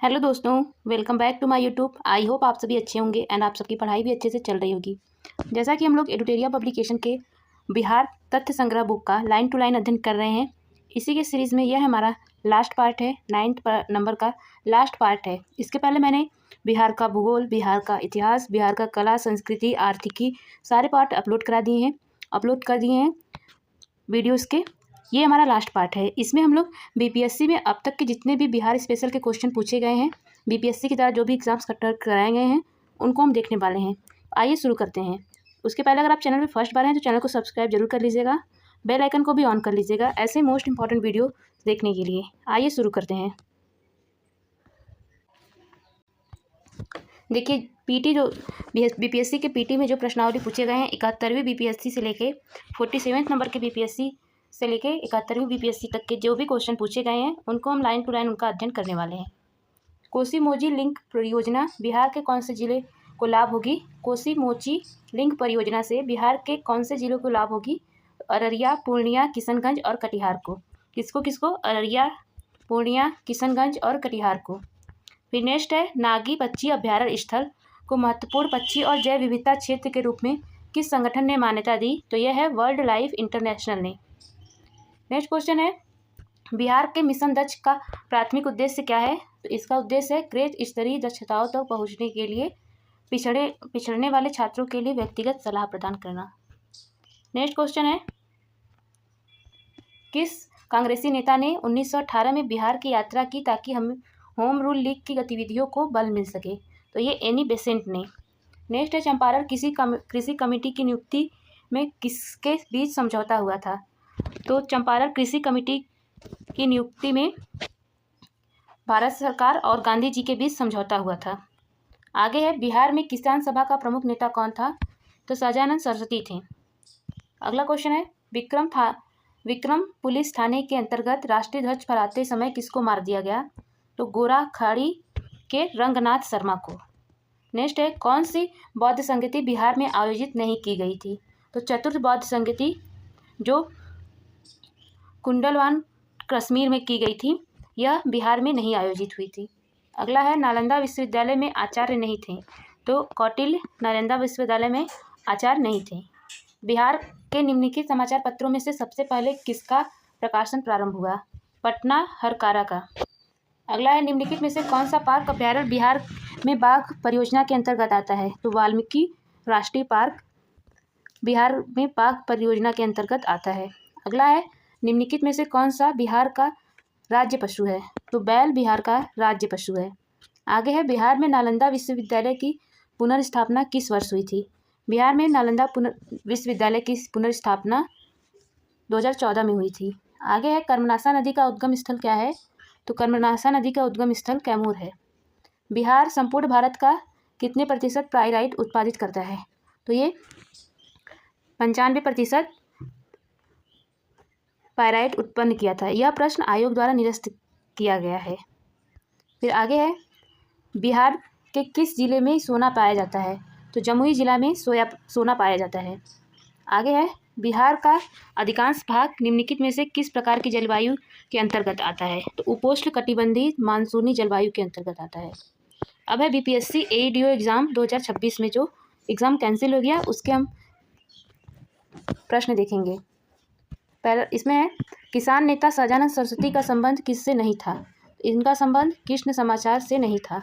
Hello दोस्तों, welcome back to my YouTube. I hope आप सभी अच्छे होंगे एंड आप सबकी पढ़ाई भी अच्छे से चल रही होगी। जैसा कि हम लोग एडुटेरिया पब्लिकेशन के बिहार तथ्य संग्रह बुक का लाइन टू लाइन अध्ययन कर रहे हैं, इसी के सीरीज़ में यह हमारा लास्ट पार्ट है, 9th नंबर का लास्ट पार्ट है। इसके पहले मैंने बिहार का भूगोल, बिहार का इतिहास, बिहार का कला, संस्कृति, आर्थिकी सारे पार्ट अपलोड कर दिए हैं वीडियोज़ के। ये हमारा लास्ट पार्ट है। इसमें हम लोग बीपीएससी में अब तक के जितने भी बिहार स्पेशल के क्वेश्चन पूछे गए हैं, बीपीएससी की तरह जो भी एग्जाम्स कराए गए हैं, उनको हम देखने वाले हैं। आइए शुरू करते हैं। उसके पहले अगर आप चैनल में फर्स्ट बार हैं तो चैनल को सब्सक्राइब जरूर कर लीजिएगा, बेल आइकन को भी ऑन कर लीजिएगा ऐसे मोस्ट इंपॉर्टेंट वीडियो देखने के लिए। आइए शुरू करते हैं। देखिए, पीटी जो बीपीएससी के पीटी में जो प्रश्नावली पूछे गए हैं 71वीं बीपीएससी से लेके 47वें नंबर के बीपीएससी से लेके 71वीं बीपीएससी तक के जो भी क्वेश्चन पूछे गए हैं, उनको हम लाइन टू लाइन उनका अध्ययन करने वाले हैं। कोसी मोची लिंक परियोजना बिहार के कौन से जिले को लाभ होगी? कोसी मोची लिंक परियोजना से बिहार के कौन से जिलों को लाभ होगी? अररिया, पूर्णिया, किशनगंज और कटिहार को। किसको? अररिया, पूर्णिया, किशनगंज और कटिहार को। फिर नेक्स्ट है, नागी पक्षी अभ्यारण्य स्थल को महत्वपूर्ण पक्षी और जैव विविधता क्षेत्र के रूप में किस संगठन ने मान्यता दी? तो यह है वर्ल्ड लाइफ इंटरनेशनल ने। नेक्स्ट क्वेश्चन है, बिहार के मिशन दक्ष का प्राथमिक उद्देश्य क्या है? तो इसका उद्देश्य है ग्रेड स्तरीय दक्षताओं तक पहुंचने के लिए पिछड़ने वाले छात्रों के लिए व्यक्तिगत सलाह प्रदान करना। नेक्स्ट क्वेश्चन है, किस कांग्रेसी नेता ने 1918 में बिहार की यात्रा की ताकि हम होम रूल लीग की गतिविधियों को बल मिल सके? तो ये एनी बेसेंट ने। नेक्स्ट है, चंपारण कृषि कमेटी की नियुक्ति में किसके बीच समझौता हुआ था? तो चंपारण कृषि कमेटी की नियुक्ति में भारत सरकार और गांधी जी के बीच समझौता हुआ था। आगे है, बिहार में किसान सभा का प्रमुख नेता कौन था? तो सहजानंद सरस्वती थे। अगला क्वेश्चन है, विक्रम पुलिस थाने के अंतर्गत राष्ट्रीय ध्वज फहराते समय किसको मार दिया गया? तो गोरा खाड़ी के रंगनाथ शर्मा को। नेक्स्ट है, कौन सी बौद्ध संगति बिहार में आयोजित नहीं की गई थी? तो चतुर्थ बौद्ध संगति जो कुंडलवान कश्मीर में की गई थी, यह बिहार में नहीं आयोजित हुई थी। अगला है, नालंदा विश्वविद्यालय में आचार्य नहीं थे? तो कौटिल्य नालंदा विश्वविद्यालय में आचार्य नहीं थे। बिहार के निम्नलिखित समाचार पत्रों में से सबसे पहले किसका प्रकाशन प्रारंभ हुआ? पटना हरकारा का। अगला है, निम्नलिखित में से कौन सा पार्क अभ्यारण्य बिहार में बाघ परियोजना के अंतर्गत आता है? तो वाल्मीकि राष्ट्रीय पार्क बिहार में बाघ परियोजना के अंतर्गत आता है। अगला है, निम्नलिखित में से कौन सा बिहार का राज्य पशु है? तो बैल बिहार का राज्य पशु है। आगे है, बिहार में नालंदा विश्वविद्यालय की पुनर्स्थापना किस वर्ष हुई थी? बिहार में नालंदा विश्वविद्यालय की पुनर्स्थापना 2014 में हुई थी। आगे है, कर्मनाशा नदी का उद्गम स्थल क्या है? तो कर्मनाशा नदी का उद्गम स्थल कैमूर है। बिहार संपूर्ण भारत का कितने प्रतिशत पाइराइट उत्पादित करता है? तो ये 95% पाइराइट उत्पन्न किया था। यह प्रश्न आयोग द्वारा निरस्त किया गया है। फिर आगे है, बिहार के किस जिले में सोना पाया जाता है? तो जमुई जिला में सोना पाया जाता है। आगे है, बिहार का अधिकांश भाग निम्नलिखित में से किस प्रकार की जलवायु के अंतर्गत आता है? तो उपोष्ण कटिबंधीय मानसूनी जलवायु के अंतर्गत आता है। अब है, बीपीएससी एडीओ एग्ज़ाम 2026 में जो एग्ज़ाम कैंसिल हो गया, उसके हम प्रश्न देखेंगे। पहला इसमें है, किसान नेता सहजानंद सरस्वती का संबंध किससे नहीं था? इनका संबंध कृष्ण समाचार से नहीं था।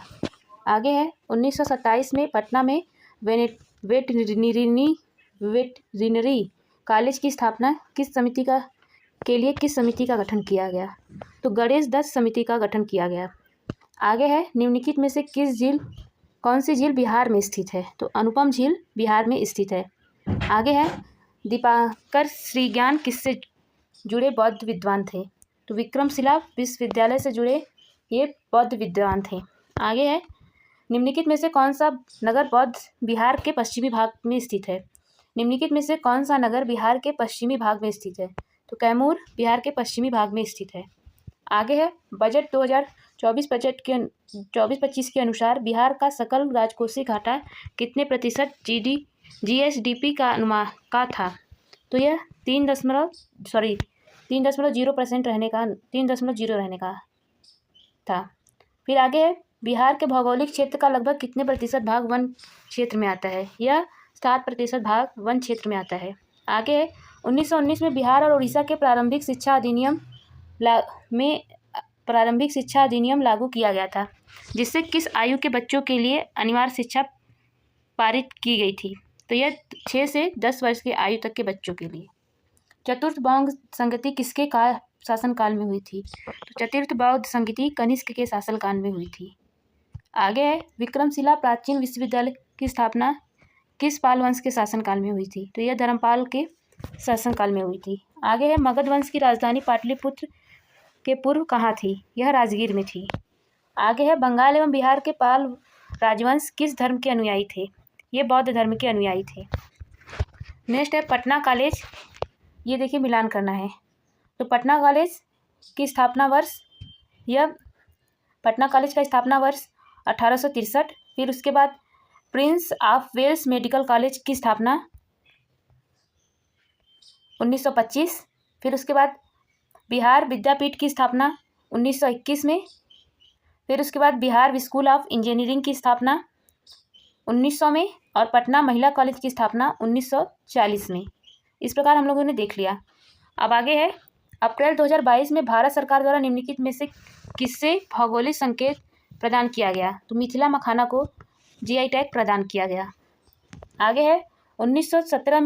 आगे है, 1927 में पटना में वेटरिनरी कॉलेज की स्थापना किस समिति का गठन किया गया? तो गणेश दत्त समिति का गठन किया गया। आगे है, निम्नलिखित में से कौन सी झील बिहार में स्थित है? तो अनुपम झील बिहार में स्थित है। आगे है, दीपांकर श्रीज्ञान किससे जुड़े बौद्ध विद्वान थे? तो विक्रमशिला विश्वविद्यालय से जुड़े ये बौद्ध विद्वान थे। आगे है, निम्नलिखित में से कौन सा नगर बौद्ध बिहार के पश्चिमी भाग में स्थित है? निम्नलिखित में से कौन सा नगर बिहार के पश्चिमी भाग में स्थित है? तो कैमूर बिहार के पश्चिमी भाग में स्थित है। आगे है, बजट 2024-25 के अनुसार बिहार का सकल राजकोषीय घाटा कितने प्रतिशत जीएसडीपी का अनुमान का था? तो यह 3.0% रहने का था। फिर आगे है, बिहार के भौगोलिक क्षेत्र का लगभग कितने प्रतिशत भाग वन क्षेत्र में आता है? यह 7% भाग वन क्षेत्र में आता है। आगे है 1919 में बिहार और उड़ीसा के प्रारंभिक शिक्षा अधिनियम लागू किया गया था, जिससे किस आयु के बच्चों के लिए अनिवार्य शिक्षा पारित की गई थी? तो यह 6 से 10 वर्ष की आयु तक के बच्चों के लिए। चतुर्थ बौद्ध संगति किसके शासनकाल में हुई थी? तो चतुर्थ बौद्ध संगति कनिष्क के शासनकाल में हुई थी। आगे है विक्रमशिला प्राचीन विश्वविद्यालय की स्थापना किस पाल वंश के शासनकाल में हुई थी? तो यह धर्मपाल के शासनकाल में हुई थी। आगे है मगध वंश की राजधानी पाटलिपुत्र के पूर्व कहाँ थी? यह राजगीर में थी। आगे है बंगाल एवं बिहार के पाल राजवंश किस धर्म के अनुयायी थे? ये बौद्ध धर्म के अनुयायी थे। नेक्स्ट है पटना कॉलेज, ये देखिए मिलान करना है। तो पटना कॉलेज की स्थापना वर्ष, यह पटना कॉलेज का स्थापना वर्ष 1863। फिर उसके बाद prince of Wales medical college की स्थापना 1925। फिर उसके बाद बिहार विद्यापीठ की स्थापना 1921 में। फिर उसके बाद बिहार स्कूल ऑफ इंजीनियरिंग की स्थापना 1900 में और पटना महिला कॉलेज की स्थापना 1940 में। इस प्रकार हम लोगों ने देख लिया। अब आगे है अप्रैल 2022 में भारत सरकार द्वारा निम्नलिखित में से किससे भौगोलिक संकेत प्रदान किया गया? तो मिथिला मखाना को जीआई टैग प्रदान किया गया। आगे है 1917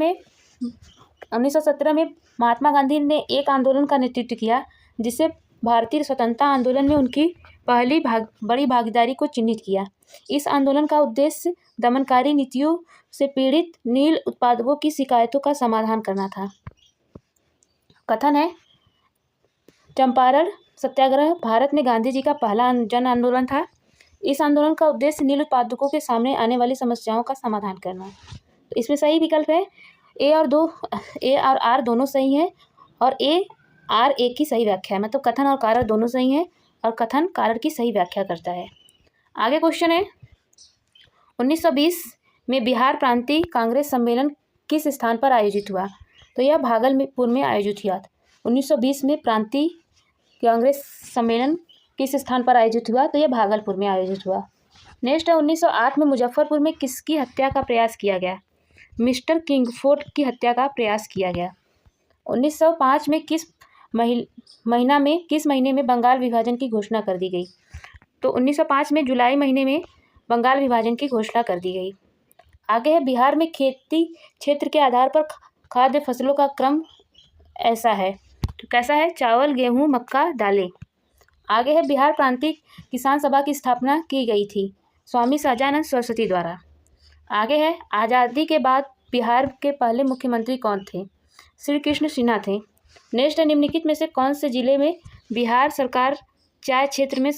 में महात्मा गांधी ने एक आंदोलन का नेतृत्व किया, जिससे भारतीय स्वतंत्रता आंदोलन में उनकी पहली बड़ी भागीदारी को चिन्हित किया। इस आंदोलन का उद्देश्य दमनकारी नीतियों से पीड़ित नील उत्पादकों की शिकायतों का समाधान करना था। कथन है चंपारण सत्याग्रह भारत में गांधी जी का पहला जन आंदोलन था। इस आंदोलन का उद्देश्य नील उत्पादकों के सामने आने वाली समस्याओं का समाधान करना। तो इसमें सही विकल्प है ए और आर दोनों सही हैं और ए आर एक की सही व्याख्या है, मतलब कथन और कारण दोनों सही हैं और कथन कारण की सही व्याख्या करता है। आगे क्वेश्चन है 1920 में बिहार प्रांतीय कांग्रेस सम्मेलन किस स्थान पर आयोजित हुआ? तो यह भागलपुर में आयोजित हुआ। 1920 में प्रांतीय कांग्रेस सम्मेलन किस स्थान पर आयोजित हुआ? तो यह भागलपुर में आयोजित हुआ। नेक्स्ट है 1908 में मुजफ्फरपुर में किसकी हत्या का प्रयास किया गया? मिस्टर किंगफोर्ड की हत्या का प्रयास किया गया। 1905 में किस महीने में बंगाल विभाजन की घोषणा कर दी गई? तो 1905 में जुलाई महीने में बंगाल विभाजन की घोषणा कर दी गई। आगे है बिहार में खेती क्षेत्र के आधार पर खाद्य फसलों का क्रम ऐसा है, तो कैसा है? चावल, गेहूं, मक्का, दालें। आगे है बिहार प्रांतीय किसान सभा की स्थापना की गई थी स्वामी सहजानंद सरस्वती द्वारा। आगे है आज़ादी के बाद बिहार के पहले मुख्यमंत्री कौन थे? श्री कृष्ण सिन्हा थे। नेक्स्ट है निम्नलिखित में से कौन से जिले में बिहार सरकार चाय क्षेत्र में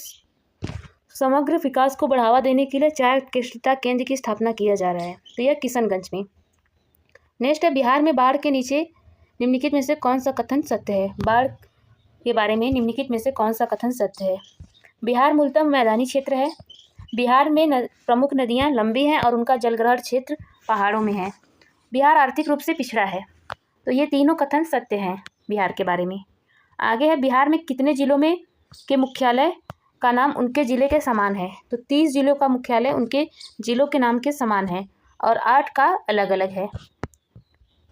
समग्र विकास को बढ़ावा देने के लिए चाय उत्कृष्टता केंद्र की स्थापना किया जा रहा है? तो यह किशनगंज में। नेक्स्ट है बिहार में बाढ़ के नीचे निम्नलिखित में से कौन सा कथन सत्य है? बाढ़ के बारे में निम्नलिखित में से कौन सा कथन सत्य है? बिहार मूलतः मैदानी क्षेत्र है। बिहार में प्रमुख नदियां लंबी हैं और उनका जलग्रहण क्षेत्र पहाड़ों में है। बिहार आर्थिक रूप से पिछड़ा है। तो ये तीनों कथन सत्य हैं बिहार के बारे में। आगे है बिहार में कितने जिलों में के मुख्यालय का नाम उनके ज़िले के समान है? तो 30 जिलों का मुख्यालय उनके ज़िलों के नाम के समान है और 8 का अलग अलग है।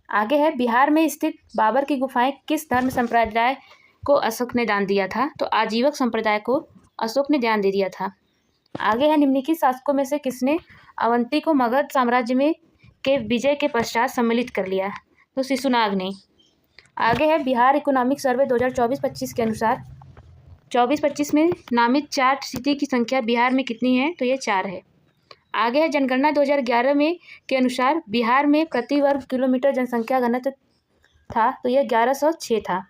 आगे है बिहार में स्थित बाबर की गुफाएं किस धर्म संप्रदाय को अशोक ने दान दिया था? तो आजीवक संप्रदाय को अशोक ने दान दे दिया था। आगे है निम्नलिखित शासकों में से किसने अवंती को मगध साम्राज्य में के विजय के पश्चात सम्मिलित कर लिया? तो शिशुनाग ने। आगे है बिहार इकोनॉमिक सर्वे 2024-25 के अनुसार 24-25 में नामित 4 सिटी की संख्या बिहार में कितनी है? तो ये 4 है। आगे है जनगणना 2011 में के अनुसार बिहार में प्रति वर्ग किलोमीटर जनसंख्या घनत्व था, तो यह 1106 था।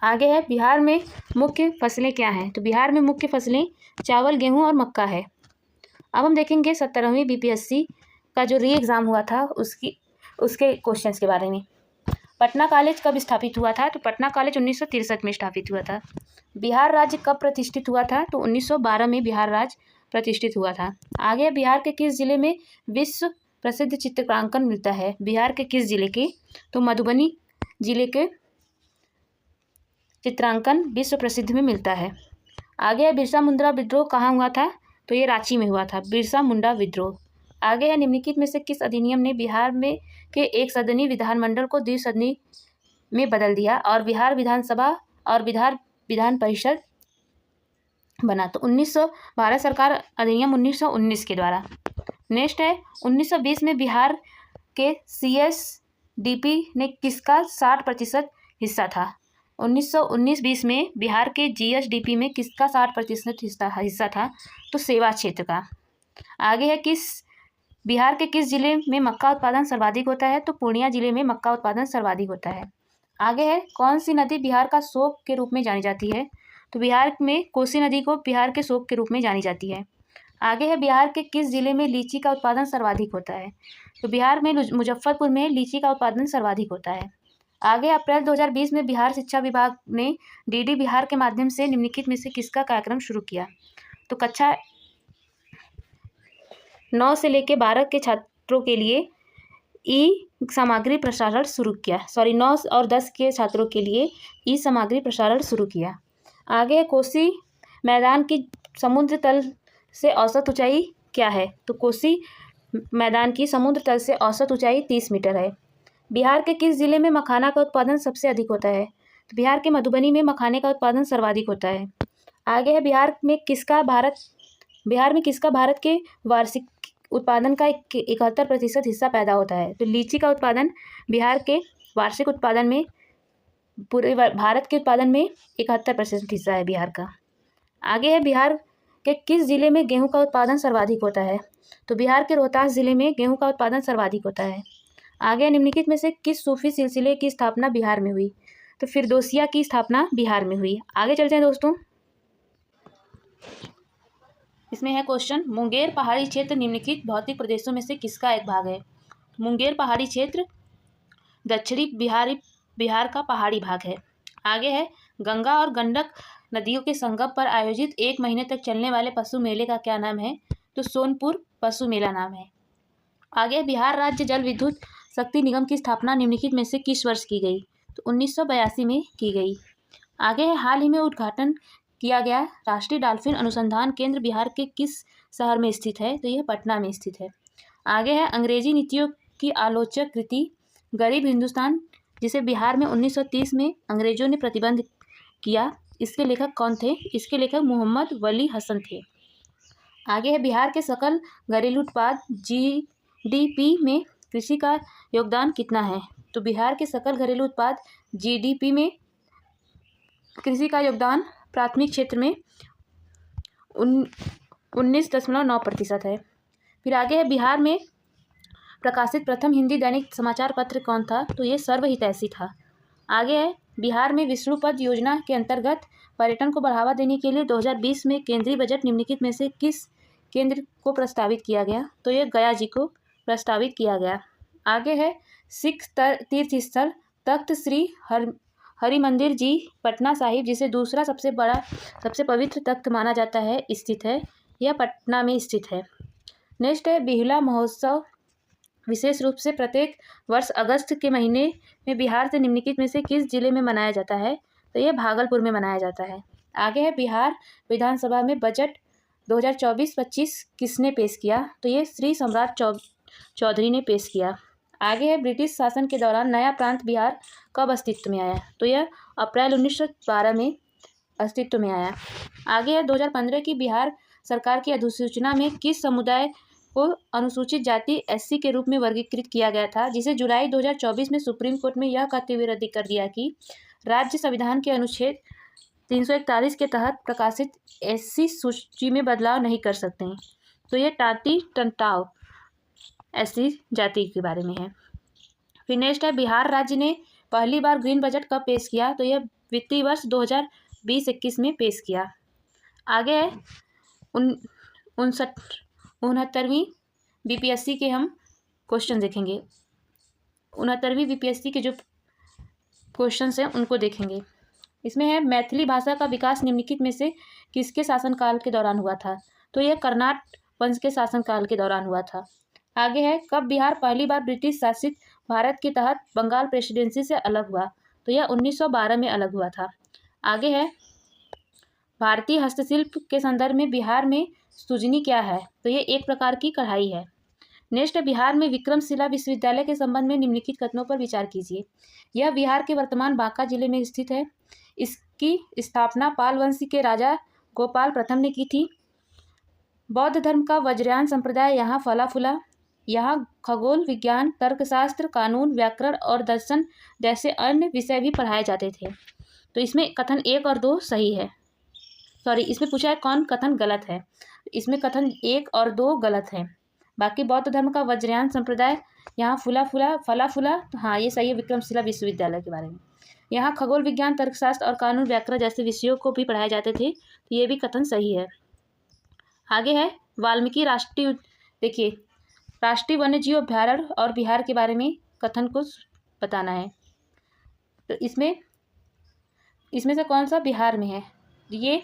आगे है बिहार में मुख्य फसलें क्या हैं? तो बिहार में मुख्य फसलें चावल, गेहूं और मक्का है। अब हम देखेंगे 17वीं बीपीएससी का जो री एग्ज़ाम हुआ था उसके क्वेश्चंस के बारे में। पटना कॉलेज कब स्थापित हुआ था? तो पटना कॉलेज 1963 में स्थापित हुआ था। बिहार राज्य कब प्रतिष्ठित हुआ था? तो 1912 में बिहार राज्य प्रतिष्ठित हुआ था। आगे बिहार के किस जिले में विश्व प्रसिद्ध चित्रांकन मिलता है? बिहार के किस जिले के? तो मधुबनी जिले के चित्रांकन विश्व प्रसिद्ध में मिलता है। आगे है बिरसा मुंडा विद्रोह कहाँ हुआ था, तो ये रांची में हुआ था, बिरसा मुंडा विद्रोह। आगे है निम्नलिखित में से किस अधिनियम ने बिहार में के एक सदनी विधानमंडल को द्विसदनी में बदल दिया और बिहार विधानसभा और विधान परिषद बना, तो 1900 भारत सरकार अधिनियम 1919 के द्वारा। नेक्स्ट है 1920 में बिहार के CSDP ने किसका 60% हिस्सा था। 1919-20 में बिहार के GSDP में किसका 60% हिस्सा था, तो सेवा क्षेत्र का। आगे है बिहार के किस जिले में मक्का उत्पादन सर्वाधिक होता है, तो पूर्णिया जिले में मक्का उत्पादन सर्वाधिक होता है। आगे है कौन सी नदी बिहार का शोक के रूप में जानी जाती है, तो बिहार में कोसी नदी को बिहार के शोक के रूप में जानी जाती है। आगे है बिहार के किस जिले में लीची का उत्पादन सर्वाधिक होता है, तो बिहार में मुजफ्फरपुर में लीची का उत्पादन सर्वाधिक होता है। आगे अप्रैल 2020 में बिहार शिक्षा विभाग ने DD बिहार के माध्यम से निम्नलिखित में से किसका कार्यक्रम शुरू किया, तो कक्षा 9 से लेकर 12 के छात्रों के लिए सामग्री प्रसारण शुरू किया। 9 और 10 के छात्रों के लिए सामग्री प्रसारण शुरू किया। आगे कोसी मैदान की समुद्र तल से औसत ऊंचाई क्या है, तो कोसी मैदान की समुद्र तल से औसत ऊंचाई 30 मीटर है। बिहार के किस जिले में मखाना का उत्पादन सबसे अधिक होता है, तो बिहार के मधुबनी में मखाने का उत्पादन सर्वाधिक होता है। आगे है बिहार में किसका भारत के वार्षिक उत्पादन का 71% हिस्सा पैदा होता है, तो लीची का उत्पादन बिहार के वार्षिक उत्पादन में पूरे भारत के उत्पादन में 71% हिस्सा है बिहार का। आगे है बिहार के किस जिले में गेहूं का उत्पादन सर्वाधिक होता है, तो बिहार के रोहतास जिले में गेहूं का उत्पादन सर्वाधिक होता है। आगे निम्नलिखित में से किस सूफी सिलसिले की स्थापना बिहार में हुई, तो फिरदौसिया की स्थापना बिहार में हुई। आगे चलते हैं दोस्तों, इसमें है क्वेश्चन, मुंगेर पहाड़ी क्षेत्र निम्नलिखित भौतिक प्रदेशों में से किसका एक भाग है। मुंगेर पहाड़ी क्षेत्र दक्षिणी बिहार का पहाड़ी भाग है। आगे है गंगा और गंडक नदियों के संगम पर आयोजित 1 महीने तक चलने वाले पशु मेले का क्या नाम है, तो सोनपुर पशु मेला नाम है। आगे बिहार राज्य जल विद्युत शक्ति निगम की स्थापना निम्नलिखित में से किस वर्ष की गई, तो 1982 में की गई। आगे है हाल ही में उद्घाटन किया गया राष्ट्रीय डॉल्फिन अनुसंधान केंद्र बिहार के किस शहर में स्थित है, तो यह पटना में स्थित है। आगे है अंग्रेजी नीतियों की आलोचक कृति गरीब हिंदुस्तान, जिसे बिहार में 1930 में अंग्रेजों ने प्रतिबंध किया, इसके लेखक कौन थे, इसके लेखक मोहम्मद वली हसन थे। आगे है बिहार के सकल घरेलू उत्पाद GDP में कृषि का योगदान कितना है, तो बिहार के सकल घरेलू उत्पाद GDP में कृषि का योगदान प्राथमिक क्षेत्र में 19.9% है। फिर आगे है बिहार में प्रकाशित प्रथम हिंदी दैनिक समाचार पत्र कौन था, तो ये सर्वहितैषी था। आगे है बिहार में विष्णुपद योजना के अंतर्गत पर्यटन को बढ़ावा देने के लिए 2020 में केंद्रीय बजट निम्नलिखित में से किस केंद्र को प्रस्तावित किया गया, तो ये गया जी को प्रस्तावित किया गया। आगे है सिख तीर्थ स्थल तख्त श्री हरिमंदिर जी पटना साहिब, जिसे दूसरा सबसे पवित्र तख्त माना जाता है, स्थित है, यह पटना में स्थित है। नेक्स्ट है बिहुला महोत्सव विशेष रूप से प्रत्येक वर्ष अगस्त के महीने में बिहार से निम्नलिखित में से किस जिले में मनाया जाता है, तो यह भागलपुर में मनाया जाता है। आगे है बिहार विधानसभा में बजट 2024-25 किसने पेश किया, तो ये श्री सम्राट चौधरी ने पेश किया। आगे है ब्रिटिश शासन के दौरान नया प्रांत बिहार कब अस्तित्व में आया, तो यह अप्रैल 1912 में अस्तित्व में आया। आगे है 2015 की बिहार सरकार की अधिसूचना में किस समुदाय को अनुसूचित जाति SC के रूप में वर्गीकृत किया गया था, जिसे जुलाई 2024 में सुप्रीम कोर्ट में यह कहते हुए रद्द कर दिया कि राज्य संविधान के अनुच्छेद 341 के तहत प्रकाशित SC सूची में बदलाव नहीं कर सकते हैं, तो ये टाटी टंटाव SC जाति के बारे में है। फिर नेक्स्ट है बिहार राज्य ने पहली बार ग्रीन बजट कब पेश किया, तो यह वित्तीय वर्ष 2020-21 में पेश किया। आगे है 69वीं BPSC के हम क्वेश्चन देखेंगे। 69वीं BPSC के जो क्वेश्चंस हैं उनको देखेंगे। इसमें है मैथिली भाषा का विकास निम्नलिखित में से किसके शासनकाल के दौरान हुआ था, तो यह कर्नाट वंश के शासनकाल के दौरान हुआ था। आगे है कब बिहार पहली बार ब्रिटिश शासित भारत के तहत बंगाल प्रेसिडेंसी से अलग हुआ, तो यह 1912 में अलग हुआ था। आगे है भारतीय हस्तशिल्प के संदर्भ में बिहार में सुजनी क्या है? तो ये एक प्रकार की कढ़ाई है। नेक्स्ट, बिहार में विक्रमशिला विश्वविद्यालय के संबंध में निम्नलिखित कथनों पर विचार कीजिए। यह बिहार के वर्तमान बांका जिले में स्थित है। इसकी स्थापना पाल वंश के राजा गोपाल प्रथम ने की थी। बौद्ध धर्म का वज्रयान संप्रदाय यहाँ फला फूला। यहाँ खगोल विज्ञान, तर्कशास्त्र, कानून, व्याकरण और दर्शन जैसे अन्य विषय भी पढ़ाए जाते थे। तो इसमें कथन 1 और 2 सही है। सॉरी, इसमें पूछा है कौन कथन गलत है। इसमें कथन 1 और 2 गलत है। बाकी बौद्ध धर्म का वज्रयान संप्रदाय यहाँ फला फूला, हाँ ये सही है, विक्रमशिला विश्वविद्यालय के बारे में। यहाँ खगोल विज्ञान, तर्कशास्त्र और कानून व्याकरण जैसे विषयों को भी पढ़ाए जाते थे, तो ये भी कथन सही है। आगे है वाल्मीकि राष्ट्रीय, देखिए राष्ट्रीय वन्यजीव अभ्यारण्य और बिहार के बारे में कथन को बताना है। तो इसमें से कौन सा बिहार में है? ये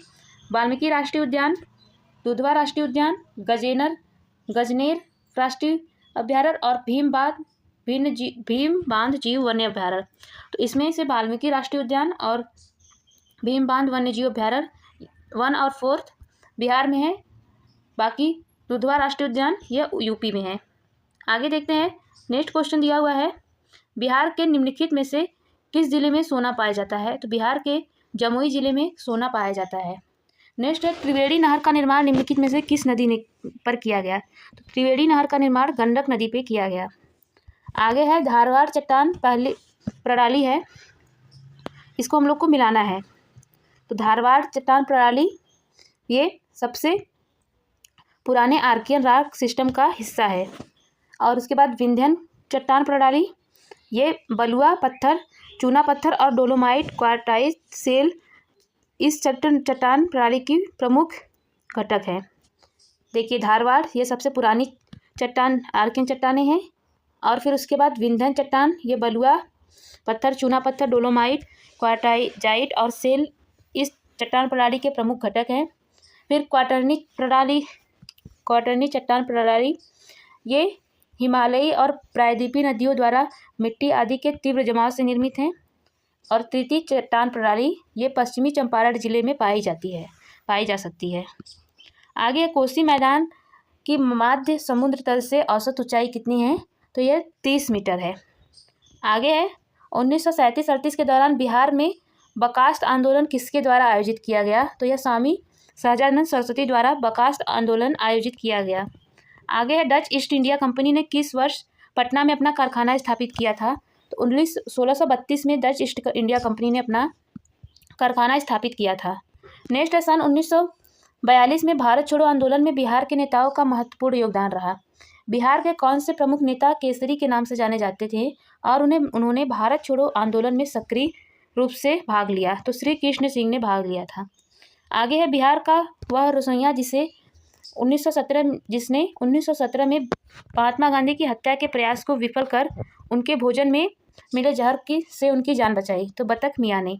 वाल्मीकि राष्ट्रीय उद्यान, दुधवा राष्ट्रीय उद्यान, गजनेर राष्ट्रीय अभ्यारण्य और भीम बांध जीव वन्य अभ्यारण्य। तो इसमें से वाल्मीकि राष्ट्रीय उद्यान और भीम बांध वन्य जीव अभ्यारण्य 1 और 4 बिहार में है। बाकी दुधवा राष्ट्रीय उद्यान यह यूपी में है। आगे देखते हैं, नेक्स्ट क्वेश्चन दिया हुआ है, बिहार के निम्नलिखित में से किस जिले में सोना पाया जाता है? तो बिहार के जमुई जिले में सोना पाया जाता है। नेक्स्ट है, त्रिवेणी नहर का निर्माण निम्नलिखित में से किस नदी पर किया गया? तो त्रिवेणी नहर का निर्माण गंडक नदी पे किया गया। आगे है, धारवाड़ चट्टान पहली प्रणाली है, इसको हम लोग को मिलाना है। तो धारवाड़ चट्टान प्रणाली ये सबसे पुराने आर्कियन रॉक सिस्टम का हिस्सा है। और उसके बाद विंध्यन चट्टान प्रणाली, ये बलुआ पत्थर, चूना पत्थर और डोलोमाइट क्वार्टाइज सेल इस चट्टान प्रणाली की प्रमुख घटक है। देखिए धारवाड़ ये सबसे पुरानी चट्टान आर्कियन चट्टानें हैं। और फिर उसके बाद विंध्यन चट्टान, ये बलुआ पत्थर, चूना पत्थर, डोलोमाइट, क्वार्टाइजाइट और सेल इस चट्टान प्रणाली के प्रमुख घटक हैं। फिर क्वार्टरनी चट्टान प्रणाली, ये हिमालयी और प्रायद्वीपीय नदियों द्वारा मिट्टी आदि के तीव्र जमाव से निर्मित हैं। और तृतीय चट्टान प्रणाली ये पश्चिमी चंपारण जिले में पाई जा सकती है। आगे कोसी मैदान की माध्य समुद्र तल से औसत ऊंचाई कितनी है? तो यह 30 मीटर है। आगे है, 1937-38 के दौरान बिहार में बकास्ट आंदोलन किसके द्वारा आयोजित किया गया? तो यह स्वामी सहजानंद सरस्वती द्वारा बकास्ट आंदोलन आयोजित किया गया। आगे है, डच ईस्ट इंडिया कंपनी ने किस वर्ष पटना में अपना कारखाना स्थापित किया था? तो 1632 में डच ईस्ट इंडिया कंपनी ने अपना कारखाना स्थापित किया था। नेक्स्ट है, सन 1942 में भारत छोड़ो आंदोलन में बिहार के नेताओं का महत्वपूर्ण योगदान रहा। बिहार के कौन से प्रमुख नेता केसरी के नाम से जाने जाते थे और उन्होंने भारत छोड़ो आंदोलन में सक्रिय रूप से भाग लिया? तो श्री कृष्ण सिंह ने भाग लिया था। आगे है, बिहार का वह रसोइया जिसने 1917 में महात्मा गांधी की हत्या के प्रयास को विफल कर उनके भोजन में मिले जहर से उनकी जान बचाई? तो बतख मियाँ ने।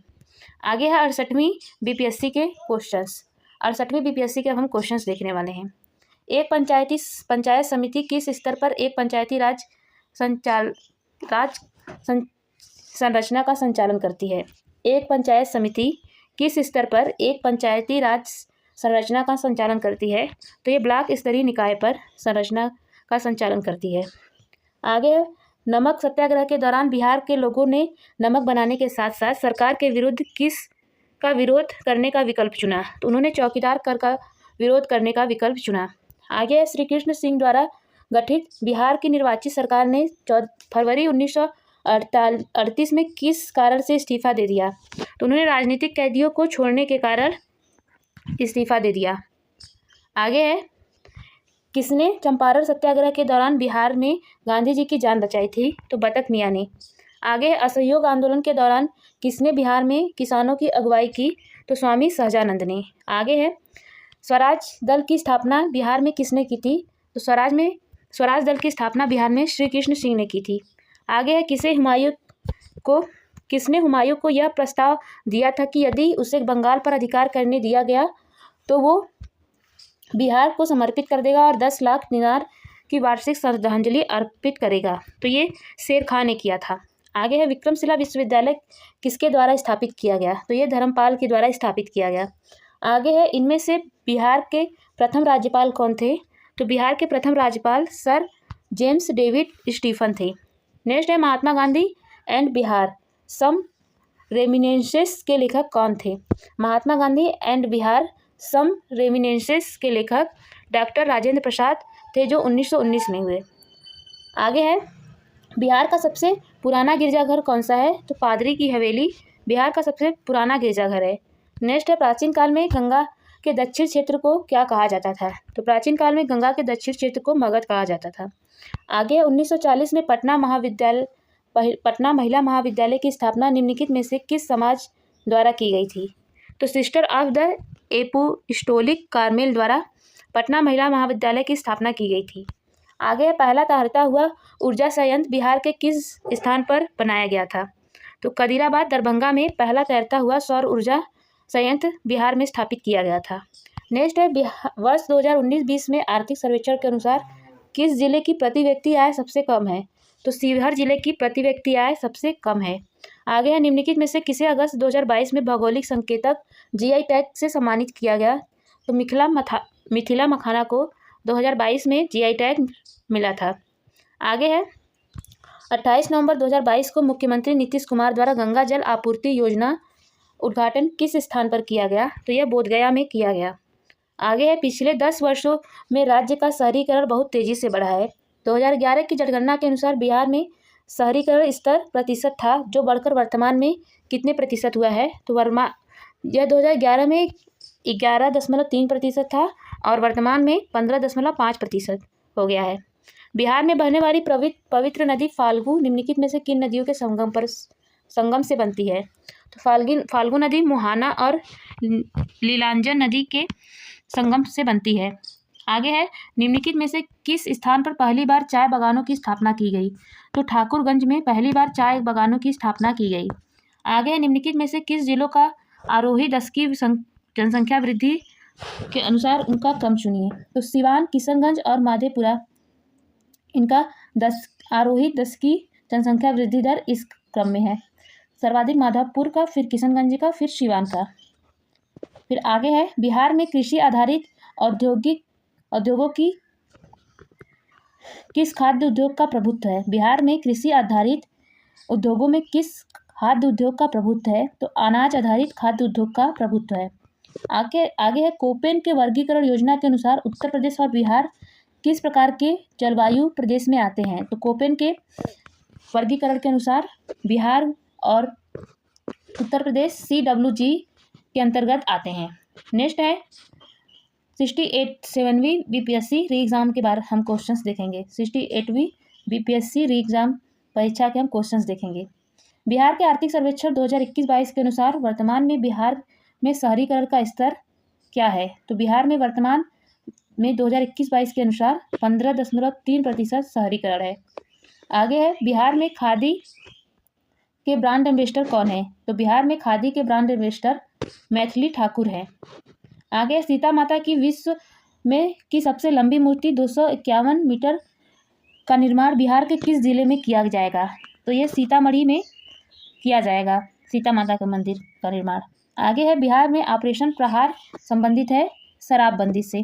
आगे है 68वीं बीपीएससी के क्वेश्चंस। 68वीं बीपीएससी के अब हम क्वेश्चंस देखने वाले हैं। एक पंचायत समिति किस स्तर पर एक पंचायती राज संरचना का संचालन करती है? एक पंचायत समिति किस स्तर पर एक पंचायती राज संरचना का संचालन करती है? तो ये ब्लॉक स्तरीय निकाय पर संरचना का संचालन करती है। आगे नमक सत्याग्रह के दौरान बिहार के लोगों ने नमक बनाने के साथ साथ सरकार के विरुद्ध किस का विरोध करने का विकल्प चुना? तो उन्होंने चौकीदार कर का विरोध करने का विकल्प चुना। आगे श्री कृष्ण सिंह द्वारा गठित बिहार की निर्वाचित सरकार ने फरवरी 1938 में किस कारण से इस्तीफा दे दिया? तो उन्होंने राजनीतिक कैदियों को छोड़ने के कारण इस्तीफा दे दिया। आगे है, किसने चंपारण सत्याग्रह के दौरान बिहार में गांधी जी की जान बचाई थी? तो बतख मियाँ ने। आगे है, असहयोग आंदोलन के दौरान किसने बिहार में किसानों की अगुवाई की? तो स्वामी सहजानंद ने। आगे है, स्वराज दल की स्थापना बिहार में किसने की थी? तो स्वराज दल की स्थापना बिहार में श्री कृष्ण सिंह ने की थी। आगे है, किसने हुमायूं को यह प्रस्ताव दिया था कि यदि उसे बंगाल पर अधिकार करने दिया गया तो वो बिहार को समर्पित कर देगा और 10 लाख दिनार की वार्षिक श्रद्धांजलि अर्पित करेगा? तो ये शेर खां ने किया था। आगे है, विक्रमशिला विश्वविद्यालय किसके द्वारा स्थापित किया गया? तो ये धर्मपाल के द्वारा स्थापित किया गया। आगे है, इनमें से बिहार के प्रथम राज्यपाल कौन थे? तो बिहार के प्रथम राज्यपाल सर जेम्स डेविड स्टीफन थे। नेक्स्ट है, महात्मा गांधी एंड बिहार सम रेमिनेंसेस के लेखक कौन थे? महात्मा गांधी एंड बिहार सम रेमिनेंसेस के लेखक डॉक्टर राजेंद्र प्रसाद थे, जो 1919 में हुए। आगे है, बिहार का सबसे पुराना गिरजाघर कौन सा है? तो पादरी की हवेली बिहार का सबसे पुराना गिरजाघर है। नेक्स्ट है, प्राचीन काल में गंगा के दक्षिण क्षेत्र को क्या कहा जाता था? तो प्राचीन काल में गंगा के दक्षिण क्षेत्र को मगध कहा जाता था। आगे 1940 में पटना महिला महाविद्यालय की स्थापना निम्नलिखित में से किस समाज द्वारा की गई थी? तो sister of the apostolic Carmel द्वारा पटना महिला महाविद्यालय की स्थापना की गई थी। आगे पहला तैरता हुआ ऊर्जा संयंत्र बिहार के किस स्थान पर बनाया गया था? तो कदीराबाद दरभंगा में पहला तैरता हुआ सौर ऊर्जा संयंत्र बिहार में स्थापित किया गया था। नेक्स्ट है, वर्ष 2019-20 में आर्थिक सर्वेक्षण के अनुसार किस जिले की प्रति व्यक्ति आय सबसे कम है? तो शिवहर जिले की प्रति व्यक्ति आय सबसे कम है। आगे है, निम्नलिखित में से किसे अगस्त 2022 में भौगोलिक संकेतक जीआई टैग से सम्मानित किया गया? तो मिथिला मखाना को 2022 में जीआई टैग मिला था। आगे है, 28 नवंबर 2022 को मुख्यमंत्री नीतीश कुमार द्वारा गंगा जल आपूर्ति योजना उद्घाटन किस स्थान पर किया गया? तो यह बोधगया में किया गया। आगे है, पिछले 10 वर्षों में राज्य का शहरीकरण बहुत तेजी से बढ़ा है। 2011 की जनगणना के अनुसार बिहार में शहरीकरण स्तर प्रतिशत था, जो बढ़कर वर्तमान में कितने प्रतिशत हुआ है? तो यह 2011 में 11.3% था और वर्तमान में 15.5% हो गया है। बिहार में बहने वाली पवित्र नदी फाल्गु निम्नलिखित में से किन नदियों के संगम से बनती है? तो फाल्गु नदी मुहाना और लीलांजन नदी के संगम से बनती है। आगे है, निम्नलिखित में से किस स्थान पर पहली बार चाय बागानों की स्थापना की गई? तो ठाकुरगंज में पहली बार चाय बागानों की स्थापना की गई। आगे है, निम्नलिखित में से किस जिलों का आरोही दशकी जनसंख्या वृद्धि के अनुसार उनका क्रम चुनिए? तो सिवान, किशनगंज और माधेपुरा, इनका आरोही दशकी जनसंख्या वृद्धि दर इस क्रम में है। सर्वाधिक माधवपुर का, फिर किशनगंज का, फिर सिवान का। फिर आगे है, बिहार में कृषि आधारित उद्योगों की किस खाद्य उद्योग का प्रभुत्व है? बिहार में कृषि आधारित उद्योगों में किस खाद्य उद्योग का प्रभुत्व है? तो अनाज आधारित खाद्य उद्योग का प्रभुत्व है। आगे है, कोपेन के वर्गीकरण योजना के अनुसार उत्तर प्रदेश और बिहार किस प्रकार के जलवायु प्रदेश में आते हैं? तो कोपेन के वर्गीकरण के अनुसार बिहार और उत्तर प्रदेश CWG के अंतर्गत आते हैं। नेक्स्ट है, 67वीं BPSC री एग्ज़ाम के बारे हम क्वेश्चंस देखेंगे। 68वीं BPSC री एग्ज़ाम परीक्षा के हम क्वेश्चंस देखेंगे। बिहार के आर्थिक सर्वेक्षण 2021-22 के अनुसार वर्तमान में बिहार में शहरीकरण का स्तर क्या है? तो बिहार में वर्तमान में 2021-22 के अनुसार 15.3% शहरीकरण है। आगे है, बिहार में खादी के ब्रांड एम्बेसडर कौन है? तो बिहार में खादी के ब्रांड एम्बेसडर मैथिली ठाकुर है। आगे, सीता माता की विश्व में की सबसे लंबी मूर्ति 251 मीटर का निर्माण बिहार के किस जिले में किया जाएगा? तो यह सीतामढ़ी में किया जाएगा, सीता माता के मंदिर का निर्माण। आगे है, बिहार में ऑपरेशन प्रहार संबंधित है शराबबंदी से।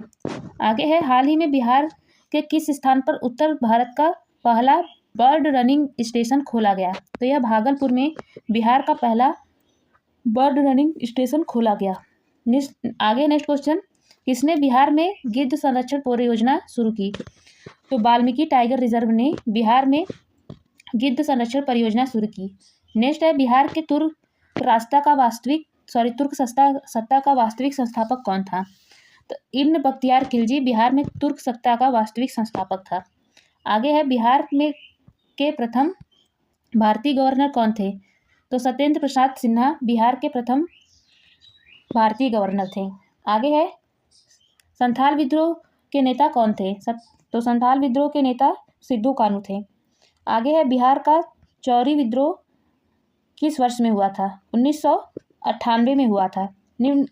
आगे है, हाल ही में बिहार के किस स्थान पर उत्तर भारत का पहला बर्ड रनिंग स्टेशन खोला गया? तो यह भागलपुर में बिहार का पहला बर्ड रनिंग स्टेशन खोला गया। नेक्स्ट क्वेश्चन, किसने बिहार में गिद्ध संरक्षण परियोजना शुरू की? तो वाल्मीकि टाइगर रिजर्व ने बिहार में गिद्ध संरक्षण परियोजना शुरू की। नेक्स्ट है, बिहार के तुर्क सत्ता का वास्तविक संस्थापक कौन था? तो इब्न बख्तियार खिलजी बिहार में तुर्क सत्ता का वास्तविक संस्थापक था। आगे है, बिहार में के प्रथम भारतीय गवर्नर कौन थे? तो सत्येंद्र प्रसाद सिन्हा बिहार के प्रथम भारतीय गवर्नर थे। आगे है, संथाल विद्रोह के नेता कौन थे? तो संथाल विद्रोह के नेता सिद्धू कानू थे। आगे है, बिहार का चौरी विद्रोह किस वर्ष में हुआ था? 1998 में हुआ था।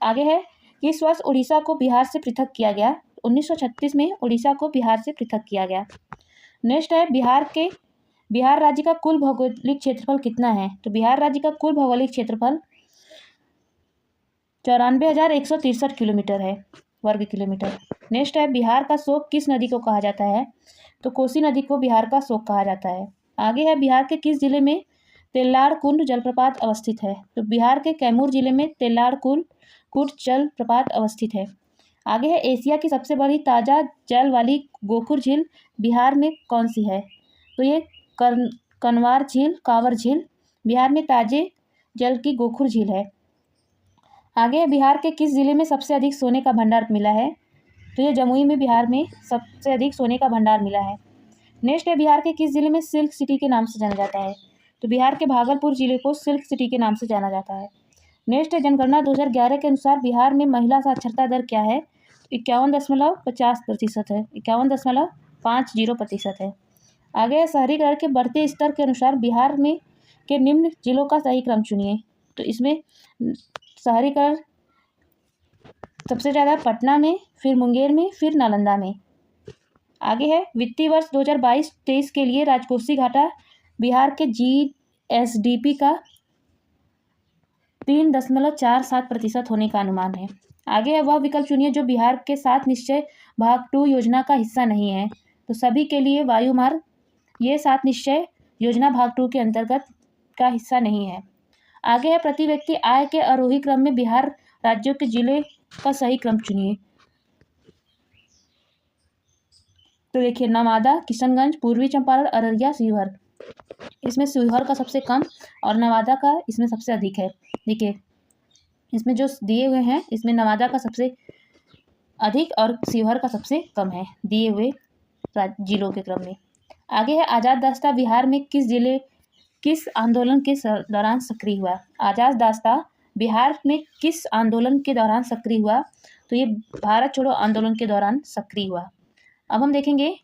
आगे है, किस वर्ष उड़ीसा को बिहार से पृथक किया गया? 1936 में उड़ीसा को बिहार से पृथक किया गया। नेक्स्ट है, बिहार राज्य का कुल भौगोलिक क्षेत्रफल कितना है? तो बिहार राज्य का कुल भौगोलिक क्षेत्रफल 94,163 किलोमीटर है, वर्ग किलोमीटर। नेक्स्ट है, बिहार का शोक किस नदी को कहा जाता है? तो कोसी नदी को बिहार का शोक कहा जाता है। आगे है, बिहार के किस जिले में तेल्लाड़ कुंड जलप्रपात अवस्थित है? तो बिहार के कैमूर जिले में तेल्लाड़ कुंड जलप्रपात अवस्थित है। आगे है, एशिया की सबसे बड़ी ताज़ा जल वाली गोखुर झील बिहार में कौन सी है? तो ये कांवर झील बिहार में ताजे जल की गोखुर झील है। आगे है, बिहार के किस जिले में सबसे अधिक सोने का भंडार मिला है? तो ये जमुई में बिहार में सबसे अधिक सोने का भंडार मिला है। नेक्स्ट है, बिहार के किस जिले में सिल्क सिटी के नाम से जाना जाता है? तो बिहार के भागलपुर जिले को सिल्क सिटी के नाम से जाना जाता है। नेक्स्ट है, जनगणना 2011 के अनुसार बिहार में महिला साक्षरता दर क्या है? 51.50% है, 51.50% है। आगे है, शहरीकरण के बढ़ते स्तर के अनुसार बिहार में के निम्न जिलों का सही क्रम चुनिए। तो इसमें शहरीकरण सबसे ज़्यादा पटना में, फिर मुंगेर में, फिर नालंदा में। आगे है, वित्तीय वर्ष 2022-23 के लिए राजकोषीय घाटा बिहार के GSDP का 3.47% होने का अनुमान है। आगे है, वह विकल्प चुनिए जो बिहार के 7 निश्चय भाग 2 योजना का हिस्सा नहीं है। तो सभी के लिए वायु मार्ग, ये 7 निश्चय योजना भाग 2 के अंतर्गत का हिस्सा नहीं है। आगे है, प्रति व्यक्ति आय के आरोही क्रम में बिहार राज्यों के जिले का सही क्रम चुनिए। तो देखिए, नवादा, किशनगंज, पूर्वी चंपारण, अररिया, शिवहर। इसमें शिवहर का सबसे कम और नवादा का इसमें सबसे अधिक है। देखिए, इसमें जो दिए हुए हैं, इसमें नवादा का सबसे अधिक और शिवहर का सबसे कम है दिए हुए जिलों के क्रम में। आगे है, आज़ाद दास्ता बिहार में किस आंदोलन के दौरान सक्रिय हुआ? आज़ाद दास्ता बिहार में किस आंदोलन के दौरान सक्रिय हुआ? तो ये भारत छोड़ो आंदोलन के दौरान सक्रिय हुआ। अब हम देखेंगे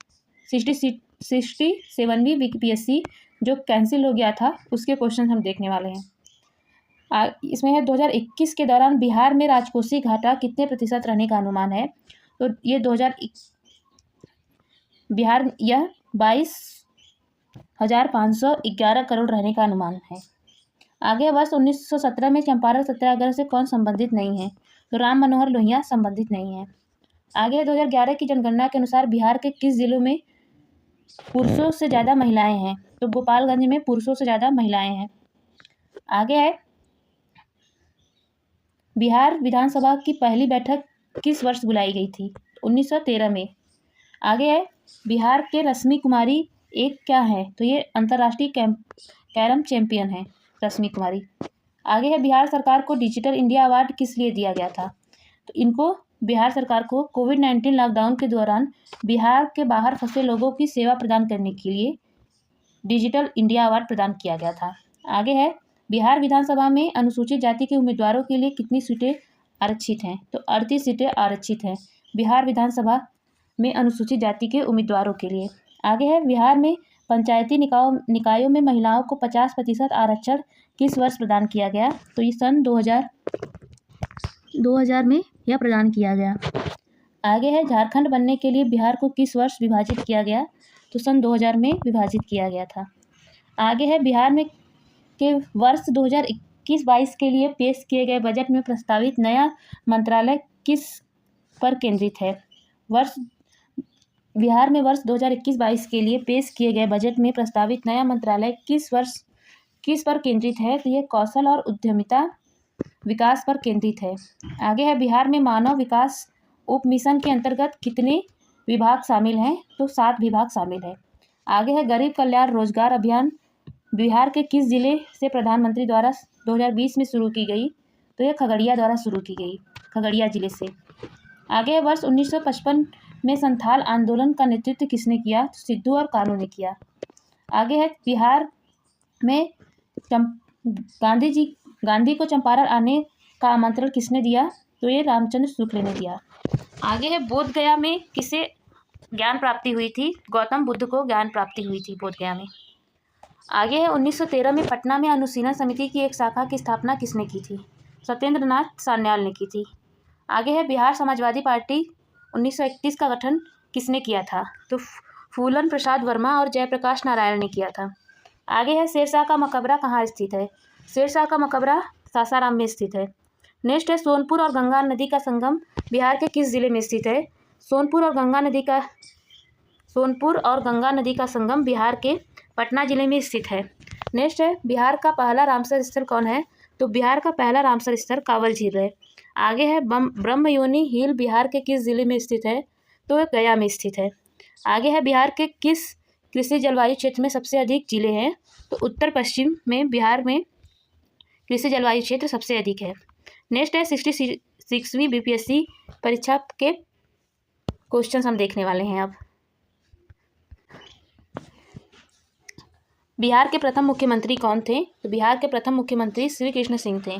67वीं BPSC जो कैंसिल हो गया था, उसके क्वेश्चन हम देखने वाले हैं। इसमें है, 2021 के दौरान बिहार में राजकोषीय घाटा कितने प्रतिशत रहने का अनुमान है? तो ये बिहार यह 22,511 करोड़ रहने का अनुमान है। आगे वर्ष 1917 में चंपारण सत्याग्रह से कौन संबंधित नहीं है? तो राम मनोहर लोहिया संबंधित नहीं है। आगे 2011 की जनगणना के अनुसार बिहार के किस जिलों में पुरुषों से ज़्यादा महिलाएं हैं? तो गोपालगंज में पुरुषों से ज़्यादा महिलाएं हैं। आगे है, बिहार विधानसभा की पहली बैठक किस वर्ष बुलाई गई थी? 1913 में। आगे है, बिहार के रश्मि कुमारी एक क्या है? तो ये अंतर्राष्ट्रीय कैरम चैंपियन है रश्मि कुमारी। आगे है, बिहार सरकार को डिजिटल इंडिया अवार्ड किस लिए दिया गया था? तो इनको बिहार सरकार को कोविड-19 लॉकडाउन के दौरान बिहार के बाहर फंसे लोगों की सेवा प्रदान करने के लिए डिजिटल इंडिया अवार्ड प्रदान किया गया था। आगे है, बिहार विधानसभा में अनुसूचित जाति के उम्मीदवारों के लिए कितनी सीटें आरक्षित हैं? तो 38 सीटें आरक्षित हैं बिहार विधानसभा में अनुसूचित जाति के उम्मीदवारों के लिए। आगे है, बिहार में पंचायती निकायों में महिलाओं को 50% आरक्षण किस वर्ष प्रदान किया गया? तो ये सन 2000 में यह प्रदान किया गया। आगे है, झारखंड बनने के लिए बिहार को किस वर्ष विभाजित किया गया? तो सन 2000 में विभाजित किया गया था। आगे है, बिहार में के वर्ष 2021-22 के लिए पेश किए गए बजट में प्रस्तावित नया मंत्रालय किस पर केंद्रित है? बिहार में वर्ष 2021-22 के लिए पेश किए गए बजट में प्रस्तावित नया मंत्रालय किस पर केंद्रित है? तो ये कौशल और उद्यमिता विकास पर केंद्रित है। आगे है, बिहार में मानव विकास उप मिशन के अंतर्गत कितने विभाग शामिल हैं? तो 7 विभाग शामिल है। आगे है, गरीब कल्याण रोजगार अभियान बिहार के किस जिले से प्रधानमंत्री द्वारा 2020 में शुरू की गई? तो ये खगड़िया द्वारा शुरू की गई, खगड़िया जिले से। आगे है, वर्ष 1955 में संथाल आंदोलन का नेतृत्व किसने किया? तो सिद्धू और कान्हू ने किया। आगे है, बिहार में गांधी को चंपारण आने का आमंत्रण किसने दिया? तो ये रामचंद्र शुक्ल ने दिया। आगे है, बोध गया में किसे ज्ञान प्राप्ति हुई थी? गौतम बुद्ध को ज्ञान प्राप्ति हुई थी बोध गया में। आगे है, 1913 में पटना में अनुशीलन समिति की एक शाखा की स्थापना किसने की थी? सत्येंद्र नाथ सान्याल ने की थी। आगे है, बिहार समाजवादी पार्टी 1931 का गठन किसने किया था? तो फूलन प्रसाद वर्मा और जयप्रकाश नारायण ने किया था। आगे है, शेरशाह का मकबरा कहाँ स्थित है? शेरशाह का मकबरा सासाराम में स्थित है। नेक्स्ट है सोनपुर और गंगा नदी का संगम बिहार के किस जिले में स्थित है? सोनपुर और गंगा नदी का संगम बिहार के पटना जिले में स्थित है। नेक्स्ट है बिहार का पहला रामसर स्थल कौन है? तो बिहार का पहला रामसर स्थल कांवल झील है। आगे है ब्रह्मयोनी हिल बिहार के किस जिले में स्थित है? तो गया में स्थित है। आगे है बिहार के किस कृषि जलवायु क्षेत्र में सबसे अधिक जिले हैं? तो उत्तर पश्चिम में बिहार में कृषि जलवायु क्षेत्र सबसे अधिक है। नेक्स्ट है 66वीं बीपीएससी परीक्षा के क्वेश्चन हम देखने वाले हैं अब। बिहार के प्रथम मुख्यमंत्री कौन थे? तो बिहार के प्रथम मुख्यमंत्री श्री कृष्ण सिंह थे।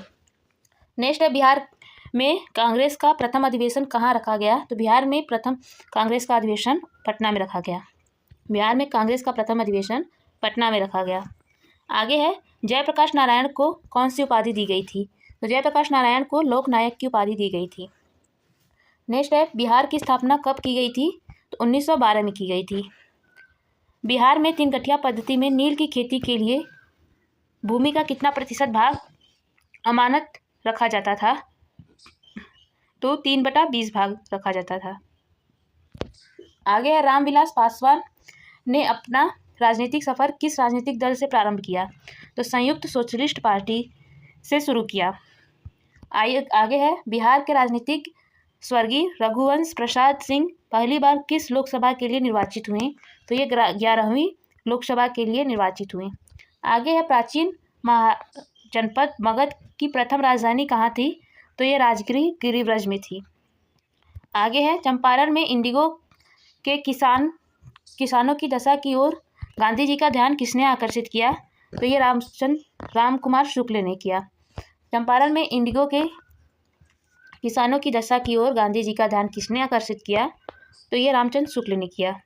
नेक्स्ट है बिहार में कांग्रेस का प्रथम अधिवेशन कहाँ रखा गया? तो बिहार में प्रथम कांग्रेस का अधिवेशन पटना में रखा गया। बिहार में कांग्रेस का प्रथम अधिवेशन पटना में रखा गया। आगे है जयप्रकाश नारायण को कौन सी उपाधि दी गई थी? तो जयप्रकाश नारायण को लोक नायक की उपाधि दी गई थी। नेक्स्ट है बिहार की स्थापना कब की गई थी? तो 1912 में की गई थी। बिहार में 3 गठिया पद्धति में नील की खेती के लिए भूमि का कितना प्रतिशत भाग अमानत रखा जाता था? तो 3/20 भाग रखा जाता था। आगे है रामविलास पासवान ने अपना राजनीतिक सफर किस राजनीतिक दल से प्रारंभ किया? तो संयुक्त सोशलिस्ट पार्टी से शुरू किया। आगे है बिहार के राजनीतिक स्वर्गीय रघुवंश प्रसाद सिंह पहली बार किस लोकसभा के लिए निर्वाचित हुए? तो ये 11वीं लोकसभा के लिए निर्वाचित हुए। आगे है प्राचीन जनपद मगध की प्रथम राजधानी कहाँ थी? तो ये राजगिरी गिरिव्रज में थी। आगे है चंपारण में इंडिगो के किसानों की दशा की ओर गांधी जी का ध्यान किसने आकर्षित किया? तो ये राम कुमार शुक्ल ने किया। चंपारण में इंडिगो के किसानों की दशा की ओर गांधी जी का ध्यान किसने आकर्षित किया? तो ये रामचंद्र शुक्ल ने किया।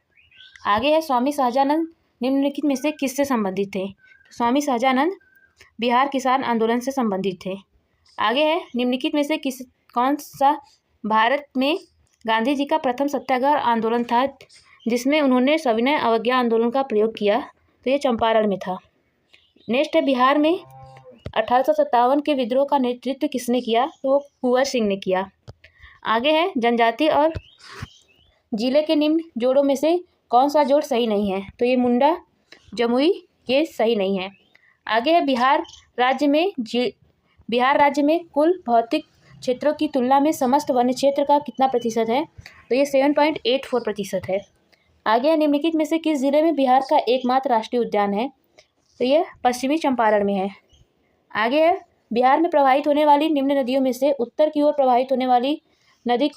आगे है स्वामी सहजानंद निम्नलिखित में से किससे संबंधित थे? स्वामी सहजानंद बिहार किसान आंदोलन से संबंधित थे। आगे है निम्नलिखित में से कौन सा भारत में गांधी जी का प्रथम सत्याग्रह आंदोलन था जिसमें उन्होंने सविनय अवज्ञा आंदोलन का प्रयोग किया? तो ये चंपारण में था। नेक्स्ट है बिहार में 1857 के विद्रोह का नेतृत्व किसने किया? तो वो कुंवर सिंह ने किया। आगे है जनजाति और जिले के निम्न जोड़ों में से कौन सा जोड़ सही नहीं है? तो ये मुंडा जमुई ये सही नहीं है। आगे है बिहार राज्य में कुल भौतिक क्षेत्रों की तुलना में समस्त वन्य क्षेत्र का कितना प्रतिशत है? तो ये 7.84% है। आगे है निम्नलिखित में से किस जिले में बिहार का एकमात्र राष्ट्रीय उद्यान है? तो ये पश्चिमी चंपारण में है। आगे है बिहार में प्रवाहित होने वाली निम्न नदियों में से उत्तर की ओर प्रवाहित होने वाली नदी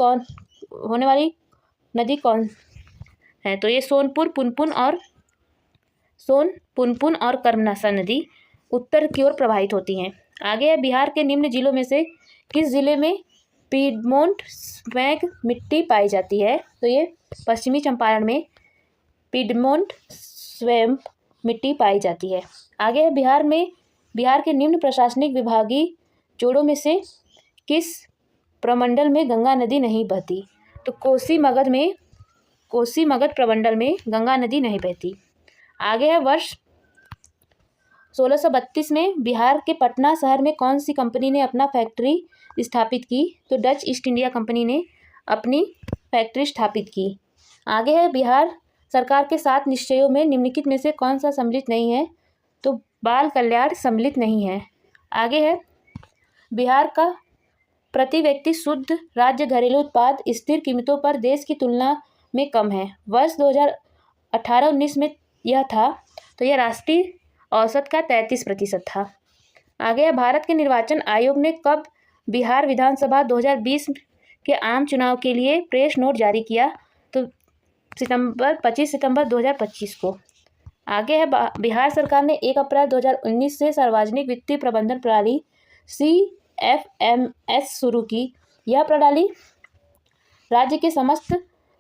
कौन है? तो ये सोन पुनपुन और कर्मनासा नदी उत्तर की ओर प्रवाहित होती हैं। आगे है बिहार के निम्न जिलों में से किस जिले में पीडमोंट स्वैग मिट्टी पाई जाती है? तो ये पश्चिमी चंपारण में पीडमोंट स्वैग मिट्टी पाई जाती है। आगे है बिहार के निम्न प्रशासनिक विभागीय जोड़ों में से किस प्रमंडल में गंगा नदी नहीं बहती? तो कोसी मगध प्रमंडल में गंगा नदी नहीं बहती। आगे है वर्ष 1632 में बिहार के पटना शहर में कौन सी कंपनी ने अपना फैक्ट्री स्थापित की? तो डच ईस्ट इंडिया कंपनी ने अपनी फैक्ट्री स्थापित की। आगे है बिहार सरकार के 7 निश्चयों में निम्नलिखित में से कौन सा सम्मिलित नहीं है? तो बाल कल्याण सम्मिलित नहीं है। आगे है बिहार का प्रति व्यक्ति शुद्ध राज्य घरेलू उत्पाद स्थिर कीमतों पर देश की तुलना में कम है। वर्ष 2018-19 में यह था, तो यह राष्ट्रीय औसत का 33% था। आगे है भारत के निर्वाचन आयोग ने कब बिहार विधानसभा 2020 के आम चुनाव के लिए प्रेस नोट जारी किया? तो 25 सितंबर 2025 को। आगे है बिहार सरकार ने 1 अप्रैल 2019 से सार्वजनिक वित्तीय प्रबंधन प्रणाली CFMS शुरू की। यह प्रणाली राज्य के समस्त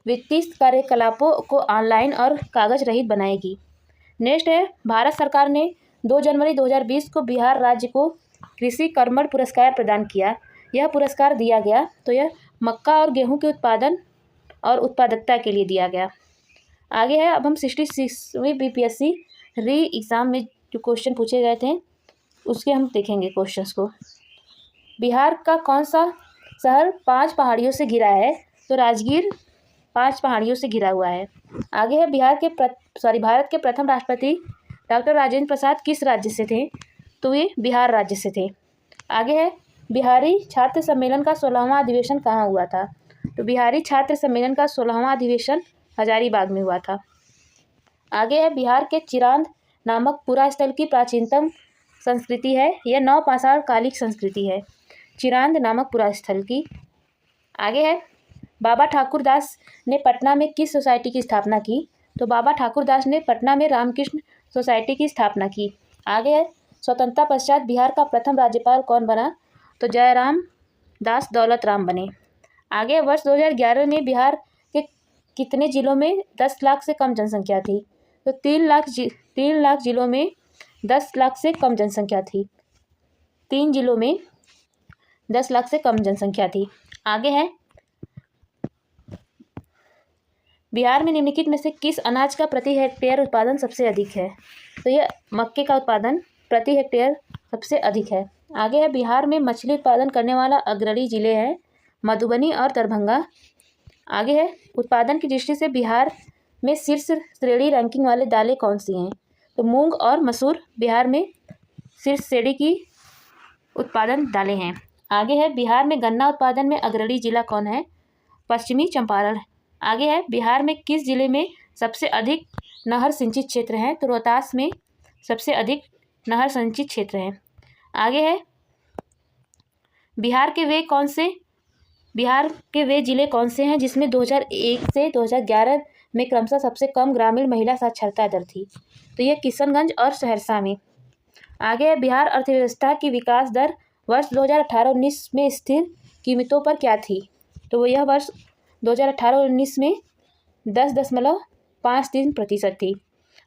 वित्तीय कार्यकलापों को ऑनलाइन और कागज रहित बनाएगी। नेक्स्ट है भारत सरकार ने 2 जनवरी 2020 को बिहार राज्य को कृषि कर्मण पुरस्कार प्रदान किया। यह पुरस्कार दिया गया तो यह मक्का और गेहूं के उत्पादन और उत्पादकता के लिए दिया गया। आगे है अब हम 66वीं BPSC एग्ज़ाम में जो क्वेश्चन पूछे गए थे उसके हम देखेंगे क्वेश्चंस को। बिहार का कौन सा शहर 5 पहाड़ियों से घिरा है? तो राजगीर 5 पहाड़ियों से घिरा हुआ है। आगे है भारत के प्रथम राष्ट्रपति डॉक्टर राजेंद्र प्रसाद किस राज्य से थे? तो ये बिहार राज्य से थे। आगे है बिहारी छात्र सम्मेलन का 16वां अधिवेशन कहाँ हुआ था? तो बिहारी छात्र सम्मेलन का 16वां अधिवेशन हजारीबाग में हुआ था। आगे है बिहार के चिरांद नामक पुरा स्थल की प्राचीनतम संस्कृति है। यह 9 पाषाण कालिक संस्कृति है, चिरांद नामक पुरा स्थल की। आगे है बाबा ठाकुर दास ने पटना में किस सोसाइटी की स्थापना की? तो बाबा ठाकुर दास ने पटना में रामकृष्ण सोसाइटी की स्थापना की। आगे है स्वतंत्रता पश्चात बिहार का प्रथम राज्यपाल कौन बना? तो जयराम दास दौलत राम बने। आगे वर्ष 2011 में बिहार के कितने जिलों में 10 लाख से कम जनसंख्या थी? तो 3 लाख जिलों में 10 लाख से कम जनसंख्या थी। 3 जिलों में 10 लाख से कम जनसंख्या थी। आगे है बिहार में निम्नलिखित में से किस अनाज का प्रति हेक्टेयर उत्पादन सबसे अधिक है? तो यह मक्के का उत्पादन प्रति हेक्टेयर सबसे अधिक है। आगे है बिहार में मछली उत्पादन करने वाला अग्रणी जिले हैं मधुबनी और दरभंगा। आगे है उत्पादन की दृष्टि से बिहार में शीर्ष श्रेणी रैंकिंग वाले दालें कौन सी हैं? तो मूंग और मसूर बिहार में शीर्ष श्रेणी की उत्पादन दालें हैं। आगे है बिहार में गन्ना उत्पादन में अग्रणी जिला कौन है? पश्चिमी चंपारण। आगे है बिहार में किस जिले में सबसे अधिक नहर सिंचित क्षेत्र हैं? तो रोहतास में सबसे अधिक नहर सिंचित क्षेत्र हैं। आगे है बिहार के वे जिले कौन से हैं जिसमें 2001 से 2011 में क्रमशः सबसे कम ग्रामीण महिला साक्षरता दर थी? तो ये किशनगंज और सहरसा में। आगे है बिहार अर्थव्यवस्था की विकास दर वर्ष 2018-19 में स्थिर कीमतों पर क्या थी? तो यह वर्ष 2018-19 में 10.53% थी।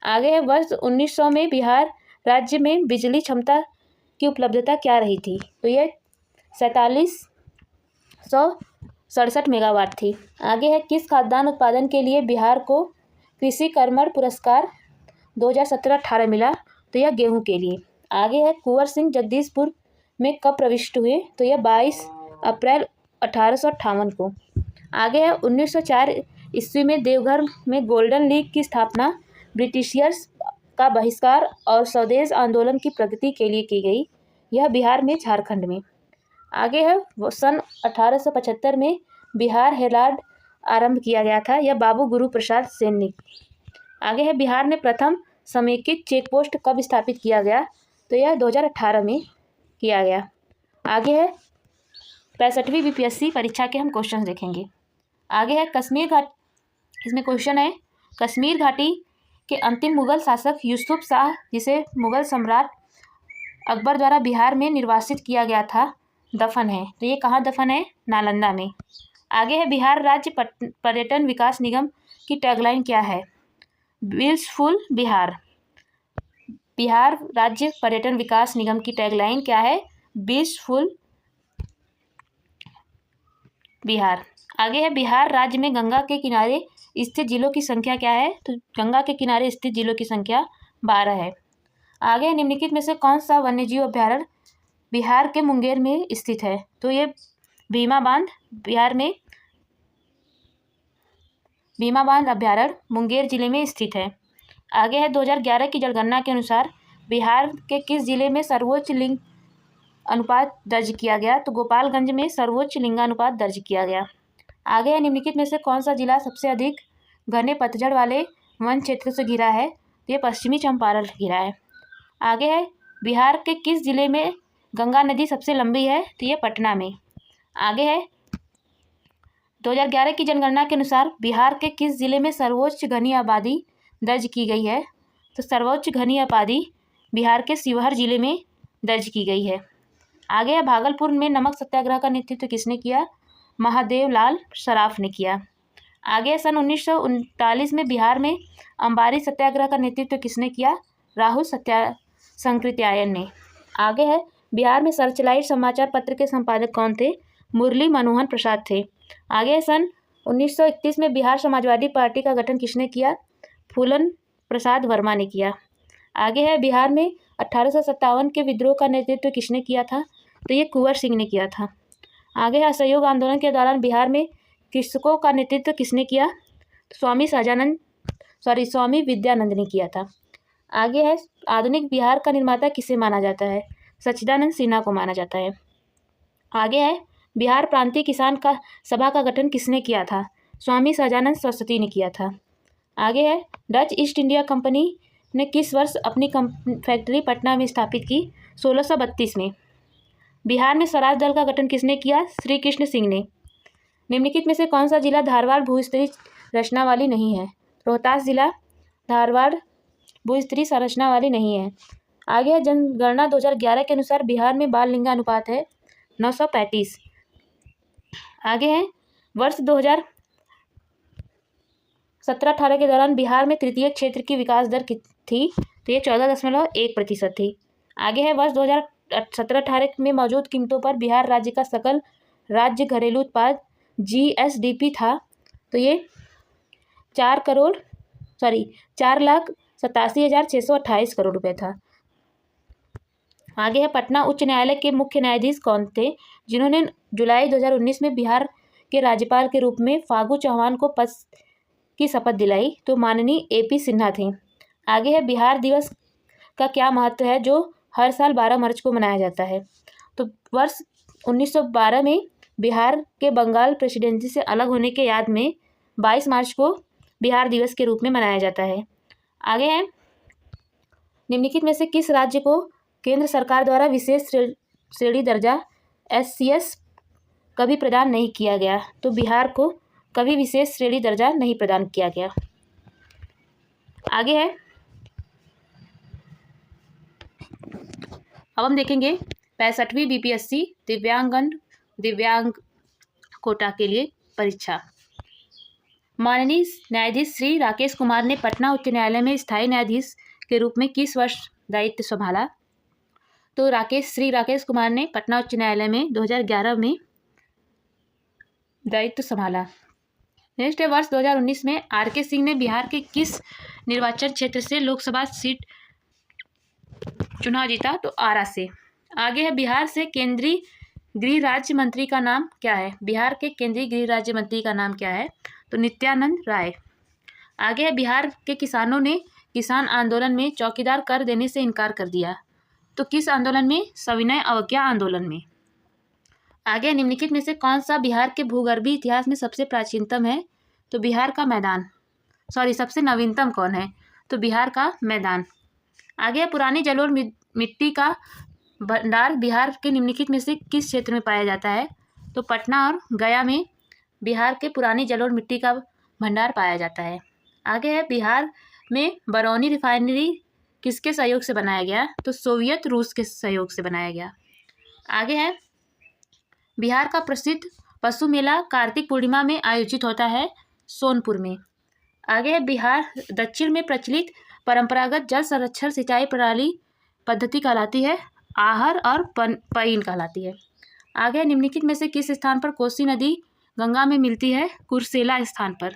आगे है वर्ष 1900 में बिहार राज्य में बिजली क्षमता की उपलब्धता क्या रही थी? तो यह 4767 मेगावाट थी। आगे है किस खाद्यान्न उत्पादन के लिए बिहार को कृषि कर्मण पुरस्कार 2017-18 मिला? तो यह गेहूं के लिए। आगे है कुंवर सिंह जगदीशपुर में कब प्रविष्ट हुए? तो यह 22 अप्रैल 1858 को। आगे है 1904 ईस्वी में देवघर में गोल्डन लीग की स्थापना ब्रिटिशियर्स का बहिष्कार और स्वदेश आंदोलन की प्रगति के लिए की गई। यह बिहार में झारखंड में। आगे है सन 1875 में बिहार हेराल्ड आरंभ किया गया था। यह बाबू गुरु प्रसाद सेन ने। आगे है बिहार में प्रथम समेकित चेक पोस्ट कब स्थापित किया गया? तो यह 2018 में किया गया। आगे है 65वीं बीपीएससी परीक्षा के हम क्वेश्चन देखेंगे। आगे है कश्मीर घाटी, इसमें क्वेश्चन है कश्मीर घाटी के अंतिम मुगल शासक यूसुफ शाह जिसे मुगल सम्राट अकबर द्वारा बिहार में निर्वासित किया गया था दफन है। तो ये कहाँ दफन है? नालंदा में। आगे है बिहार राज्य पर्यटन विकास निगम की टैगलाइन क्या है? ब्लिसफुल बिहार। बिहार राज्य पर्यटन विकास निगम की टैगलाइन क्या है? ब्लिसफुल बिहार। आगे है बिहार राज्य में गंगा के किनारे स्थित जिलों की संख्या क्या है? तो गंगा के किनारे स्थित जिलों की संख्या 12 है। आगे निम्नलिखित में से कौन सा वन्यजीव अभ्यारण्य बिहार के मुंगेर में स्थित है? तो ये भीमा बांध बिहार में भीमा बांध अभ्यारण्य मुंगेर जिले में स्थित है। आगे है 2011 की जनगणना के अनुसार बिहार के किस जिले में सर्वोच्च लिंग अनुपात दर्ज किया गया? तो गोपालगंज में सर्वोच्च लिंगानुपात दर्ज किया गया। आगे है निम्नलिखित में से कौन सा जिला सबसे अधिक घने पतझड़ वाले वन क्षेत्र से घिरा है? तो ये पश्चिमी चंपारण घिरा है। आगे है बिहार के किस जिले में गंगा नदी सबसे लंबी है? तो ये पटना में। आगे है 2011 की जनगणना के अनुसार बिहार के किस जिले में सर्वोच्च घनी आबादी दर्ज की गई है? तो सर्वोच्च घनी आबादी बिहार के शिवहर जिले में दर्ज की गई है। आगे है भागलपुर में नमक सत्याग्रह का नेतृत्व किसने किया? महादेव लाल सराफ ने किया। आगे सन 1939 में बिहार में अंबारी सत्याग्रह का नेतृत्व किसने किया? राहुल संकृत्यायन ने। आगे है बिहार में सर्चलाइट समाचार पत्र के संपादक कौन थे? मुरली मनोहर प्रसाद थे। आगे सन 1931 में बिहार समाजवादी पार्टी का गठन किसने किया? फूलन प्रसाद वर्मा ने किया। आगे है बिहार में 1857 के विद्रोह का नेतृत्व किसने किया था? तो ये कुंवर सिंह ने किया था। आगे है असहयोग आंदोलन के दौरान बिहार में कृषकों का नेतृत्व किसने किया? स्वामी विद्यानंद ने किया था। आगे है आधुनिक बिहार का निर्माता किसे माना जाता है? सच्चिदानंद सिन्हा को माना जाता है। आगे है बिहार प्रांतीय किसान का सभा का गठन किसने किया था? स्वामी सहजानंद सरस्वती ने किया था। आगे है डच ईस्ट इंडिया कंपनी ने किस वर्ष अपनी फैक्ट्री पटना में स्थापित की? 1632 में। बिहार में स्वराज दल का गठन किसने किया? श्री कृष्ण सिंह ने। निम्नलिखित में से कौन सा जिला धारवाड़ भूस्तरीय रचना वाली नहीं है? रोहतास जिला धारवाड़ भूस्तरीय संरचना वाली नहीं है। आगे है जनगणना 2011 के अनुसार बिहार में बाल लिंगानुपात है 935। आगे है वर्ष 2017-18 के दौरान बिहार में तृतीय क्षेत्र की विकास दर थी, तो ये 14.1% थी। आगे है वर्ष 2017-18 में मौजूद कीमतों पर बिहार राज्य का सकल राज्य घरेलू उत्पाद GSDP था, तो ये 4,87,628 करोड़ रुपए था। आगे है पटना उच्च न्यायालय के मुख्य न्यायाधीश कौन थे जिन्होंने जुलाई 2019 में बिहार के राज्यपाल के रूप में फागू चौहान को पद की शपथ दिलाई? तो माननीय AP सिन्हा थे। आगे है बिहार दिवस का क्या महत्व है जो हर साल 12 मार्च को मनाया जाता है? तो वर्ष 1912 में बिहार के बंगाल प्रेसिडेंसी से अलग होने के याद में 22 मार्च को बिहार दिवस के रूप में मनाया जाता है। आगे है निम्नलिखित में से किस राज्य को केंद्र सरकार द्वारा विशेष श्रेणी दर्जा SCS कभी प्रदान नहीं किया गया? तो बिहार को कभी विशेष श्रेणी दर्जा नहीं प्रदान किया गया। आगे है अब हम देखेंगे 65वीं BPSC दिव्यांग कोटा के लिए परीक्षा। माननीय न्यायाधीश श्री राकेश कुमार ने पटना उच्च न्यायालय में स्थायी न्यायाधीश के रूप में किस वर्ष दायित्व संभाला? तो श्री राकेश कुमार ने पटना उच्च न्यायालय में 2011 में दायित्व संभाला। नेक्स्ट है वर्ष 2019 में RK सिंह ने बिहार के किस निर्वाचन क्षेत्र से लोकसभा सीट चुनाव जीता? तो आरा से। आगे है बिहार से केंद्रीय गृह राज्य मंत्री का नाम क्या है? बिहार के केंद्रीय गृह राज्य मंत्री का नाम क्या है? तो नित्यानंद राय। आगे है बिहार के किसानों ने किसान आंदोलन में चौकीदार कर देने से इनकार कर दिया, तो किस आंदोलन में? सविनय अवज्ञा आंदोलन में। आगे निम्नलिखित में से कौन सा बिहार के भूगर्भीय इतिहास में सबसे प्राचीनतम है? तो बिहार का मैदान। सबसे नवीनतम कौन है? तो बिहार का मैदान। आगे पुरानी जलोढ़ मिट्टी का भंडार बिहार के निम्नलिखित में से किस क्षेत्र में पाया जाता है? तो पटना और गया में बिहार के पुरानी जलोढ़ मिट्टी का भंडार पाया जाता है। आगे है बिहार में बरौनी रिफाइनरी किसके सहयोग से बनाया गया? तो सोवियत रूस के सहयोग से बनाया गया। आगे है बिहार का प्रसिद्ध पशु मेला कार्तिक पूर्णिमा में आयोजित होता है सोनपुर में। आगे है बिहार दक्षिण में प्रचलित परंपरागत जल संरक्षण सिंचाई प्रणाली पद्धति कहलाती है आहर और पईन कहलाती है। आगे निम्नलिखित में से किस स्थान पर कोसी नदी गंगा में मिलती है? कुर्सेला स्थान पर।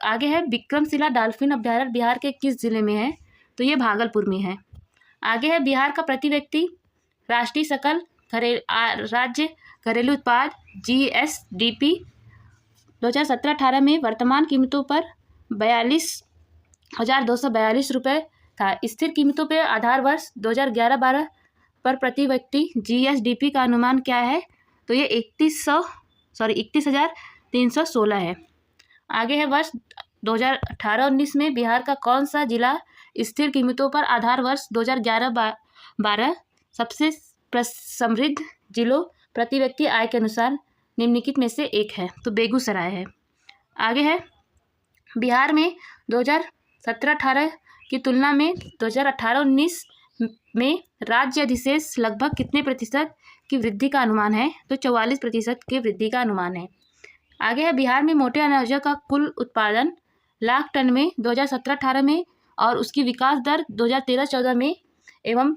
आगे है विक्रमशिला डॉल्फिन अभ्यारण्य बिहार के किस जिले में है? तो ये भागलपुर में है। आगे है बिहार का प्रति व्यक्ति राष्ट्रीय सकल राज्य घरेलू उत्पाद GSDP 2017-18 में वर्तमान कीमतों पर 42,242 रुपये था। स्थिर कीमतों पर आधार वर्ष 2011-12 पर प्रति व्यक्ति GSDP का अनुमान क्या है? तो ये 31,316 है। आगे है वर्ष 2018-19 में बिहार का कौन सा जिला स्थिर कीमतों पर आधार वर्ष 2011-12 सबसे समृद्ध जिलों प्रति व्यक्ति आय के अनुसार निम्नलिखित में से एक है? तो बेगूसराय है। आगे है बिहार में 2017-18 की तुलना में 2018-19 में राज्य अधिशेष लगभग कितने प्रतिशत की वृद्धि का अनुमान है? तो 44% की वृद्धि का अनुमान है। आगे है बिहार में मोटे अनाजों का कुल उत्पादन लाख टन में 2017-18 में और उसकी विकास दर 2013-14 में एवं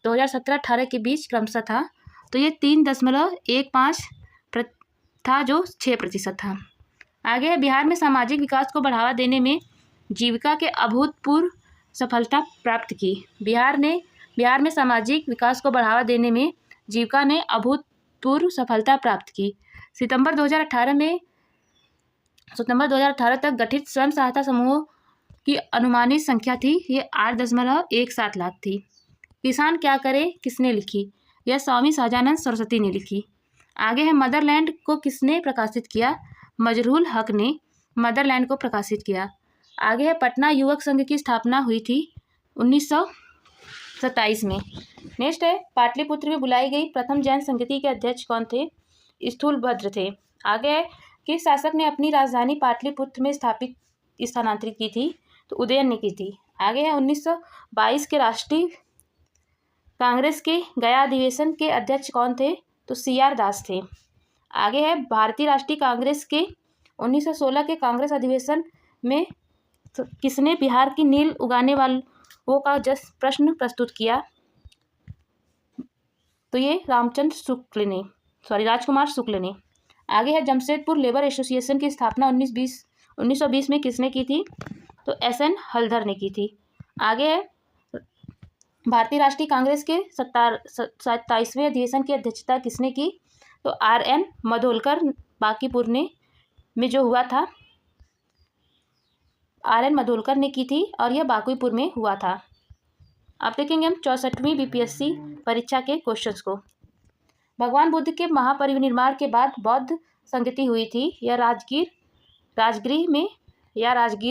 2017-18 के बीच क्रमशः था, तो ये 3.15 था जो 6% था। आगे है बिहार में सामाजिक विकास को बढ़ावा देने में जीविका के अभूतपूर्व सफलता प्राप्त की। बिहार में सामाजिक विकास को बढ़ावा देने में जीविका ने अभूतपूर्व सफलता प्राप्त की। सितंबर 2018 तक गठित स्वयं सहायता समूहों की अनुमानित संख्या थी, ये 8.17 लाख थी। किसान क्या करे किसने लिखी? यह स्वामी सहजानंद सरस्वती ने लिखी। आगे है मदरलैंड को किसने प्रकाशित किया? मजरूल हक ने मदरलैंड को प्रकाशित किया। आगे है पटना युवक संघ की स्थापना हुई थी 1927 में। नेक्स्ट है पाटलिपुत्र में बुलाई गई प्रथम जैन संगति के अध्यक्ष कौन थे? स्थूलभद्र थे। आगे है किस शासक ने अपनी राजधानी पाटलिपुत्र में स्थानांतरित की थी? तो उदयन ने की थी। आगे है 1922 के राष्ट्रीय कांग्रेस के गया अधिवेशन के अध्यक्ष कौन थे? तो CR दास थे। आगे है भारतीय राष्ट्रीय कांग्रेस के 1916 के कांग्रेस अधिवेशन में किसने बिहार की नील उगाने वालों का प्रश्न प्रस्तुत किया? तो ये राजकुमार शुक्ल ने। आगे है जमशेदपुर लेबर एसोसिएशन की स्थापना 1920 में किसने की थी? तो SN हलधर ने की थी। आगे है भारतीय राष्ट्रीय कांग्रेस के 27वें अधिवेशन की अध्यक्षता किसने की? तो RN मधोलकर बांकीपुर में जो हुआ था, RN मधोलकर ने की थी और यह बांकीपुर में हुआ था। अब देखेंगे हम 64वीं BPSC परीक्षा के क्वेश्चंस को। भगवान बुद्ध के महापरिनिर्वाण के बाद बौद्ध संगति हुई थी, यह राजगीर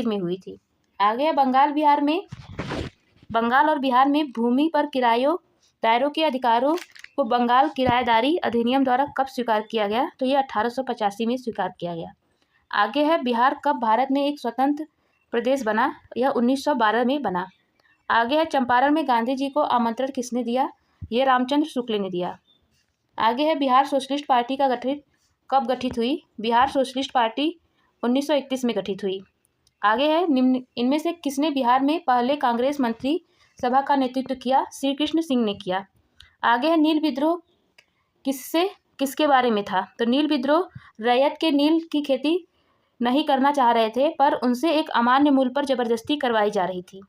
में हुई थी। आगे बंगाल और बिहार में भूमि पर दायरों के अधिकारों को बंगाल किराएदारी अधिनियम द्वारा कब स्वीकार किया गया? तो यह 1885 में स्वीकार किया गया। आगे है बिहार कब भारत में एक स्वतंत्र प्रदेश बना? यह 1912 में बना। आगे है चंपारण में गांधी जी को आमंत्रण किसने दिया? यह रामचंद्र शुक्ल ने दिया। आगे है बिहार सोशलिस्ट पार्टी कब गठित हुई? बिहार सोशलिस्ट पार्टी 1931 में गठित हुई। आगे है इनमें से किसने बिहार में पहले कांग्रेस मंत्री सभा का नेतृत्व किया? श्री कृष्ण सिंह ने किया। आगे है नील विद्रोह किसके बारे में था? तो नील विद्रोह रैयत के नील की खेती नहीं करना चाह रहे थे, पर उनसे एक अमान्य मूल्य पर जबरदस्ती करवाई जा रही थी।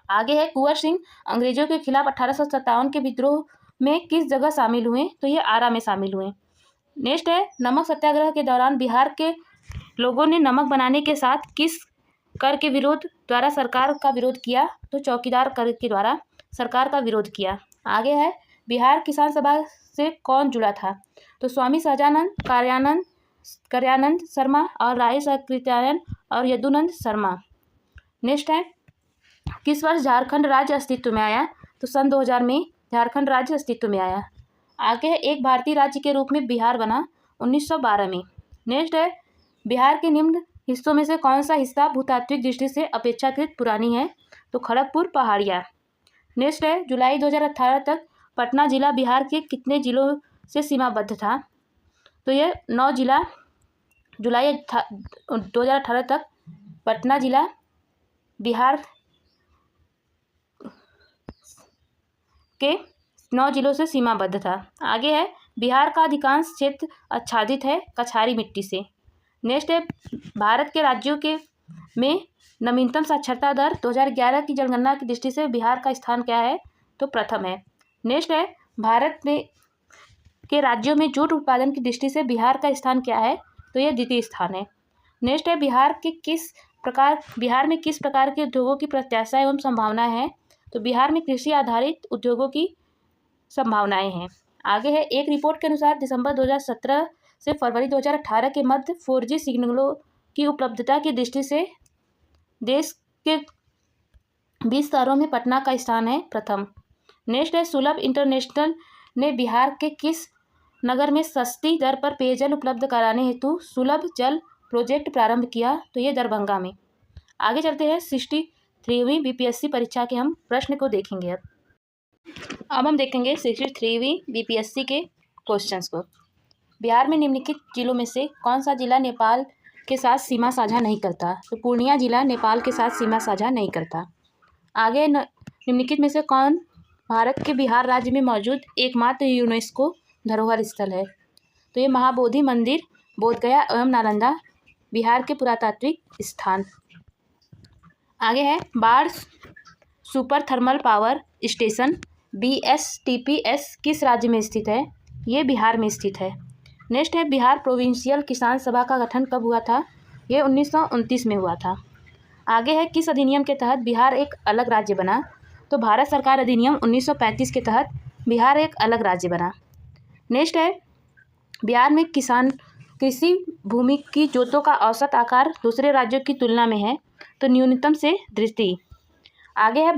आगे है कुंवर सिंह अंग्रेजों के खिलाफ 1857 के विद्रोह में किस जगह शामिल हुए? तो ये आरा में शामिल हुए। नेक्स्ट है नमक सत्याग्रह के दौरान बिहार के लोगों ने नमक बनाने के साथ किस कर के विरोध द्वारा सरकार का विरोध किया? तो चौकीदार कर के द्वारा सरकार का विरोध किया। आगे है बिहार किसान सभा से कौन जुड़ा था? तो स्वामी सहजानंद, कार्यानंद शर्मा और राय सकृत्यायन और यदुनंद शर्मा। नेक्स्ट है किस वर्ष झारखंड राज्य अस्तित्व में आया? तो सन 2000 में झारखंड राज्य अस्तित्व में आया। आगे है एक भारतीय राज्य के रूप में बिहार बना 1912 में। नेक्स्ट है बिहार के निम्न हिस्सों में से कौन सा हिस्सा भूतात्विक दृष्टि से अपेक्षाकृत पुरानी है? तो खड़गपुर पहाड़ियाँ। नेक्स्ट है जुलाई 2018 तक पटना जिला बिहार के कितने जिलों से सीमाबद्ध था? तो यह 9 जिला। जुलाई 2018 तक पटना जिला बिहार के 9 जिलों से सीमाबद्ध था। आगे है बिहार का अधिकांश क्षेत्र आच्छादित है कछारी मिट्टी से। नेक्स्ट है भारत के राज्यों में नवीनतम साक्षरता दर 2011 की जनगणना की दृष्टि से बिहार का स्थान क्या है? तो प्रथम है। नेक्स्ट है भारत के राज्यों में जूट उत्पादन की दृष्टि से बिहार का स्थान क्या है? तो यह द्वितीय स्थान है। नेक्स्ट है बिहार में किस प्रकार के उद्योगों की प्रत्याशा एवं संभावना है? तो बिहार में कृषि आधारित उद्योगों की संभावनाएं हैं। आगे है एक रिपोर्ट के अनुसार दिसंबर 2017 से फरवरी 2018 के मध्य 4G सिग्नलों की उपलब्धता की दृष्टि से देश के 20 शहरों में पटना का स्थान है प्रथम। नेक्स्ट है सुलभ इंटरनेशनल ने बिहार के किस नगर में सस्ती दर पर पेयजल उपलब्ध कराने हेतु सुलभ जल प्रोजेक्ट प्रारंभ किया? तो ये दरभंगा में। आगे चलते हैं 63वीं BPSC परीक्षा के हम प्रश्न को देखेंगे। अब हम देखेंगे 63वीं BPSC के क्वेश्चंस को। बिहार में निम्नलिखित जिलों में से कौन सा जिला नेपाल के साथ सीमा साझा नहीं करता? तो पूर्णिया जिला नेपाल के साथ सीमा साझा नहीं करता। आगे निम्नलिखित में से कौन भारत के बिहार राज्य में मौजूद एकमात्र यूनेस्को धरोहर स्थल है? तो ये महाबोधि मंदिर बोधगया एवं नालंदा बिहार के पुरातात्विक स्थान। आगे है बाढ़ super thermal power station BSTPS किस राज्य में स्थित है? ये बिहार में स्थित है। नेक्स्ट है बिहार प्रोविंशियल किसान सभा का गठन कब हुआ था? ये 1929 में हुआ था। आगे है किस अधिनियम के तहत बिहार एक अलग राज्य बना? तो भारत सरकार अधिनियम 1935 के तहत बिहार एक अलग राज्य बना। नेक्स्ट है बिहार में कृषि भूमि की जोतों का औसत आकार दूसरे राज्यों की तुलना में है, तो न्यूनतम से दृष्टि। आगे है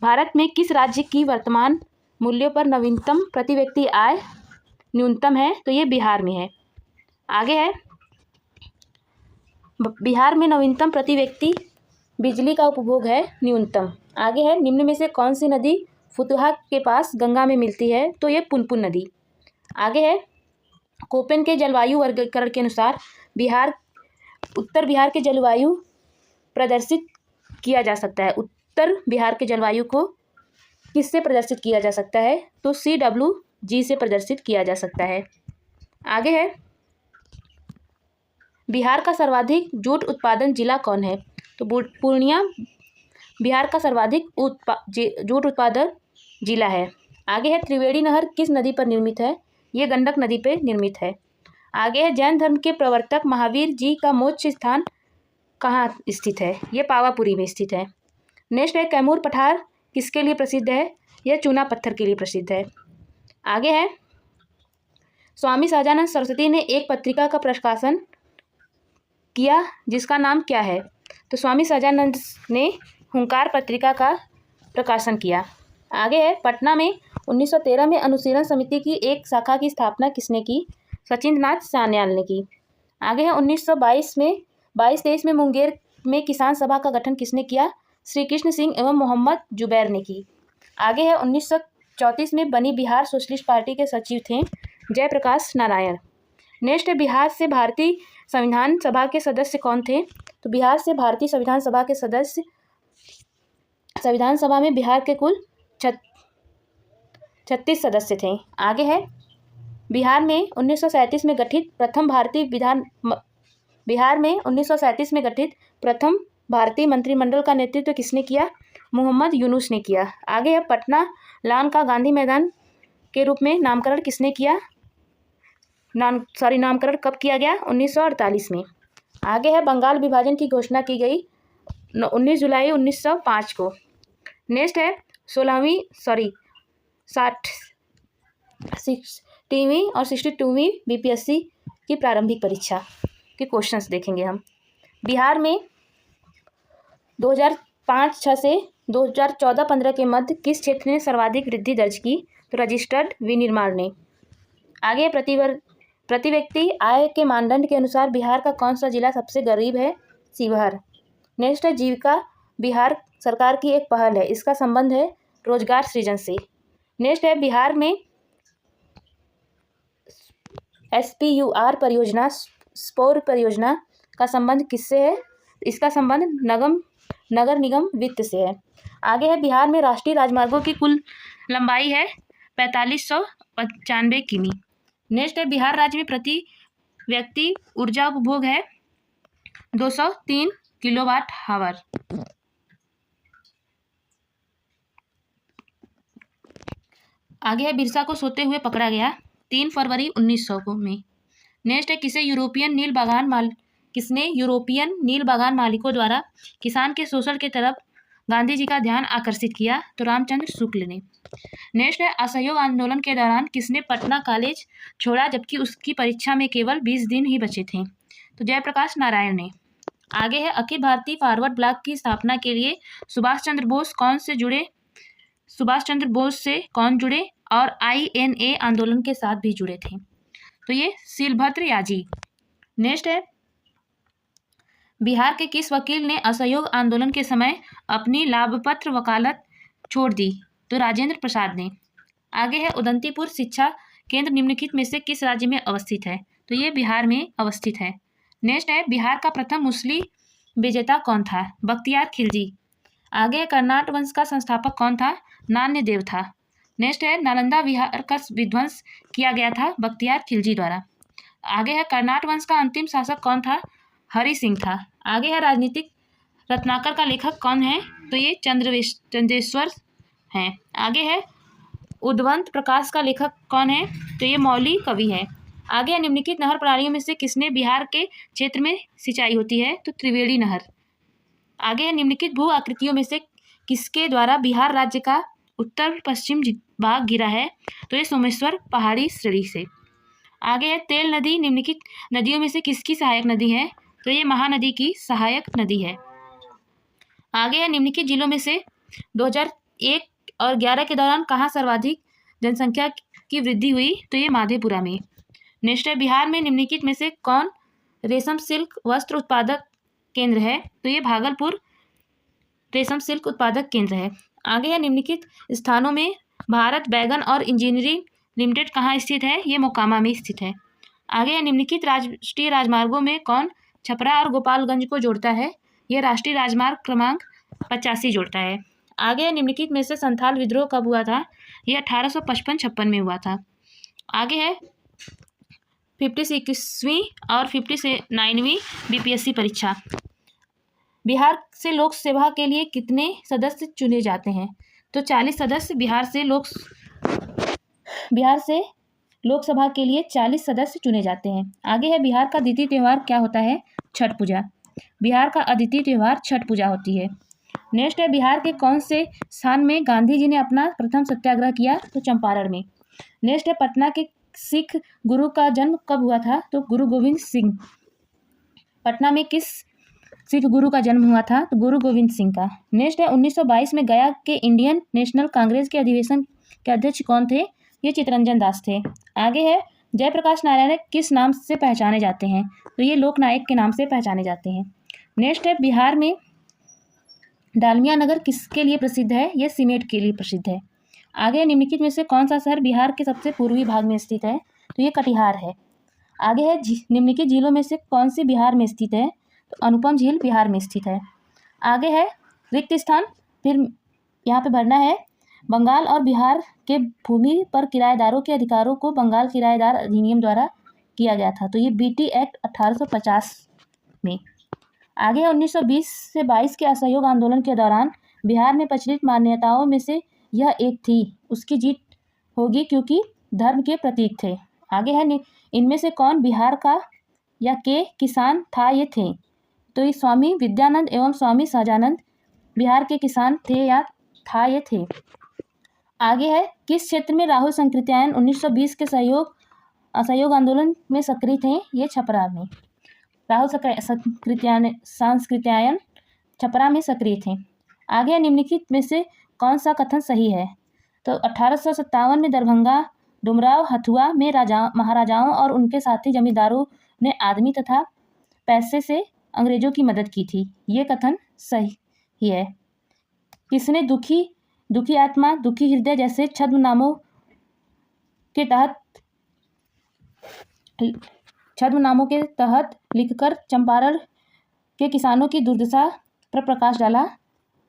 भारत में किस राज्य की वर्तमान मूल्यों पर नवीनतम प्रति व्यक्ति आय न्यूनतम है? तो ये बिहार में है। आगे है बिहार में नवीनतम प्रति व्यक्ति बिजली का उपभोग है न्यूनतम। आगे है निम्न में से कौन सी नदी फुतुहा के पास गंगा में मिलती है? तो ये पुनपुन नदी। आगे है कोपेन के जलवायु वर्गीकरण के अनुसार उत्तर बिहार के जलवायु प्रदर्शित किया जा सकता है। उत्तर बिहार के जलवायु को किससे प्रदर्शित किया जा सकता है? तो CWG से प्रदर्शित किया जा सकता है। आगे है बिहार का सर्वाधिक जूट उत्पादन जिला कौन है? तो पूर्णिया बिहार का सर्वाधिक जूट उत्पादक जिला है। आगे है त्रिवेणी नहर किस नदी पर निर्मित है? ये गंडक नदी पर निर्मित है। आगे है जैन धर्म के प्रवर्तक महावीर जी का मोक्ष स्थान कहाँ स्थित है? ये पावापुरी में स्थित है। नेक्स्ट है कैमूर पठार किसके लिए प्रसिद्ध है? यह चूना पत्थर के लिए प्रसिद्ध है। आगे है स्वामी सहजानंद सरस्वती ने एक पत्रिका का प्रकाशन किया जिसका नाम क्या है? तो स्वामी सहजानंद ने हुंकार पत्रिका का प्रकाशन किया। आगे है पटना में 1913 में अनुशीलन समिति की एक शाखा की स्थापना किसने की? सचिंद्रनाथ सान्याल ने की। आगे है 1922 में 22-23 में मुंगेर में किसान सभा का गठन किसने किया? श्री कृष्ण सिंह एवं मोहम्मद जुबैर ने की। आगे है 1934 में बनी बिहार सोशलिस्ट पार्टी के सचिव थे जयप्रकाश नारायण। नेक्स्ट है बिहार से भारतीय संविधान सभा के सदस्य कौन थे? तो बिहार से भारतीय संविधान सभा के सदस्य संविधान सभा में बिहार के कुल 36 सदस्य थे। आगे है बिहार में 1937 में गठित प्रथम भारतीय मंत्रिमंडल का नेतृत्व किसने किया? मोहम्मद यूनुस ने किया। आगे है पटना लॉन का गांधी मैदान के रूप में नामकरण किसने किया? नामकरण कब किया गया? 1948 में। आगे है बंगाल विभाजन की घोषणा की गई 19 जुलाई 1905 को। नेक्स्ट है 60वीं और 62वीं BPSC की प्रारंभिक परीक्षा के क्वेश्चंस देखेंगे हम। बिहार में 2005-06 से 2014-15 के मध्य किस क्षेत्र ने सर्वाधिक वृद्धि दर्ज की? तो रजिस्टर्ड विनिर्माण ने। आगे प्रति व्यक्ति आय के मानदंड के अनुसार बिहार का कौन सा जिला सबसे गरीब है? शिवहर। नेक्स्ट है जीविका बिहार सरकार की एक पहल है, इसका संबंध है रोजगार सृजन से। नेक्स्ट है बिहार में SPUR परियोजना स्पोर परियोजना का संबंध किससे है? इसका संबंध नगर निगम वित्त से है। आगे है बिहार में राष्ट्रीय राजमार्गों की कुल लंबाई है 4595 किमी। नेक्स्ट है बिहार राज्य में प्रति व्यक्ति ऊर्जा उपभोग है 203 किलोवाट आवर। आगे है बिरसा को सोते हुए पकड़ा गया 3 फरवरी 1900 में। नेक्स्ट है किसने यूरोपियन नील बागान मालिकों द्वारा किसान के शोषण के तरफ गांधी जी का ध्यान आकर्षित किया? तो रामचंद्र शुक्ल ने। नेक्स्ट है असहयोग आंदोलन के दौरान किसने पटना कॉलेज छोड़ा जबकि उसकी परीक्षा में केवल 20 दिन ही बचे थे? तो जयप्रकाश नारायण ने। आगे है अखिल भारतीय फॉरवर्ड ब्लॉक की स्थापना के लिए सुभाष चंद्र बोस से कौन जुड़े और INA आंदोलन के साथ भी जुड़े थे? तो ये शीलभद्र याजी। नेक्स्ट है बिहार के किस वकील ने असहयोग आंदोलन के समय अपनी लाभपत्र वकालत छोड़ दी? तो राजेंद्र प्रसाद ने। आगे है उदंतीपुर शिक्षा केंद्र निम्नलिखित में से किस राज्य में अवस्थित है? तो ये बिहार में अवस्थित है। नेक्स्ट है बिहार का प्रथम मुस्लिम विजेता कौन था? बख्तियार खिलजी। आगे कर्नाट वंश का संस्थापक कौन था? नान्यदेव था। नेक्स्ट है नालंदा विहार का विध्वंस किया गया था बख्तियार खिलजी द्वारा। आगे है कर्नाट वंश का अंतिम शासक कौन था? हरि सिंह था। आगे है राजनीतिक रत्नाकर का लेखक कौन है? तो ये चंद्रेश्वर हैं। आगे है उद्वंत प्रकाश का लेखक कौन है, तो ये मौली कवि है। आगे है निम्नलिखित नहर प्रणालियों में से किसने बिहार के क्षेत्र में सिंचाई होती है, तो त्रिवेणी नहर। आगे है निम्नलिखित भू आकृतियों में से किसके द्वारा बिहार राज्य का उत्तर पश्चिम भाग घिरा है, तो ये सोमेश्वर पहाड़ी श्रेणी से। आगे है तेल नदी निम्नलिखित नदियों में से किसकी सहायक नदी है, तो ये महानदी की सहायक नदी है। आगे है निम्नलिखित जिलों में से 2001 और 11 के दौरान कहाँ सर्वाधिक जनसंख्या की वृद्धि हुई, तो ये माधेपुरा में। नेक्स्ट है बिहार में निम्नलिखित में से कौन रेशम सिल्क वस्त्र उत्पादक केंद्र है, तो ये भागलपुर रेशम सिल्क उत्पादक केंद्र है। आगे है निम्नलिखित स्थानों में भारत बैगन और इंजीनियरिंग लिमिटेड कहाँ स्थित है, ये मोकामा में स्थित है। आगे है निम्नलिखित राष्ट्रीय राजमार्गों में कौन छपरा और गोपालगंज को जोड़ता है, ये राष्ट्रीय राजमार्ग क्रमांक 85 जोड़ता है। आगे है निम्नलिखित में से संथाल विद्रोह कब हुआ था, ये 1855-56 में हुआ था। आगे है 56वीं और 59वीं बीपीएससी परीक्षा। बिहार से लोकसभा के लिए कितने सदस्य चुने जाते हैं, तो 40 सदस्य बिहार से लोकसभा के लिए 40 सदस्य चुने जाते हैं। आगे है बिहार का द्वितीय त्यौहार क्या होता है, छठ पूजा। बिहार का अद्वितीय त्यौहार छठ पूजा होती है। नेक्स्ट है बिहार के कौन से स्थान में गांधी जी ने अपना प्रथम सत्याग्रह किया, तो चंपारण में। नेक्स्ट है पटना के सिख गुरु का जन्म कब हुआ था, तो गुरु गोविंद सिंह। पटना में किस सिख गुरु का जन्म हुआ था, तो गुरु गोविंद सिंह का। नेक्स्ट है 1922 में गया के इंडियन नेशनल कांग्रेस के अधिवेशन के अध्यक्ष कौन थे, ये चित्तरंजन दास थे। आगे है जयप्रकाश नारायण किस नाम से पहचाने जाते हैं, तो ये लोकनायक के नाम से पहचाने जाते हैं। नेक्स्ट है बिहार में डालमिया नगर किसके लिए प्रसिद्ध है, ये सीमेंट के लिए प्रसिद्ध है। आगे निम्नलिखित में से कौन सा शहर बिहार के सबसे पूर्वी भाग में स्थित है, तो ये कटिहार है। आगे है निम्नलिखित झीलों में से कौन सी बिहार में स्थित है, तो अनुपम झील बिहार में स्थित है। आगे है रिक्त स्थान, फिर यहाँ पे भरना है। बंगाल और बिहार के भूमि पर किराएदारों के अधिकारों को बंगाल किराएदार अधिनियम द्वारा किया गया था, तो ये बीटी एक्ट 1850 में। आगे है 1920 से 22 के असहयोग आंदोलन के दौरान बिहार में प्रचलित मान्यताओं में से यह एक थी, उसकी जीत होगी क्योंकि धर्म के प्रतीक थे। आगे है इनमें से कौन बिहार का या के किसान था, ये थे, तो ये स्वामी विद्यानंद एवं स्वामी सहजानंद बिहार के किसान थे या था, ये थे। आगे है किस क्षेत्र में राहुल सांकृत्यायन 1920 के असहयोग आंदोलन में सक्रिय थे, ये छपरा में। राहुल सांकृत्यायन छपरा में सक्रिय थे। आगे निम्नलिखित में से कौन सा कथन सही है, तो 1857 में दरभंगा डुमराव हथुआ में महाराजाओं और उनके साथी जमींदारों ने आदमी तथा पैसे से अंग्रेजों की मदद की थी, ये कथन सही है। किसने दुखी आत्मा दुखी हृदय जैसे छद्मनामों के तहत लिखकर चंपारण के किसानों की दुर्दशा पर प्रकाश डाला,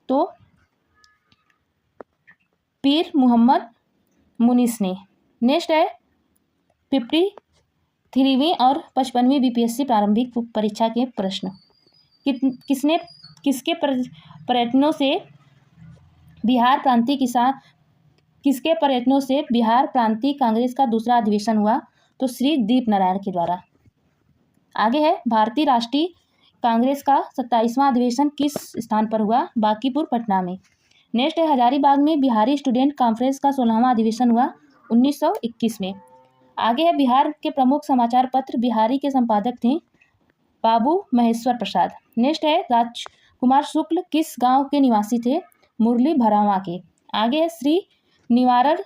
तो पीर मोहम्मद मुनीस ने। नेक्स्ट है 53वीं और 55वीं बीपीएससी प्रारंभिक परीक्षा के प्रश्न। किसके प्रयत्नों से बिहार प्रांतीय कांग्रेस का दूसरा अधिवेशन हुआ, तो श्री दीप नारायण के द्वारा। आगे है भारतीय राष्ट्रीय कांग्रेस का 27वां अधिवेशन किस स्थान पर हुआ, बांकीपुर पटना में। नेक्स्ट है हजारीबाग में बिहारी स्टूडेंट कॉन्फ्रेंस का 16वां अधिवेशन हुआ 1921 में। आगे है बिहार के प्रमुख समाचार पत्र बिहारी के संपादक थे बाबू महेश्वर प्रसाद। नेक्स्ट है राजकुमार शुक्ल किस गांव के निवासी थे, मुरली भरावा के। आगे है श्री निवारण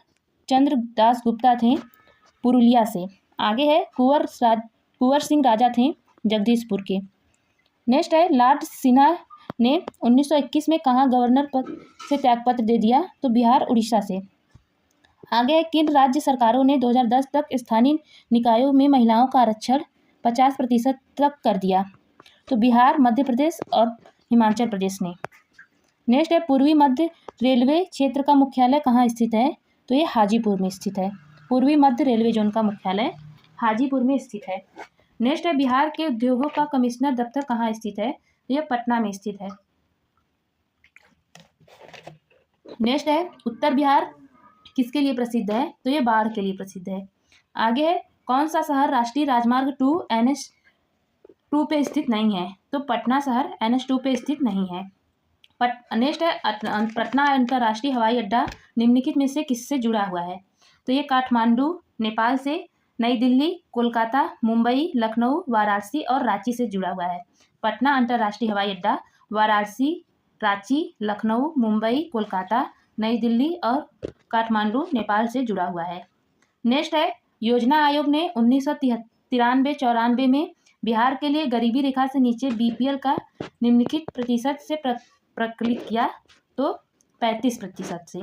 चंद्र दास गुप्ता थे पुरुलिया से। आगे है कुंवर सिंह राजा थे जगदीशपुर के। नेक्स्ट है लॉर्ड सिन्हा ने 1921 में कहाँ गवर्नर पद से त्यागपत्र दे दिया, तो बिहार उड़ीसा से। आगे है किन राज्य सरकारों ने 2010 तक स्थानीय निकायों में महिलाओं का आरक्षण 50% तक कर दिया, तो बिहार, मध्य प्रदेश और हिमाचल प्रदेश ने। नेक्स्ट है पूर्वी मध्य रेलवे क्षेत्र का मुख्यालय कहाँ स्थित है, तो ये हाजीपुर में स्थित है। पूर्वी मध्य रेलवे जोन का मुख्यालय हाजीपुर में स्थित है। नेक्स्ट है बिहार के उद्योगों का कमिश्नर दफ्तर कहाँ स्थित है, तो यह पटना में स्थित है। नेक्स्ट है उत्तर बिहार किसके लिए प्रसिद्ध है, तो ये बाढ़ के लिए प्रसिद्ध है। आगे है कौन सा शहर राष्ट्रीय राजमार्ग 2 NH2 पे स्थित नहीं है, तो पटना शहर NH2 पे स्थित नहीं है। नेक्स्ट है पटना अंतर्राष्ट्रीय हवाई अड्डा निम्नलिखित में से किससे जुड़ा हुआ है, तो ये काठमांडू नेपाल से, नई दिल्ली, कोलकाता, मुंबई, लखनऊ, वाराणसी और रांची से जुड़ा हुआ है। पटना अंतर्राष्ट्रीय हवाई अड्डा वाराणसी, रांची, लखनऊ, मुंबई, कोलकाता, नई दिल्ली और काठमांडू नेपाल से जुड़ा हुआ है। नेक्स्ट है योजना आयोग ने 1993-94 में बिहार के लिए गरीबी रेखा से नीचे BPL का निम्नलिखित प्रतिशत से प्रकलित किया, तो 35% से।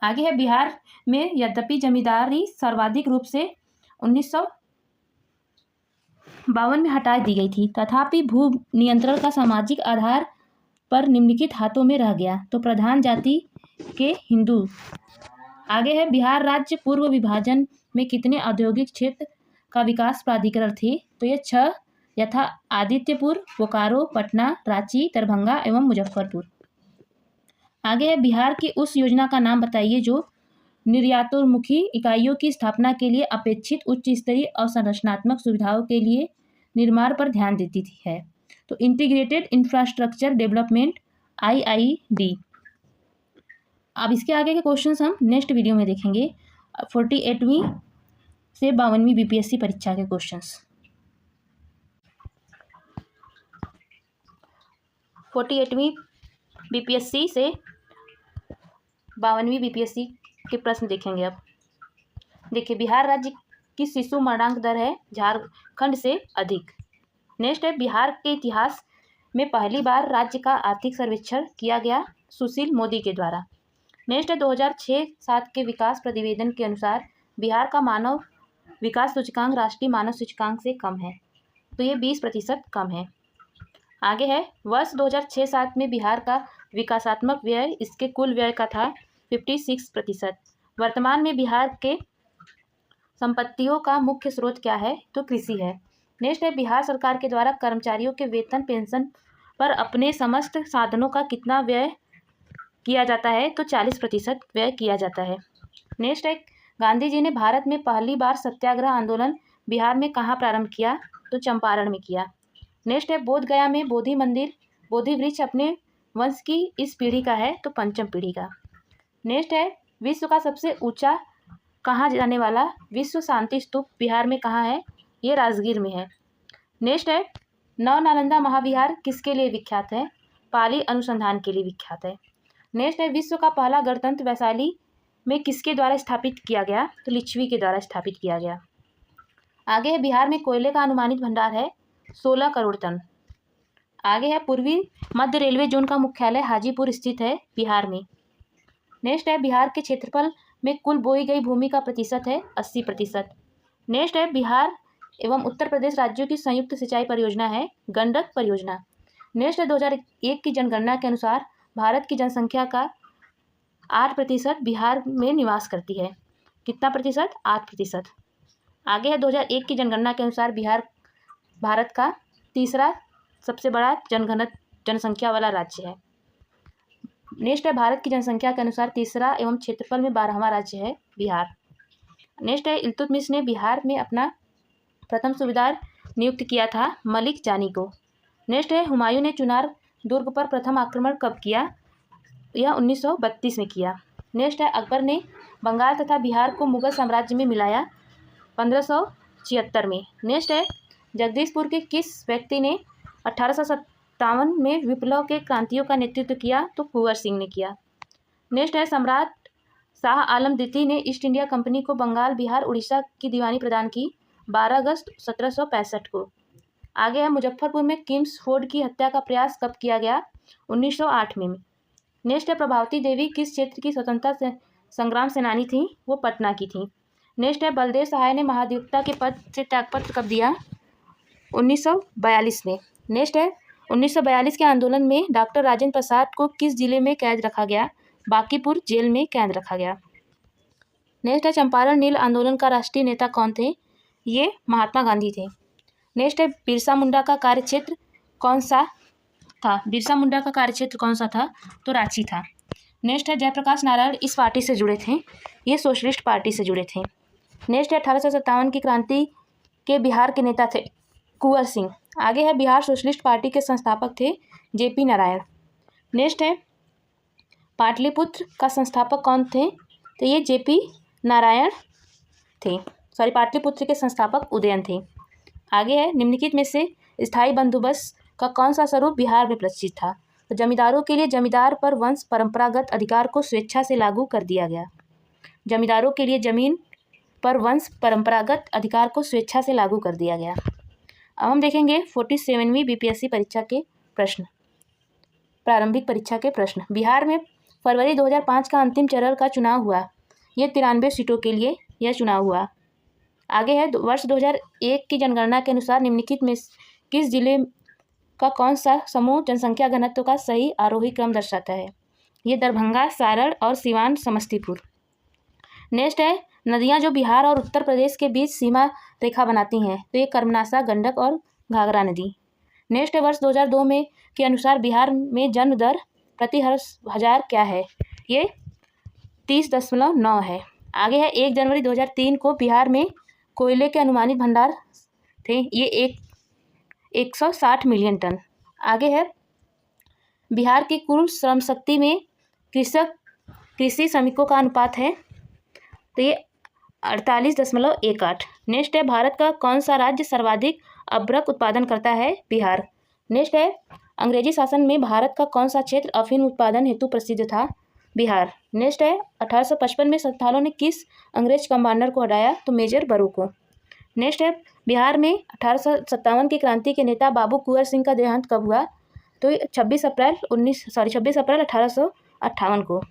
आगे है बिहार में यद्यपि जमींदारी सर्वाधिक रूप से 1952 में हटा दी गई थी, तथापि भू नियंत्रण का सामाजिक आधार पर निम्नलिखित हाथों में रह गया, तो प्रधान जाति के हिंदू। आगे है बिहार राज्य पूर्व विभाजन में कितने औद्योगिक क्षेत्र का विकास प्राधिकरण थे, तो ये 6 यथा आदित्यपुर, बोकारो, पटना, रांची, दरभंगा एवं मुजफ्फरपुर। आगे है बिहार की उस योजना का नाम बताइए जो निर्यातोन्मुखी इकाइयों की स्थापना के लिए अपेक्षित उच्च स्तरीय और संरचनात्मक सुविधाओं के लिए निर्माण पर ध्यान देती है, तो इंटीग्रेटेड इंफ्रास्ट्रक्चर डेवलपमेंट IID। अब इसके आगे के क्वेश्चंस हम नेक्स्ट वीडियो में देखेंगे। 48वीं से 52वीं BPSC परीक्षा के क्वेश्चंस। 48वीं BPSC से 52वीं BPSC के प्रश्न देखेंगे। अब देखिए बिहार राज्य की शिशु मरणांक दर है झारखंड से अधिक। नेक्स्ट है बिहार के इतिहास में पहली बार राज्य का आर्थिक सर्वेक्षण किया गया सुशील मोदी के द्वारा। नेक्स्ट है 2006-07 के विकास प्रतिवेदन के अनुसार बिहार का मानव विकास सूचकांक राष्ट्रीय मानव सूचकांक से कम है, तो ये 20% कम है। आगे है वर्ष 2006-07 में बिहार का विकासात्मक व्यय इसके कुल व्यय का था 56%। वर्तमान में बिहार के संपत्तियों का मुख्य स्रोत क्या है, तो कृषि है। नेक्स्ट है बिहार सरकार के द्वारा कर्मचारियों के वेतन पेंशन पर अपने समस्त साधनों का कितना व्यय किया जाता है, तो 40% व्यय किया जाता है। नेक्स्ट है गांधी जी ने भारत में पहली बार सत्याग्रह आंदोलन बिहार में कहाँ प्रारंभ किया, तो चंपारण में किया। नेक्स्ट है बोध गया में बोधि मंदिर बोधि वृक्ष अपने वंश की इस पीढ़ी का है, तो पंचम पीढ़ी का। नेक्स्ट है विश्व का सबसे ऊंचा कहाँ जाने वाला विश्व शांति स्तूप बिहार में कहाँ है, ये राजगीर में है। नेक्स्ट है नव नालंदा महाविहार किसके लिए विख्यात है, पाली अनुसंधान के लिए विख्यात है। नेक्स्ट है विश्व का पहला गणतंत्र वैशाली में किसके द्वारा स्थापित किया गया, तो लिच्छवी के द्वारा स्थापित किया गया। आगे है बिहार में कोयले का अनुमानित भंडार है 16 करोड़ टन। आगे है पूर्वी मध्य रेलवे जोन का मुख्यालय हाजीपुर स्थित है बिहार में। नेक्स्ट है बिहार के क्षेत्रफल में कुल बोई गई भूमि का प्रतिशत है 80%। नेक्स्ट है बिहार एवं उत्तर प्रदेश राज्यों की संयुक्त सिंचाई परियोजना है गंडक परियोजना। नेक्स्ट है 2001 की जनगणना के अनुसार भारत की जनसंख्या का 8% बिहार में निवास करती है। कितना प्रतिशत, 8%। आगे है 2001 की जनगणना के अनुसार बिहार भारत का तीसरा सबसे बड़ा जनसंख्या वाला राज्य है। नेक्स्ट है भारत की जनसंख्या के अनुसार तीसरा एवं क्षेत्रफल में 12वां राज्य है बिहार। नेक्स्ट है इल्तुतमिश ने बिहार में अपना प्रथम सूबेदार नियुक्त किया था मलिक जानी को। नेक्स्ट है हुमायूं ने चुनार दुर्ग पर प्रथम आक्रमण कब किया, यह 1932 में किया। नेक्स्ट है अकबर ने बंगाल तथा बिहार को मुगल साम्राज्य में मिलाया 1576 में। नेक्स्ट है जगदीशपुर के किस व्यक्ति ने 1857 में विप्लव के क्रांतियों का नेतृत्व किया, तो कुंवर सिंह ने किया। नेक्स्ट है सम्राट शाह आलम द्वितीय ने ईस्ट इंडिया कंपनी को बंगाल, बिहार, उड़ीसा की दीवानी प्रदान की 12 अगस्त 1765 को। आगे है मुजफ्फरपुर में किम्सफोर्ड की हत्या का प्रयास कब किया गया, 1908 में। नेक्स्ट है प्रभावती देवी किस क्षेत्र की स्वतंत्रता संग्राम सेनानी थी, वो पटना की थी। नेक्स्ट है बलदेव सहाय ने महाधिवक्ता के पद से त्यागपत्र कब दिया, 1942 में। नेक्स्ट है 1942 के आंदोलन में डॉक्टर राजेंद्र प्रसाद को किस जिले में कैद रखा गया, बांकीपुर जेल में कैद रखा गया। नेक्स्ट है चंपारण नील आंदोलन का राष्ट्रीय नेता कौन थे, ये महात्मा गांधी थे। नेक्स्ट है बिरसा मुंडा का कार्यक्षेत्र कौन सा था, बिरसा मुंडा का कार्यक्षेत्र कौन सा था, तो रांची था। नेक्स्ट है जयप्रकाश नारायण इस पार्टी से जुड़े थे, ये सोशलिस्ट पार्टी से जुड़े थे। नेक्स्ट है 1857 की क्रांति के बिहार के नेता थे कुंवर सिंह। आगे है बिहार सोशलिस्ट पार्टी के संस्थापक थे जेपी नारायण। नेक्स्ट है पाटलिपुत्र का संस्थापक कौन थे, तो ये जेपी नारायण थे। पाटलिपुत्र के संस्थापक उदयन थे। आगे है निम्नलिखित में से स्थायी बंदोबस्त का कौन सा स्वरूप बिहार में प्रचलित था, तो जमींदारों के लिए जमींदार पर वंश परंपरागत अधिकार को स्वेच्छा से लागू कर दिया गया। जमींदारों के लिए जमीन पर वंश परंपरागत अधिकार को स्वेच्छा से लागू कर दिया गया। अब हम देखेंगे 47वीं बीपीएससी परीक्षा के प्रश्न, प्रारंभिक परीक्षा के प्रश्न। बिहार में फरवरी 2005 का अंतिम चरण का चुनाव हुआ, ये 93 सीटों के लिए यह चुनाव हुआ। आगे है वर्ष 2001 की जनगणना के अनुसार निम्नलिखित में किस जिले का कौन सा समूह जनसंख्या घनत्व का सही आरोही क्रम दर्शाता है, ये दरभंगा, सारण और सिवान, समस्तीपुर। नेक्स्ट है नदियां जो बिहार और उत्तर प्रदेश के बीच सीमा रेखा बनाती हैं, तो ये कर्मनाशा, गंडक और घाघरा नदी। नेक्स्ट है वर्ष 2002 में के अनुसार बिहार में जन्म दर प्रति हर 1000 क्या है, ये 30.9 है। आगे है 1 जनवरी 2003 को बिहार में कोयले के अनुमानित भंडार थे, ये 160 मिलियन टन। आगे है बिहार की कुल श्रम शक्ति में कृषि श्रमिकों का अनुपात है, तो ये 48.18। नेक्स्ट है भारत का कौन सा राज्य सर्वाधिक अभ्रक उत्पादन करता है, बिहार। नेक्स्ट है अंग्रेजी शासन में भारत का कौन सा क्षेत्र अफीम उत्पादन हेतु प्रसिद्ध था, बिहार। नेक्स्ट है 1855 में संथालों ने किस अंग्रेज कमांडर को हटाया, तो मेजर बरू को। नेक्स्ट है बिहार में 1857 की क्रांति के नेता बाबू कुंवर सिंह का देहांत कब हुआ, तो 26 अप्रैल 1858 को।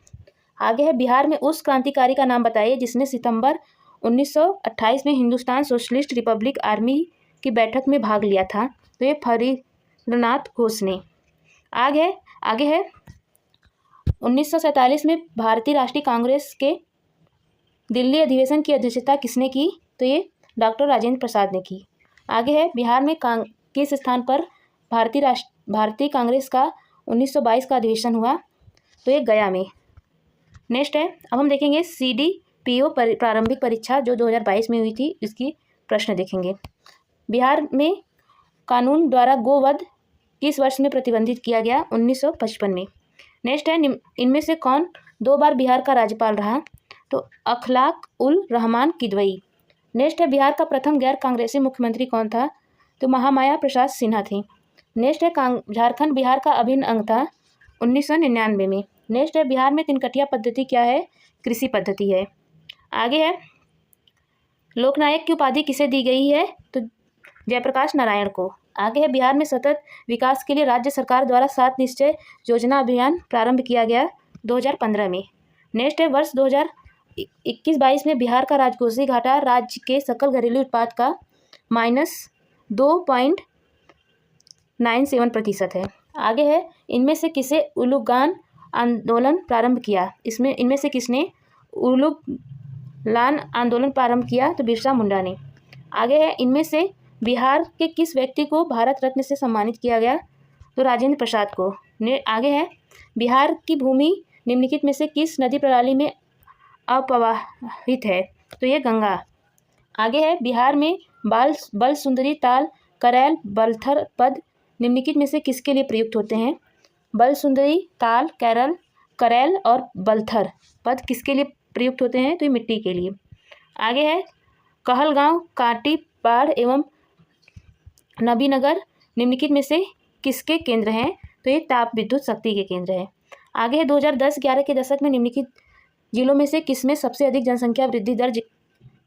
आगे है बिहार में उस क्रांतिकारी का नाम बताइए जिसने सितंबर 1928 में हिंदुस्तान सोशलिस्ट रिपब्लिक आर्मी की बैठक में भाग लिया था, तो ये फरीदनाथ घोष ने। आगे है 1947 में भारतीय राष्ट्रीय कांग्रेस के दिल्ली अधिवेशन की अध्यक्षता किसने की, तो ये डॉक्टर राजेंद्र प्रसाद ने की। आगे है बिहार में किस स्थान पर भारतीय कांग्रेस का 1922 का अधिवेशन हुआ, तो ये गया में। नेक्स्ट है अब हम देखेंगे CDPO प्रारंभिक परीक्षा जो 2022 में हुई थी, इसकी प्रश्न देखेंगे। बिहार में कानून द्वारा गोवध किस वर्ष में प्रतिबंधित किया गया, 1955 में। नेक्स्ट है इनमें से कौन 2 बार बिहार का राज्यपाल रहा, तो अखलाक उल रहमान किदवई। नेक्स्ट है बिहार का प्रथम गैर कांग्रेसी मुख्यमंत्री कौन था, तो महामाया प्रसाद सिन्हा थी। नेक्स्ट है झारखंड बिहार का अभिन्न अंग था 1999 में। नेक्स्ट है बिहार में तिनकटिया पद्धति क्या है, कृषि पद्धति है। आगे है लोकनायक की उपाधि किसे दी गई है, तो जयप्रकाश नारायण को। आगे है बिहार में सतत विकास के लिए राज्य सरकार द्वारा 7 निश्चय योजना अभियान प्रारंभ किया गया 2015 में। नेक्स्ट है वर्ष 2021-22 में बिहार का राजकोषीय घाटा राज्य के सकल घरेलू उत्पाद का -2.97% है। आगे है इनमें से किसे उलुगान आंदोलन प्रारंभ किया, इनमें से किसने उलुगलान आंदोलन प्रारंभ किया, तो बिरसा मुंडा ने। आगे है इनमें से बिहार के किस व्यक्ति को भारत रत्न से सम्मानित किया गया, तो राजेंद्र प्रसाद को। आगे है बिहार की भूमि निम्नलिखित में से किस नदी प्रणाली में अप्रवाहित है, तो ये गंगा। आगे है बिहार में बल सुंदरी ताल करैल बलथर पद निम्नलिखित में से किसके लिए प्रयुक्त होते हैं, बल सुंदरी ताल करैल और बलथर पद किसके लिए प्रयुक्त होते हैं, तो ये मिट्टी के लिए। आगे है कहलगांव, कांटी, बाढ़ एवं नबीनगर निम्नलिखित में से किसके केंद्र हैं, तो ये ताप विद्युत शक्ति के केंद्र है। आगे है 2010-11 के दशक में निम्नलिखित जिलों में से किसमें सबसे अधिक जनसंख्या वृद्धि दर्ज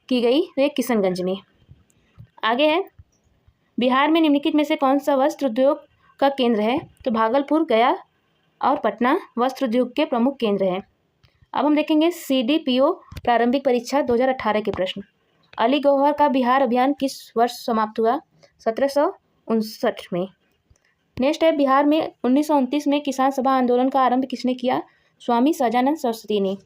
की गई, तो ये किशनगंज में। आगे है बिहार में निम्नलिखित में से कौन सा वस्त्र उद्योग का केंद्र है, तो भागलपुर, गया और पटना वस्त्र उद्योग के प्रमुख केंद्र हैं। अब हम देखेंगे CDPO प्रारंभिक परीक्षा 2018 के प्रश्न। अली गौहर का बिहार अभियान किस वर्ष समाप्त हुआ, 1759 में। नेक्स्ट है बिहार में 1929 में किसान सभा आंदोलन का आरंभ किसने किया, स्वामी सहजानंद सरस्वती ने।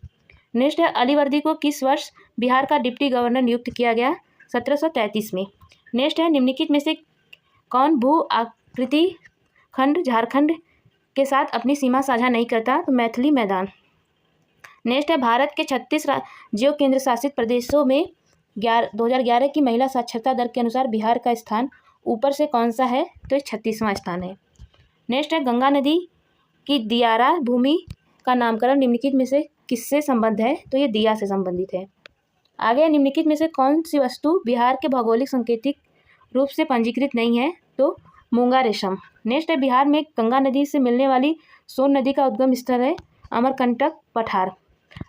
नेक्स्ट है अलीवर्दी को किस वर्ष बिहार का डिप्टी गवर्नर नियुक्त किया गया, 1733 में। नेक्स्ट है निम्नलिखित में से कौन भू आकृति खंड झारखंड के साथ अपनी सीमा साझा नहीं करता, तो मैथिली मैदान। नेक्स्ट है भारत के 36 राज्यों केंद्र शासित प्रदेशों में 2011 की महिला साक्षरता दर के अनुसार बिहार का स्थान ऊपर से कौन सा है? तो ये 36वां स्थान है। नेक्स्ट है गंगा नदी की दियारा भूमि का नामकरण निम्नलिखित में से किससे संबंध है? तो ये दिया से संबंधित है। आगे निम्नलिखित में से कौन सी वस्तु बिहार के भौगोलिक सांकेतिक रूप से पंजीकृत नहीं है? तो मूंगा रेशम। नेक्स्ट है बिहार में गंगा नदी से मिलने वाली सोन नदी का उद्गम स्थल है अमरकंटक पठार।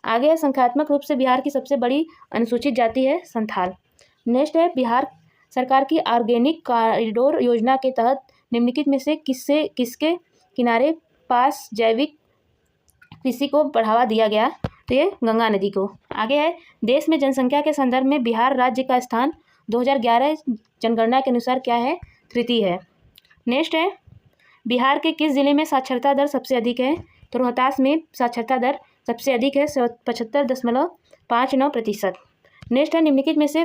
आगे है संख्यात्मक रूप से बिहार की सबसे बड़ी अनुसूचित जाति है संथाल। नेक्स्ट है बिहार सरकार की ऑर्गेनिक कॉरिडोर योजना के तहत निम्नलिखित में से किसके किनारे पास जैविक कृषि को बढ़ावा दिया गया? तो ये गंगा नदी को। आगे है देश में जनसंख्या के संदर्भ में बिहार राज्य का स्थान 2011 जनगणना के अनुसार क्या है? तृतीय है। नेक्स्ट है बिहार के किस जिले में साक्षरता दर सबसे अधिक है? तो रोहतास में साक्षरता दर सबसे अधिक है 75.59%। नेक्स्ट है निम्नलिखित में से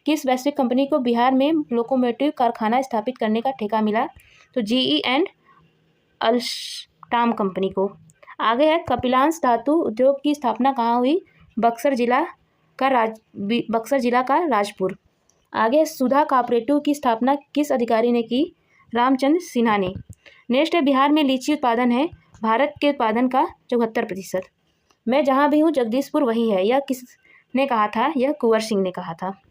किस वैश्विक कंपनी को बिहार में लोकोमोटिव कारखाना स्थापित करने का ठेका मिला? तो GE एंड अल्स्टॉम कंपनी को। आगे है कपिलांश धातु उद्योग की स्थापना कहाँ हुई? बक्सर जिला का राजपुर। आगे सुधा कोऑपरेटिव की स्थापना किस अधिकारी ने की? रामचंद्र सिन्हा ने। नेक्स्ट है बिहार में लीची उत्पादन है भारत के उत्पादन का 74%। मैं जहाँ भी हूँ जगदीशपुर वही है, यह किसने कहा था? यह कुंवर सिंह ने कहा था।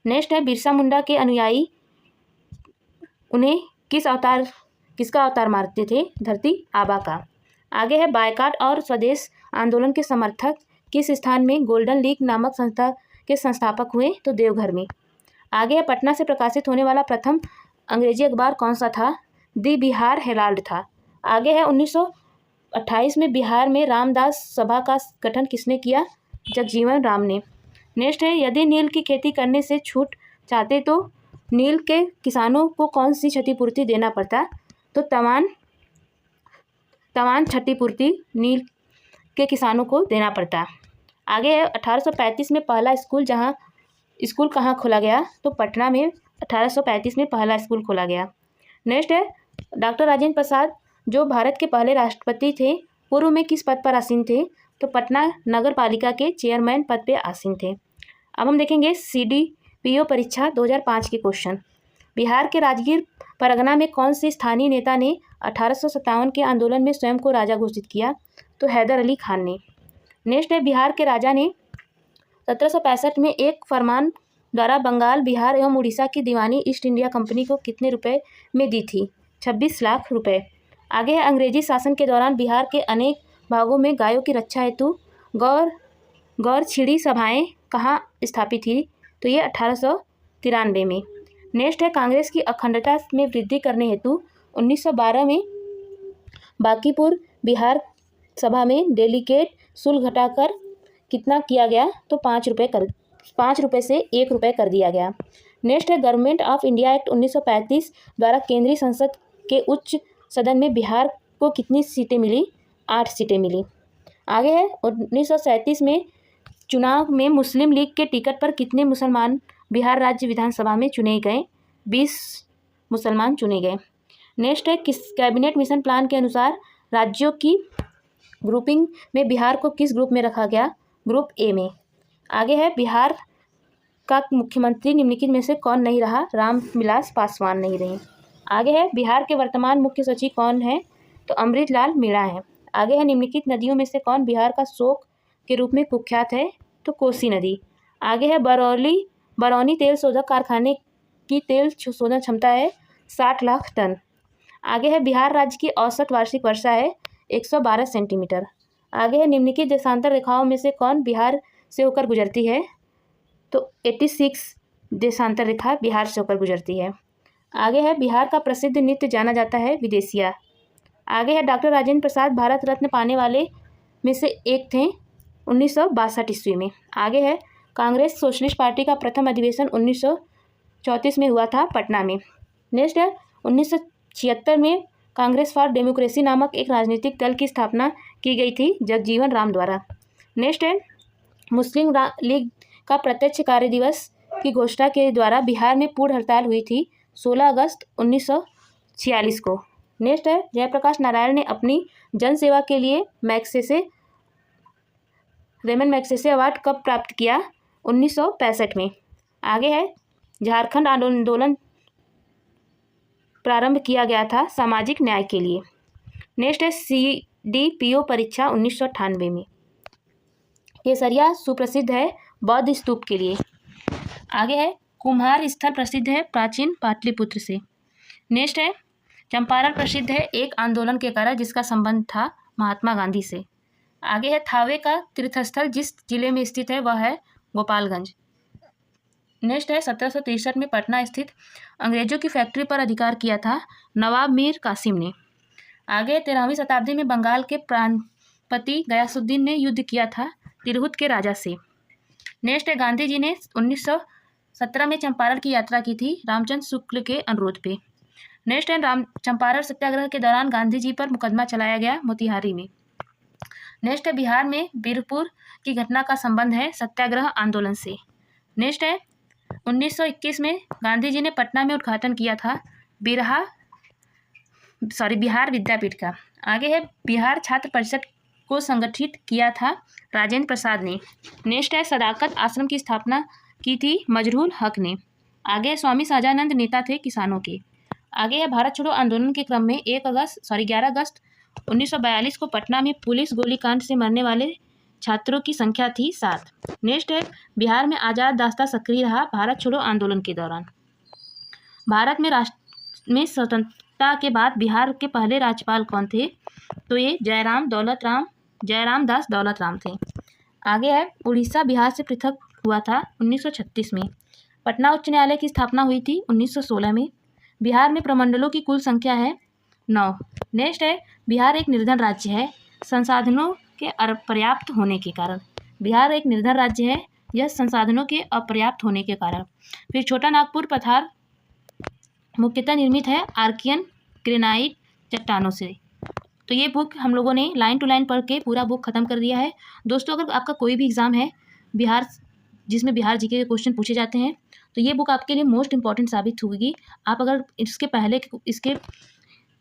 नेक्स्ट है बिरसा मुंडा के अनुयायी उन्हें किसका अवतार मानते थे? धरती आबा का। आगे है बायकॉट और स्वदेश आंदोलन के समर्थक किस स्थान में गोल्डन लीग नामक संस्था के संस्थापक हुए? तो देवघर में। आगे है पटना से प्रकाशित होने वाला प्रथम अंग्रेजी अखबार कौन सा था? दी बिहार हेराल्ड था। आगे है 1928 में बिहार में रामदास सभा का गठन किसने किया? जगजीवन राम ने। नेक्स्ट है यदि नील की खेती करने से छूट चाहते तो नील के किसानों को कौन सी क्षतिपूर्ति देना पड़ता? तो तवान क्षतिपूर्ति नील के किसानों को देना पड़ता। आगे है 1835 में पहला स्कूल कहाँ खोला गया? तो पटना में 1835 में पहला स्कूल खोला गया। नेक्स्ट है डॉक्टर राजेंद्र प्रसाद जो भारत के पहले राष्ट्रपति थे पूर्व में किस पद पर आसीन थे? तो पटना नगर पालिका के चेयरमैन पद पर आसीन थे। अब हम देखेंगे CDPO परीक्षा 2005 के क्वेश्चन। बिहार के राजगीर परगना में कौन से स्थानीय नेता ने 1857 के आंदोलन में स्वयं को राजा घोषित किया? तो हैदर अली खान ने। नेक्स्ट है बिहार के राजा ने 1765 में एक फरमान द्वारा बंगाल, बिहार एवं उड़ीसा की दीवानी ईस्ट इंडिया कंपनी को कितने रुपए में दी थी? 26 लाख रुपए। आगे है अंग्रेजी शासन के दौरान बिहार के अनेक भागों में गायों की रक्षा हेतु गौर छिड़ी सभाएं कहाँ स्थापित थी? तो ये 1893 में। नेक्स्ट है कांग्रेस की अखंडता में वृद्धि करने हेतु 1912 में बांकीपुर बिहार सभा में डेलीगेट शुल्क घटाकर कितना किया गया? तो 5 रुपये से 1 रुपये कर दिया गया। नेक्स्ट है गवर्नमेंट ऑफ इंडिया एक्ट 1935 द्वारा केंद्रीय संसद के उच्च सदन में बिहार को कितनी सीटें मिली? 8 सीटें मिली। आगे है 1937 में चुनाव में मुस्लिम लीग के टिकट पर कितने मुसलमान बिहार राज्य विधानसभा में चुने गए? 20 मुसलमान चुने गए। नेक्स्ट है किस कैबिनेट मिशन प्लान के अनुसार राज्यों की ग्रुपिंग में बिहार को किस ग्रुप में रखा गया? ग्रुप A में। आगे है बिहार का मुख्यमंत्री निम्नलिखित में से कौन नहीं रहा? रामविलास पासवान नहीं रहे। आगे है बिहार के वर्तमान मुख्य सचिव कौन है? तो अमृतलाल मीणा है। आगे है निम्नलिखित नदियों में से कौन बिहार का शोक के रूप में कुख्यात है? तो कोसी नदी। आगे है बरौनी तेल शोधक कारखाने की तेल शोधन क्षमता है 60 लाख टन। आगे है बिहार राज्य की औसत वार्षिक वर्षा है 112 सेंटीमीटर। आगे है निम्नलिखित देशांतर रेखाओं में से कौन बिहार से होकर गुजरती है? तो 86 देशांतर रेखा बिहार से होकर गुजरती है। आगे है बिहार का प्रसिद्ध नृत्य जाना जाता है विदेशिया। आगे है डॉक्टर राजेंद्र प्रसाद भारत रत्न पाने वाले में से एक थे 1962 ईस्वी में। आगे है कांग्रेस सोशलिस्ट पार्टी का प्रथम अधिवेशन 1934 में हुआ था पटना में। नेक्स्ट है 1976 में कांग्रेस फॉर डेमोक्रेसी नामक एक राजनीतिक दल की स्थापना की गई थी जगजीवन राम द्वारा। नेक्स्ट है मुस्लिम लीग का प्रत्यक्ष कार्य दिवस की घोषणा के द्वारा बिहार में पूर्ण हड़ताल हुई थी 16 अगस्त 1946 को। नेक्स्ट है जयप्रकाश नारायण ने अपनी जन सेवा के लिए रेमन मैग्सेसे अवार्ड कब प्राप्त किया? 1965 में। आगे है झारखंड आंदोलन प्रारंभ किया गया था सामाजिक न्याय के लिए। नेक्स्ट है CDPO परीक्षा 1998 में। केसरिया सुप्रसिद्ध है बौद्ध स्तूप के लिए। आगे है कुम्हार स्थल प्रसिद्ध है प्राचीन पाटलिपुत्र से। नेक्स्ट है चंपारण प्रसिद्ध है एक आंदोलन के कारण जिसका संबंध था महात्मा गांधी से। आगे है थावे का तीर्थस्थल जिस जिले में स्थित है वह है गोपालगंज। नेक्स्ट है 1763 में पटना स्थित अंग्रेजों की फैक्ट्री पर अधिकार किया था नवाब मीर कासिम ने। आगे 13वीं शताब्दी में बंगाल के प्रांतपति गयासुद्दीन ने युद्ध किया था तिरहुत के राजा से। नेक्स्ट है गांधी जी ने 1917 में चंपारण की यात्रा की थी रामचंद्र शुक्ल के अनुरोध पे। नेक्स्ट है चंपारण सत्याग्रह के दौरान गांधी जी पर मुकदमा चलाया गया मोतिहारी में। नेक्स्ट है बिहार में बीरपुर की घटना का संबंध है सत्याग्रह आंदोलन से। नेक्स्ट है 1921 में गांधी जी ने पटना में उद्घाटन किया था बिहार विद्यापीठ का। आगे है बिहार छात्र परिषद को संगठित किया था राजेंद्र प्रसाद ने। नेक्स्ट है सदाकत आश्रम की स्थापना की थी मजरूल हक ने। आगे स्वामी सहजानंद नेता थे किसानों के। आगे है भारत छोड़ो आंदोलन के क्रम में 11 अगस्त 1942 को पटना में पुलिस गोलीकांड से मरने वाले छात्रों की संख्या थी 7। नेक्स्ट है बिहार में आज़ाद दास्ता सक्रिय रहा भारत छोड़ो आंदोलन के दौरान। भारत में स्वतंत्रता के बाद बिहार के पहले राज्यपाल कौन थे? तो ये जयराम दास दौलत राम थे। आगे है उड़ीसा बिहार से पृथक हुआ था 1936 में। पटना उच्च न्यायालय की स्थापना हुई थी 1916 में। बिहार में प्रमंडलों की कुल संख्या है 9। नेक्स्ट है बिहार एक निर्धन राज्य है संसाधनों के अपर्याप्त होने के कारण। बिहार एक निर्धन राज्य है यह संसाधनों के अपर्याप्त होने के कारण। फिर छोटा नागपुर पठार मुख्यतः निर्मित है आर्कियन ग्रेनाइट चट्टानों से। तो ये बुक हम लोगों ने लाइन टू लाइन पढ़ के पूरा बुक खत्म कर दिया है। दोस्तों अगर आपका कोई भी एग्ज़ाम है बिहार जिसमें बिहार जीके के क्वेश्चन पूछे जाते हैं तो ये बुक आपके लिए मोस्ट इंपॉर्टेंट साबित होगी। आप अगर इसके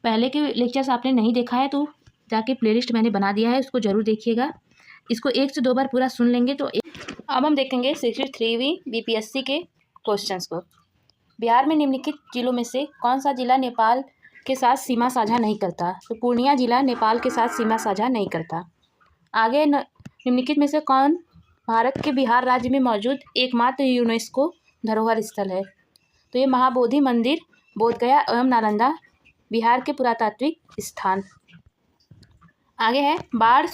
पहले के लेक्चर्स आपने नहीं देखा है तो जाके प्लेलिस्ट मैंने बना दिया है उसको ज़रूर देखिएगा। इसको 1 से 2 बार पूरा सुन लेंगे तो अब हम देखेंगे 63वीं BPSC के क्वेश्चंस को। बिहार में निम्नलिखित जिलों में से कौन सा जिला नेपाल के साथ सीमा साझा नहीं करता? तो पूर्णिया जिला नेपाल के साथ सीमा साझा नहीं करता। आगे निम्नलिखित में से कौन भारत के बिहार राज्य में मौजूद एकमात्र यूनेस्को धरोहर स्थल है? तो ये महाबोधि मंदिर बोधगया एवं नालंदा बिहार के पुरातात्विक स्थान। आगे है बाढ़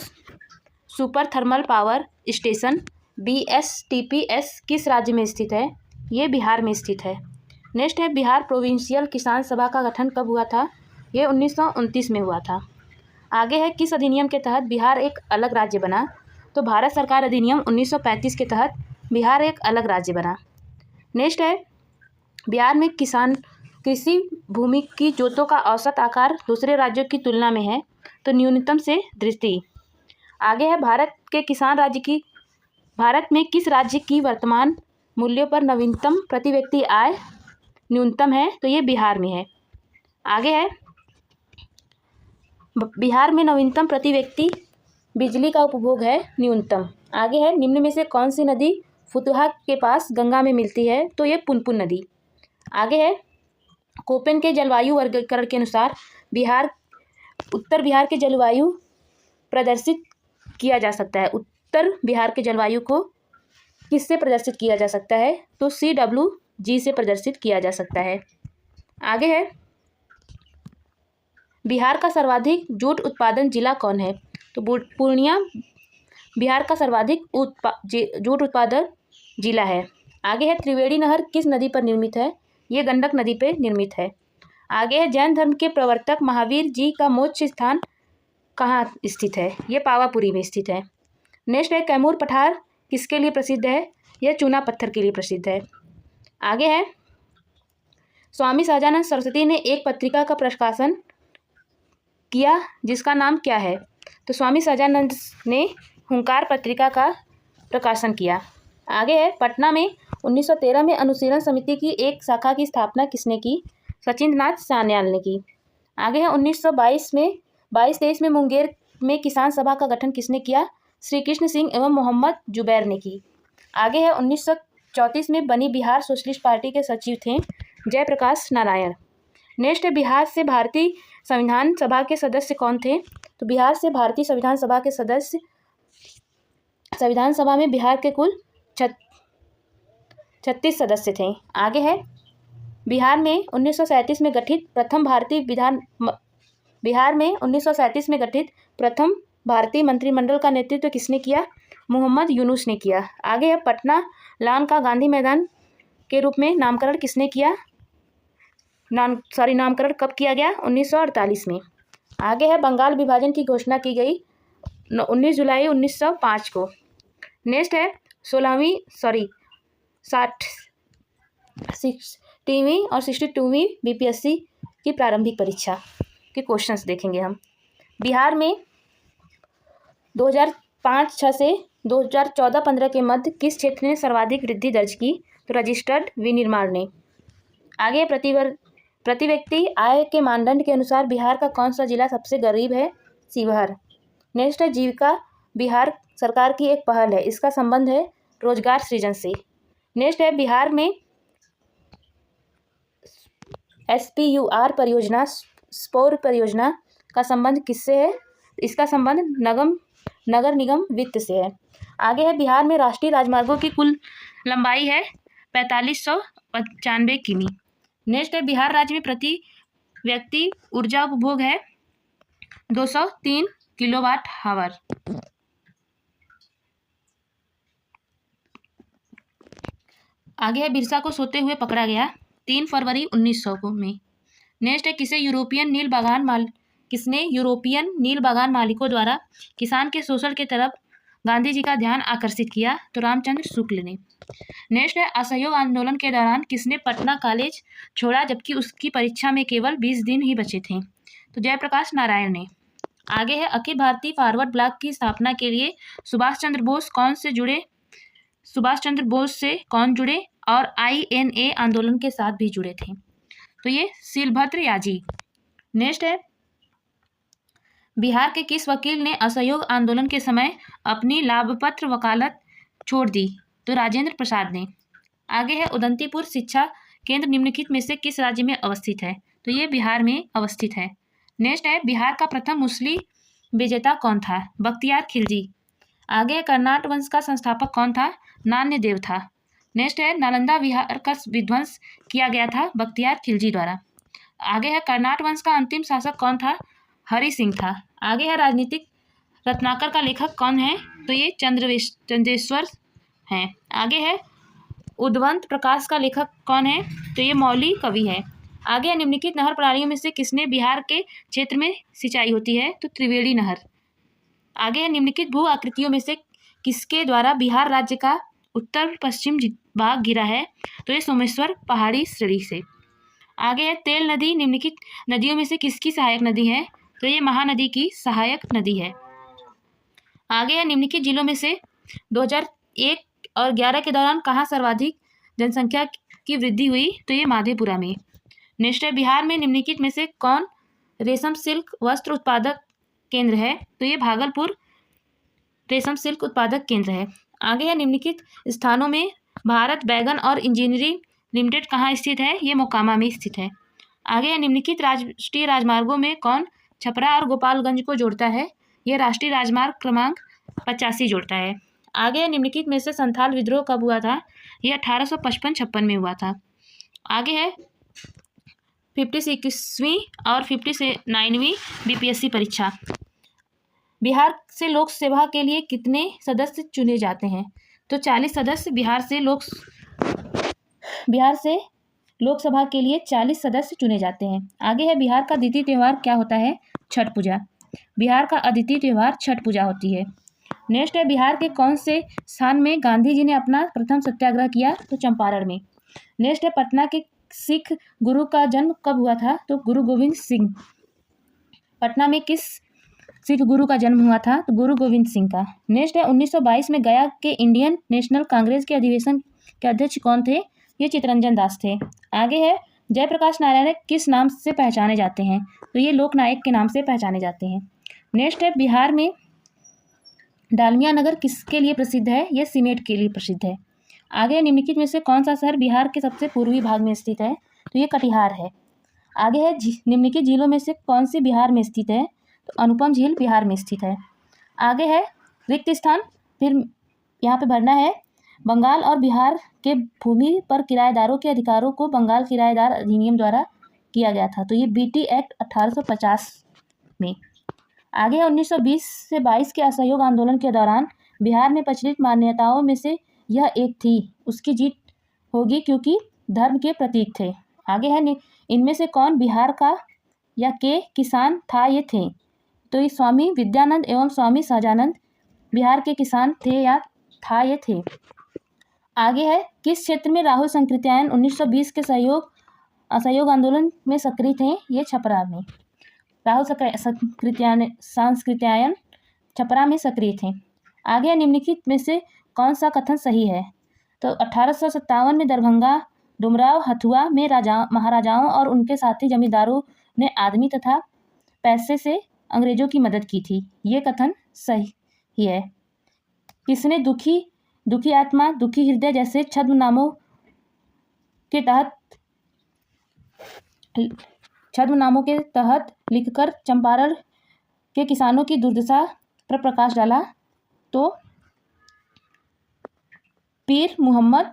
super thermal power station BSTPS किस राज्य में स्थित है? ये बिहार में स्थित है। नेक्स्ट है बिहार प्रोविंशियल किसान सभा का गठन कब हुआ था? ये 1929 में हुआ था। आगे है किस अधिनियम के तहत बिहार एक अलग राज्य बना? तो भारत सरकार अधिनियम 1935 के तहत बिहार एक अलग राज्य बना। नेक्स्ट है बिहार में कृषि भूमि की जोतों का औसत आकार दूसरे राज्यों की तुलना में है तो न्यूनतम से दृष्टि। आगे है भारत में किस राज्य की वर्तमान मूल्यों पर नवीनतम प्रति व्यक्ति आय न्यूनतम है? तो ये बिहार में है। आगे है बिहार में नवीनतम प्रति व्यक्ति बिजली का उपभोग है न्यूनतम। आगे है निम्न में से कौन सी नदी फुतुहा के पास गंगा में मिलती है? तो ये पुनपुन नदी। आगे है कोपेन के जलवायु वर्गीकरण के अनुसार उत्तर बिहार के जलवायु प्रदर्शित किया जा सकता है। उत्तर बिहार के जलवायु को किससे प्रदर्शित किया जा सकता है? तो CWG से प्रदर्शित किया जा सकता है। आगे है बिहार का सर्वाधिक जूट उत्पादन जिला कौन है? तो पूर्णिया बिहार का सर्वाधिक जूट उत्पादन जिला है। आगे है त्रिवेणी नहर किस नदी पर निर्मित है? ये गंडक नदी पर निर्मित है। आगे है जैन धर्म के प्रवर्तक महावीर जी का मोक्ष स्थान कहाँ स्थित है? ये पावापुरी में स्थित है। नेक्स्ट है कैमूर पठार किसके लिए प्रसिद्ध है? यह चूना पत्थर के लिए प्रसिद्ध है। आगे है स्वामी सहजानंद सरस्वती ने एक पत्रिका का प्रकाशन किया जिसका नाम क्या है? तो स्वामी सहजानंद ने हुंकार पत्रिका का प्रकाशन किया। आगे है पटना में 1913 में अनुशीलन समिति की एक शाखा की स्थापना किसने की? सचिंद्रनाथ सान्याल ने की। आगे है 1922 में 22-23 में मुंगेर में किसान सभा का गठन किसने किया? श्री कृष्ण सिंह एवं मोहम्मद जुबैर ने की। आगे है 1934 में बनी बिहार सोशलिस्ट पार्टी के सचिव थे जयप्रकाश नारायण। नेक्स्ट है बिहार से भारतीय संविधान सभा के सदस्य कौन थे? तो बिहार से भारतीय संविधान सभा के सदस्य, संविधान सभा में बिहार के कुल 36 सदस्य थे। आगे है बिहार में 1937 में गठित प्रथम भारतीय मंत्रिमंडल का नेतृत्व किसने किया? मोहम्मद यूनुस ने किया। आगे है पटना लॉन का गांधी मैदान के रूप में नामकरण किसने किया? नामकरण कब किया गया? 1948 में। आगे है बंगाल विभाजन की घोषणा की गई 19 जुलाई 1905 को। नेक्स्ट है 60वीं और 62वीं बीपीएससी की प्रारंभिक परीक्षा के क्वेश्चंस देखेंगे हम। बिहार में 2005-06 से 2014-15 के मध्य किस क्षेत्र ने सर्वाधिक वृद्धि दर्ज की? तो रजिस्टर्ड विनिर्माण ने। आगे प्रति व्यक्ति आय के मानदंड के अनुसार बिहार का कौन सा जिला सबसे गरीब है? शिवहर। नेक्स्ट है जीविका बिहार सरकार की एक पहल है, इसका संबंध है रोजगार सृजन से। नेक्स्ट है बिहार में SPUR परियोजना, स्पोर परियोजना का संबंध किससे है? इसका संबंध नगर निगम वित्त से है। आगे है बिहार में राष्ट्रीय राजमार्गों की कुल लंबाई है 4595 किमी। नेक्स्ट है बिहार राज्य में प्रति व्यक्ति ऊर्जा उपभोग है 203 किलोवाट हावर। आगे है बिरसा को सोते हुए पकड़ा गया 3 फरवरी 1900 में। नेक्स्ट है किसने यूरोपियन नील बागान मालिकों द्वारा किसान के शोषण के तरफ गांधी जी का ध्यान आकर्षित किया? तो रामचंद्र शुक्ल ने। नेक्स्ट है असहयोग आंदोलन के दौरान किसने पटना कॉलेज छोड़ा जबकि उसकी परीक्षा में केवल 20 दिन ही बचे थे? तो जयप्रकाश नारायण ने। आगे है अखिल भारतीय फॉरवर्ड ब्लॉक की स्थापना के लिए सुभाष चंद्र बोस से कौन जुड़े और INA आंदोलन के साथ भी जुड़े थे? तो ये शीलभद्र याजी। नेक्स्ट है बिहार के किस वकील ने असहयोग आंदोलन के समय अपनी लाभपत्र वकालत छोड़ दी? तो राजेंद्र प्रसाद ने। आगे है उदंतीपुर शिक्षा केंद्र निम्नलिखित में से किस राज्य में अवस्थित है? तो ये बिहार में अवस्थित है। नेक्स्ट है बिहार का प्रथम मुस्लिम विजेता कौन था? बख्तियार खिलजी। आगे कर्नाट वंश का संस्थापक कौन था? नान्यदेव था। नेक्स्ट है नालंदा विहार का विध्वंस किया गया था बख्तियार खिलजी द्वारा। आगे है कर्नाट वंश का अंतिम शासक कौन था? हरि सिंह था। आगे है राजनीतिक रत्नाकर का लेखक कौन है? तो ये चंद्रेश्वर हैं। आगे है उद्वंत प्रकाश का लेखक कौन है? तो ये मौली कवि है। आगे है निम्नलिखित नहर प्रणालियों में से किसने बिहार के क्षेत्र में सिंचाई होती है? तो त्रिवेणी नहर। आगे है निम्नलिखित भू आकृतियों में से किसके द्वारा बिहार राज्य का उत्तर पश्चिम भाग गिरा है? तो ये सोमेश्वर पहाड़ी श्रेणी से। आगे है तेल नदी निम्नलिखित नदियों में से किसकी सहायक नदी है? तो ये महानदी की सहायक नदी है। आगे है निम्नलिखित जिलों में से 2001 और 11 के दौरान कहाँ सर्वाधिक जनसंख्या की वृद्धि हुई? तो ये माधेपुरा में। नेक्स्ट है बिहार में निम्नलिखित में से कौन रेशम सिल्क वस्त्र उत्पादक केंद्र है? तो ये भागलपुर रेशम सिल्क उत्पादक केंद्र है। आगे है निम्नलिखित स्थानों में भारत बैगन और इंजीनियरिंग लिमिटेड कहाँ स्थित है? ये मोकामा में स्थित है। आगे है निम्नलिखित राष्ट्रीय राजमार्गों में कौन छपरा और गोपालगंज को जोड़ता है? यह राष्ट्रीय राजमार्ग क्रमांक 85 जोड़ता है। आगे है निम्नलिखित में से संथाल विद्रोह कब हुआ था? यह 1855-56 में हुआ था। आगे है 56वीं और 59वीं बीपीएससी परीक्षा। बिहार से लोकसभा के लिए कितने सदस्य चुने जाते हैं? तो 40 सदस्य बिहार से लोकसभा के लिए 40 सदस्य चुने जाते हैं। आगे है बिहार का द्वितीय त्यौहार क्या होता है? छठ पूजा। बिहार का अद्वितीय त्यौहार छठ पूजा होती है। नेक्स्ट है बिहार के कौन से स्थान में गांधी जी ने अपना प्रथम सत्याग्रह किया? तो चंपारण में। नेक्स्ट है पटना के सिख गुरु का जन्म कब हुआ था? तो गुरु गोविंद सिंह। पटना में किस सिख गुरु का जन्म हुआ था? तो गुरु गोविंद सिंह का। नेक्स्ट है 1922 में गया के इंडियन नेशनल कांग्रेस के अधिवेशन के अध्यक्ष कौन थे? ये चितरंजन दास थे। आगे है जयप्रकाश नारायण किस नाम से पहचाने जाते हैं? तो ये लोकनायक के नाम से पहचाने जाते हैं। नेक्स्ट है, बिहार में डालमिया नगर किसके लिए प्रसिद्ध है? ये सीमेंट के लिए प्रसिद्ध है। आगे, निम्नलिखित में से कौन सा शहर बिहार के सबसे पूर्वी भाग में स्थित है? तो ये कटिहार है। आगे है, निम्नलिखित झीलों में से कौन सी बिहार में स्थित है? तो अनुपम झील बिहार में स्थित है। आगे है, रिक्त स्थान फिर यहाँ पे भरना है। बंगाल और बिहार के भूमि पर किराएदारों के अधिकारों को बंगाल किराएदार अधिनियम द्वारा किया गया था। तो ये बीटी एक्ट 1850 में। आगे है, 1920 से 22 के असहयोग आंदोलन के दौरान बिहार में प्रचलित मान्यताओं में से यह एक थी, उसकी जीत होगी क्योंकि धर्म के प्रतीक थे। आगे है, इनमें से कौन बिहार का या के किसान था? ये थे, तो ये स्वामी विद्यानंद एवं स्वामी सहजानंद बिहार के किसान थे या था? ये थे। आगे है, किस क्षेत्र में राहुल संकृत्यायन 1920 के असहयोग आंदोलन में सक्रिय थे? ये छपरा में। राहुल सांस्कृत्यायन छपरा में सक्रिय थे। आगे, निम्नलिखित में से कौन सा कथन सही है? तो 1857 में दरभंगा डुमराव हथुआ में महाराजाओं और उनके साथी जमींदारों ने आदमी तथा पैसे से अंग्रेजों की मदद की थी। ये कथन सही है। किसने दुखी आत्मा, दुखी हृदय जैसे छद्मनामों के तहत लिखकर चंपारण के किसानों की दुर्दशा पर प्रकाश डाला? तो पीर मुहम्मद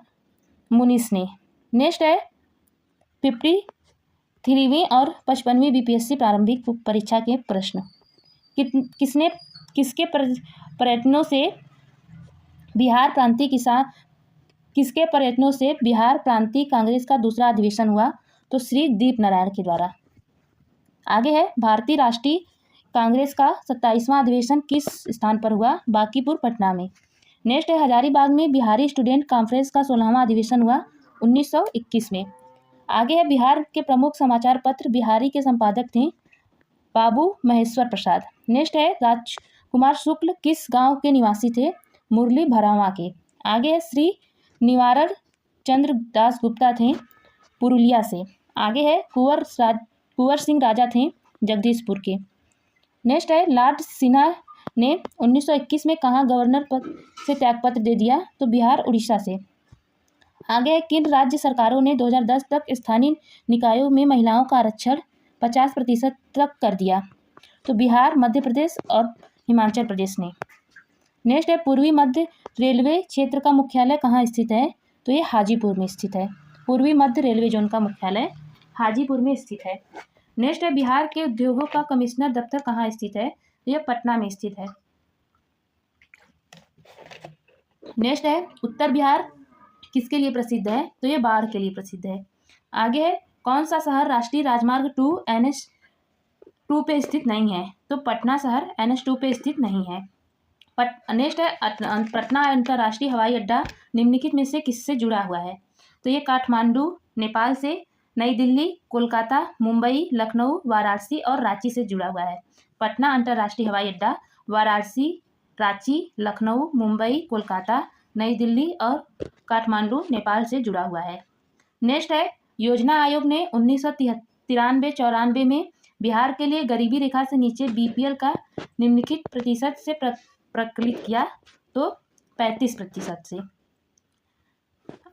मुनीस ने। नेक्स्ट है, 53वीं और 55वीं बीपीएससी प्रारंभिक परीक्षा के प्रश्न। किसके प्रयत्नों से बिहार प्रांतीय कांग्रेस का दूसरा अधिवेशन हुआ? तो श्री दीप नारायण के द्वारा। आगे है, भारतीय राष्ट्रीय कांग्रेस का 27वां अधिवेशन किस स्थान पर हुआ? बांकीपुर, पटना में। नेक्स्ट है, हजारीबाग में बिहारी स्टूडेंट कॉन्फ्रेंस का 16वां अधिवेशन हुआ 1921 में। आगे है, बिहार के प्रमुख समाचार पत्र बिहारी के संपादक थे बाबू महेश्वर प्रसाद। नेक्स्ट है, राजकुमार शुक्ल किस गांव के निवासी थे? मुरली भरावा के। आगे है, श्री निवारण चंद्र दास गुप्ता थे पुरुलिया से। आगे है, कुंवर सिंह राजा थे जगदीशपुर के। नेक्स्ट है, लॉर्ड सिन्हा ने 1921 में कहाँ गवर्नर पद से त्यागपत्र दे दिया? तो बिहार, उड़ीसा से। आगे है, किन राज्य सरकारों ने 2010 तक स्थानीय निकायों में महिलाओं का आरक्षण 50% तक कर दिया? तो बिहार, मध्य प्रदेश और हिमाचल प्रदेश ने। नेक्स्ट है, पूर्वी मध्य रेलवे क्षेत्र का मुख्यालय कहाँ स्थित है? तो ये हाजीपुर में स्थित है। पूर्वी मध्य रेलवे जोन का मुख्यालय हाजीपुर में स्थित है। नेक्स्ट है, बिहार के उद्योगों का कमिश्नर दफ्तर कहाँ स्थित है? तो यह पटना में स्थित है। नेक्स्ट है, उत्तर बिहार किसके लिए प्रसिद्ध है? तो ये बाढ़ के लिए प्रसिद्ध है। आगे है, कौन सा शहर राष्ट्रीय राजमार्ग 2 NH2 पे स्थित नहीं है? तो पटना शहर NH2 पे स्थित नहीं है। नेक्स्ट है, पटना अंतर्राष्ट्रीय हवाई अड्डा निम्नलिखित में से किससे जुड़ा हुआ है? तो ये काठमांडू नेपाल से, नई दिल्ली, कोलकाता, मुंबई, लखनऊ, वाराणसी और रांची से जुड़ा हुआ है। पटना अंतर्राष्ट्रीय हवाई अड्डा वाराणसी, रांची, लखनऊ, मुंबई, कोलकाता, नई दिल्ली और काठमांडू नेपाल से जुड़ा हुआ है। नेक्स्ट है, योजना आयोग ने 1993-94 में बिहार के लिए गरीबी रेखा से नीचे BPL का निम्नलिखित प्रतिशत से प्रकलित किया? तो 35% से।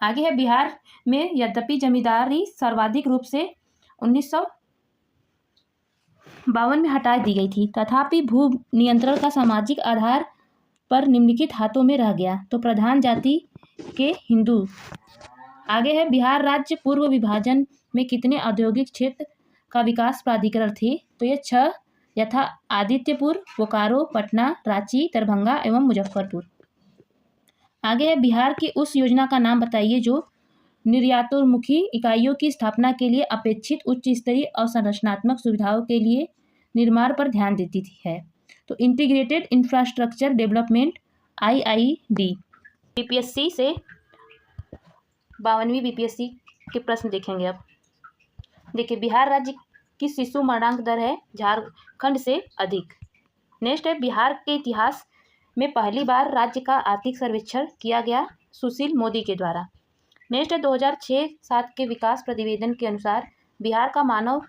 आगे है, बिहार में यद्यपि जमींदारी सर्वाधिक रूप से 1952 में हटा दी गई थी, तथापि भू नियंत्रण का सामाजिक आधार पर निम्नलिखित हाथों में रह गया? तो प्रधान जाति के हिंदू। आगे है, बिहार राज्य पूर्व विभाजन में कितने औद्योगिक क्षेत्र का विकास प्राधिकरण थे? तो ये 6 यथा आदित्यपुर, बोकारो, पटना, रांची, दरभंगा एवं मुजफ्फरपुर। आगे है, बिहार की उस योजना का नाम बताइए जो निर्यातोन्मुखी इकाइयों की स्थापना के लिए अपेक्षित उच्च स्तरीय और संरचनात्मक सुविधाओं के लिए निर्माण पर ध्यान देती है? तो integrated infrastructure development, IID। BPSC से 52वीं BPSC के प्रश्न देखेंगे। अब देखिए, बिहार राज्य की शिशु मरणांक दर है झारखंड से अधिक। नेक्स्ट है, बिहार के इतिहास में पहली बार राज्य का आर्थिक सर्वेक्षण किया गया सुशील मोदी के द्वारा। नेक्स्ट है 2006-07 के विकास प्रतिवेदन के अनुसार बिहार का मानव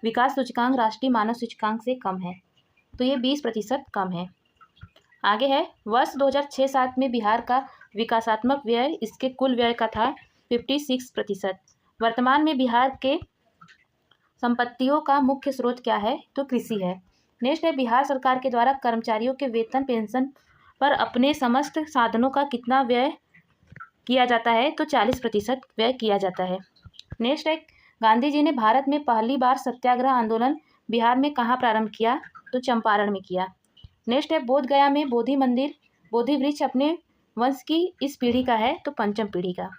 विकास सूचकांक राष्ट्रीय मानव सूचकांक से कम है, तो ये 20% कम है। आगे है वर्ष 2006-07 में बिहार का विकासात्मक व्यय इसके कुल व्यय का था 56%। वर्तमान में बिहार के संपत्तियों का मुख्य स्रोत क्या है, तो कृषि है। नेक्स्ट है बिहार सरकार के द्वारा कर्मचारियों के वेतन पेंशन पर अपने समस्त साधनों का कितना व्यय किया जाता है, तो 40% व्यय किया जाता है। नेक्स्ट है गांधी जी ने भारत में पहली बार सत्याग्रह आंदोलन बिहार में कहाँ प्रारंभ किया, तो चंपारण में किया। नेक्स्ट है बोध गया में बोधि मंदिर बोधि वृक्ष अपने वंश की इस पीढ़ी का है, तो पंचम पीढ़ी का।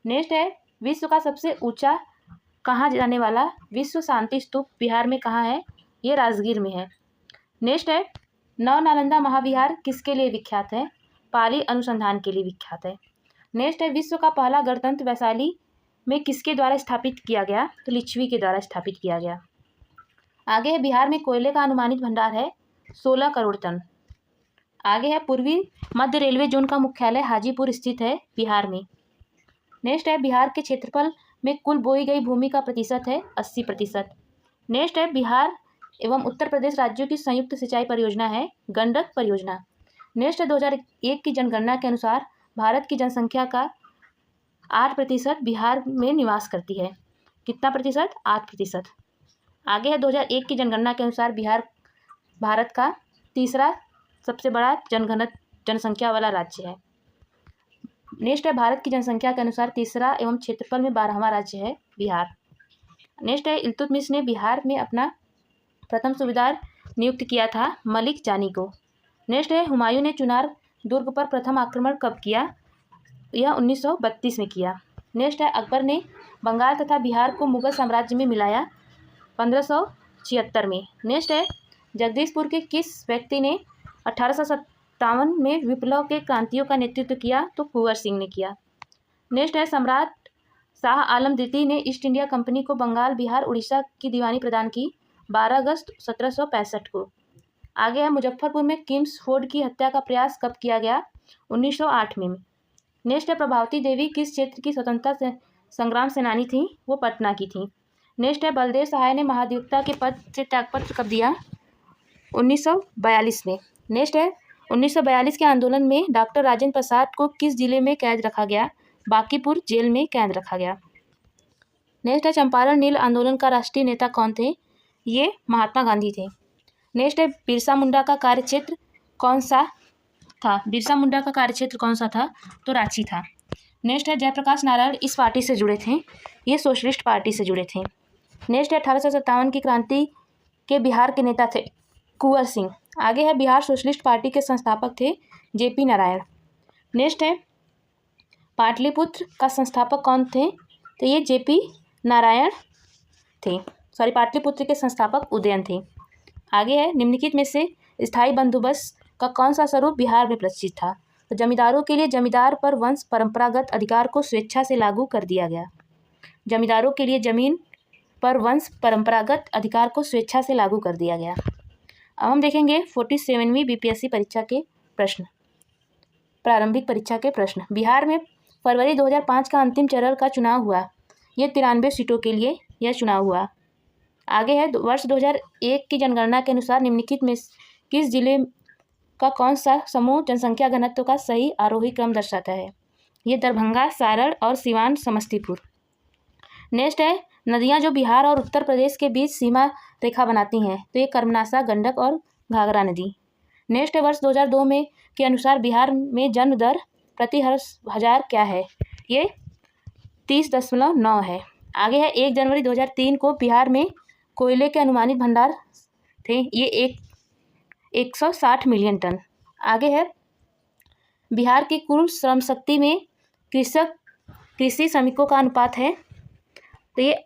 नेक्स्ट है विश्व का सबसे ऊंचा कहाँ जाने वाला विश्व शांति स्तूप बिहार में कहाँ है, ये राजगीर में है। नेक्स्ट है नव नालंदा महाविहार किसके लिए विख्यात है, पाली अनुसंधान के लिए विख्यात है। नेक्स्ट है विश्व का पहला गणतंत्र वैशाली में किसके द्वारा स्थापित किया गया, तो लिच्छवी के द्वारा स्थापित किया गया। आगे है बिहार में कोयले का अनुमानित भंडार है 16 करोड़ टन। आगे है पूर्वी मध्य रेलवे जोन का मुख्यालय हाजीपुर स्थित है बिहार में। नेक्स्ट है बिहार के क्षेत्रफल में कुल बोई गई भूमि का प्रतिशत है 80%। नेक्स्ट है बिहार एवं उत्तर प्रदेश राज्यों की संयुक्त सिंचाई परियोजना है गंडक परियोजना। नेक्स्ट है 2001 की जनगणना के अनुसार भारत की जनसंख्या का 8% बिहार में निवास करती है। कितना प्रतिशत, 8%। आगे है 2001 की जनगणना के अनुसार बिहार भारत का तीसरा सबसे बड़ा जनसंख्या वाला राज्य है। नेक्स्ट है भारत की जनसंख्या के अनुसार तीसरा एवं क्षेत्रफल में 12वां राज्य है बिहार। नेक्स्ट है इल्तुतमिश ने बिहार में अपना प्रथम सूबेदार नियुक्त किया था मलिक जानी को। नेक्स्ट है हुमायूं ने चुनार दुर्ग पर प्रथम आक्रमण कब किया, यह 1932 में किया। नेक्स्ट है अकबर ने बंगाल तथा बिहार को मुगल साम्राज्य में मिलाया 1576 में। नेक्स्ट है जगदीशपुर के किस व्यक्ति ने 1857 में विप्लव के क्रांतियों का नेतृत्व किया, तो कुंवर सिंह ने किया। नेक्स्ट है सम्राट शाह आलम द्वितीय ने ईस्ट इंडिया कंपनी को बंगाल बिहार उड़ीसा की दीवानी प्रदान की 12 अगस्त 1765 को। आगे है मुजफ्फरपुर में किम्स फोर्ड की हत्या का प्रयास कब किया गया, 1908 में। नेक्स्ट है प्रभावती देवी किस क्षेत्र की स्वतंत्रता संग्राम सेनानी थी, वो पटना की थी। नेक्स्ट है बलदेव सहाय ने महाधिवक्ता के पद से त्यागपत्र कब दिया, 1942 में। नेक्स्ट है 1942 के आंदोलन में डॉक्टर राजेंद्र प्रसाद को किस जिले में कैद रखा गया, बांकीपुर जेल में कैद रखा गया। नेक्स्ट है चंपारण नील आंदोलन का राष्ट्रीय नेता कौन थे, ये महात्मा गांधी थे। नेक्स्ट है बिरसा मुंडा का कार्यक्षेत्र कौन सा था, बिरसा मुंडा का कार्यक्षेत्र कौन सा था, तो रांची था। नेक्स्ट है जयप्रकाश नारायण इस पार्टी से जुड़े थे, ये सोशलिस्ट पार्टी से जुड़े थे। नेक्स्ट है 1857 की क्रांति के बिहार के नेता थे कुंवर सिंह। आगे है बिहार सोशलिस्ट पार्टी के संस्थापक थे जेपी नारायण। नेक्स्ट है पाटलिपुत्र का संस्थापक कौन थे, तो ये जेपी नारायण थे। पाटलिपुत्र के संस्थापक उदयन थे। आगे है निम्नलिखित में से स्थायी बंदोबस्त का कौन सा स्वरूप बिहार में प्रचलित था, तो जमींदारों के लिए जमींदार पर वंश परंपरागत अधिकार को स्वेच्छा से लागू कर दिया गया। जमींदारों के लिए जमीन पर वंश परंपरागत अधिकार को स्वेच्छा से लागू कर दिया गया। अब हम देखेंगे 47वीं बीपीएससी परीक्षा के प्रश्न, प्रारंभिक परीक्षा के प्रश्न। बिहार में फरवरी 2005 का अंतिम चरण का चुनाव हुआ, ये 93 सीटों के लिए यह चुनाव हुआ। आगे है वर्ष 2001 की जनगणना के अनुसार निम्नलिखित में किस जिले का कौन सा समूह जनसंख्या घनत्व का सही आरोही क्रम दर्शाता है, ये दरभंगा, सारण और सिवान समस्तीपुर। नेक्स्ट है नदियां जो बिहार और उत्तर प्रदेश के बीच सीमा रेखा बनाती हैं, तो ये कर्मनाशा, गंडक और घाघरा नदी। नेक्स्ट है वर्ष 2002 में के अनुसार बिहार में जन्म दर प्रति हर 1000 क्या है, ये 30.9 है। आगे है 1 जनवरी 2003 को बिहार में कोयले के अनुमानित भंडार थे, ये 160 मिलियन टन। आगे है बिहार की कुल श्रम शक्ति में कृषि श्रमिकों का अनुपात है, तो ये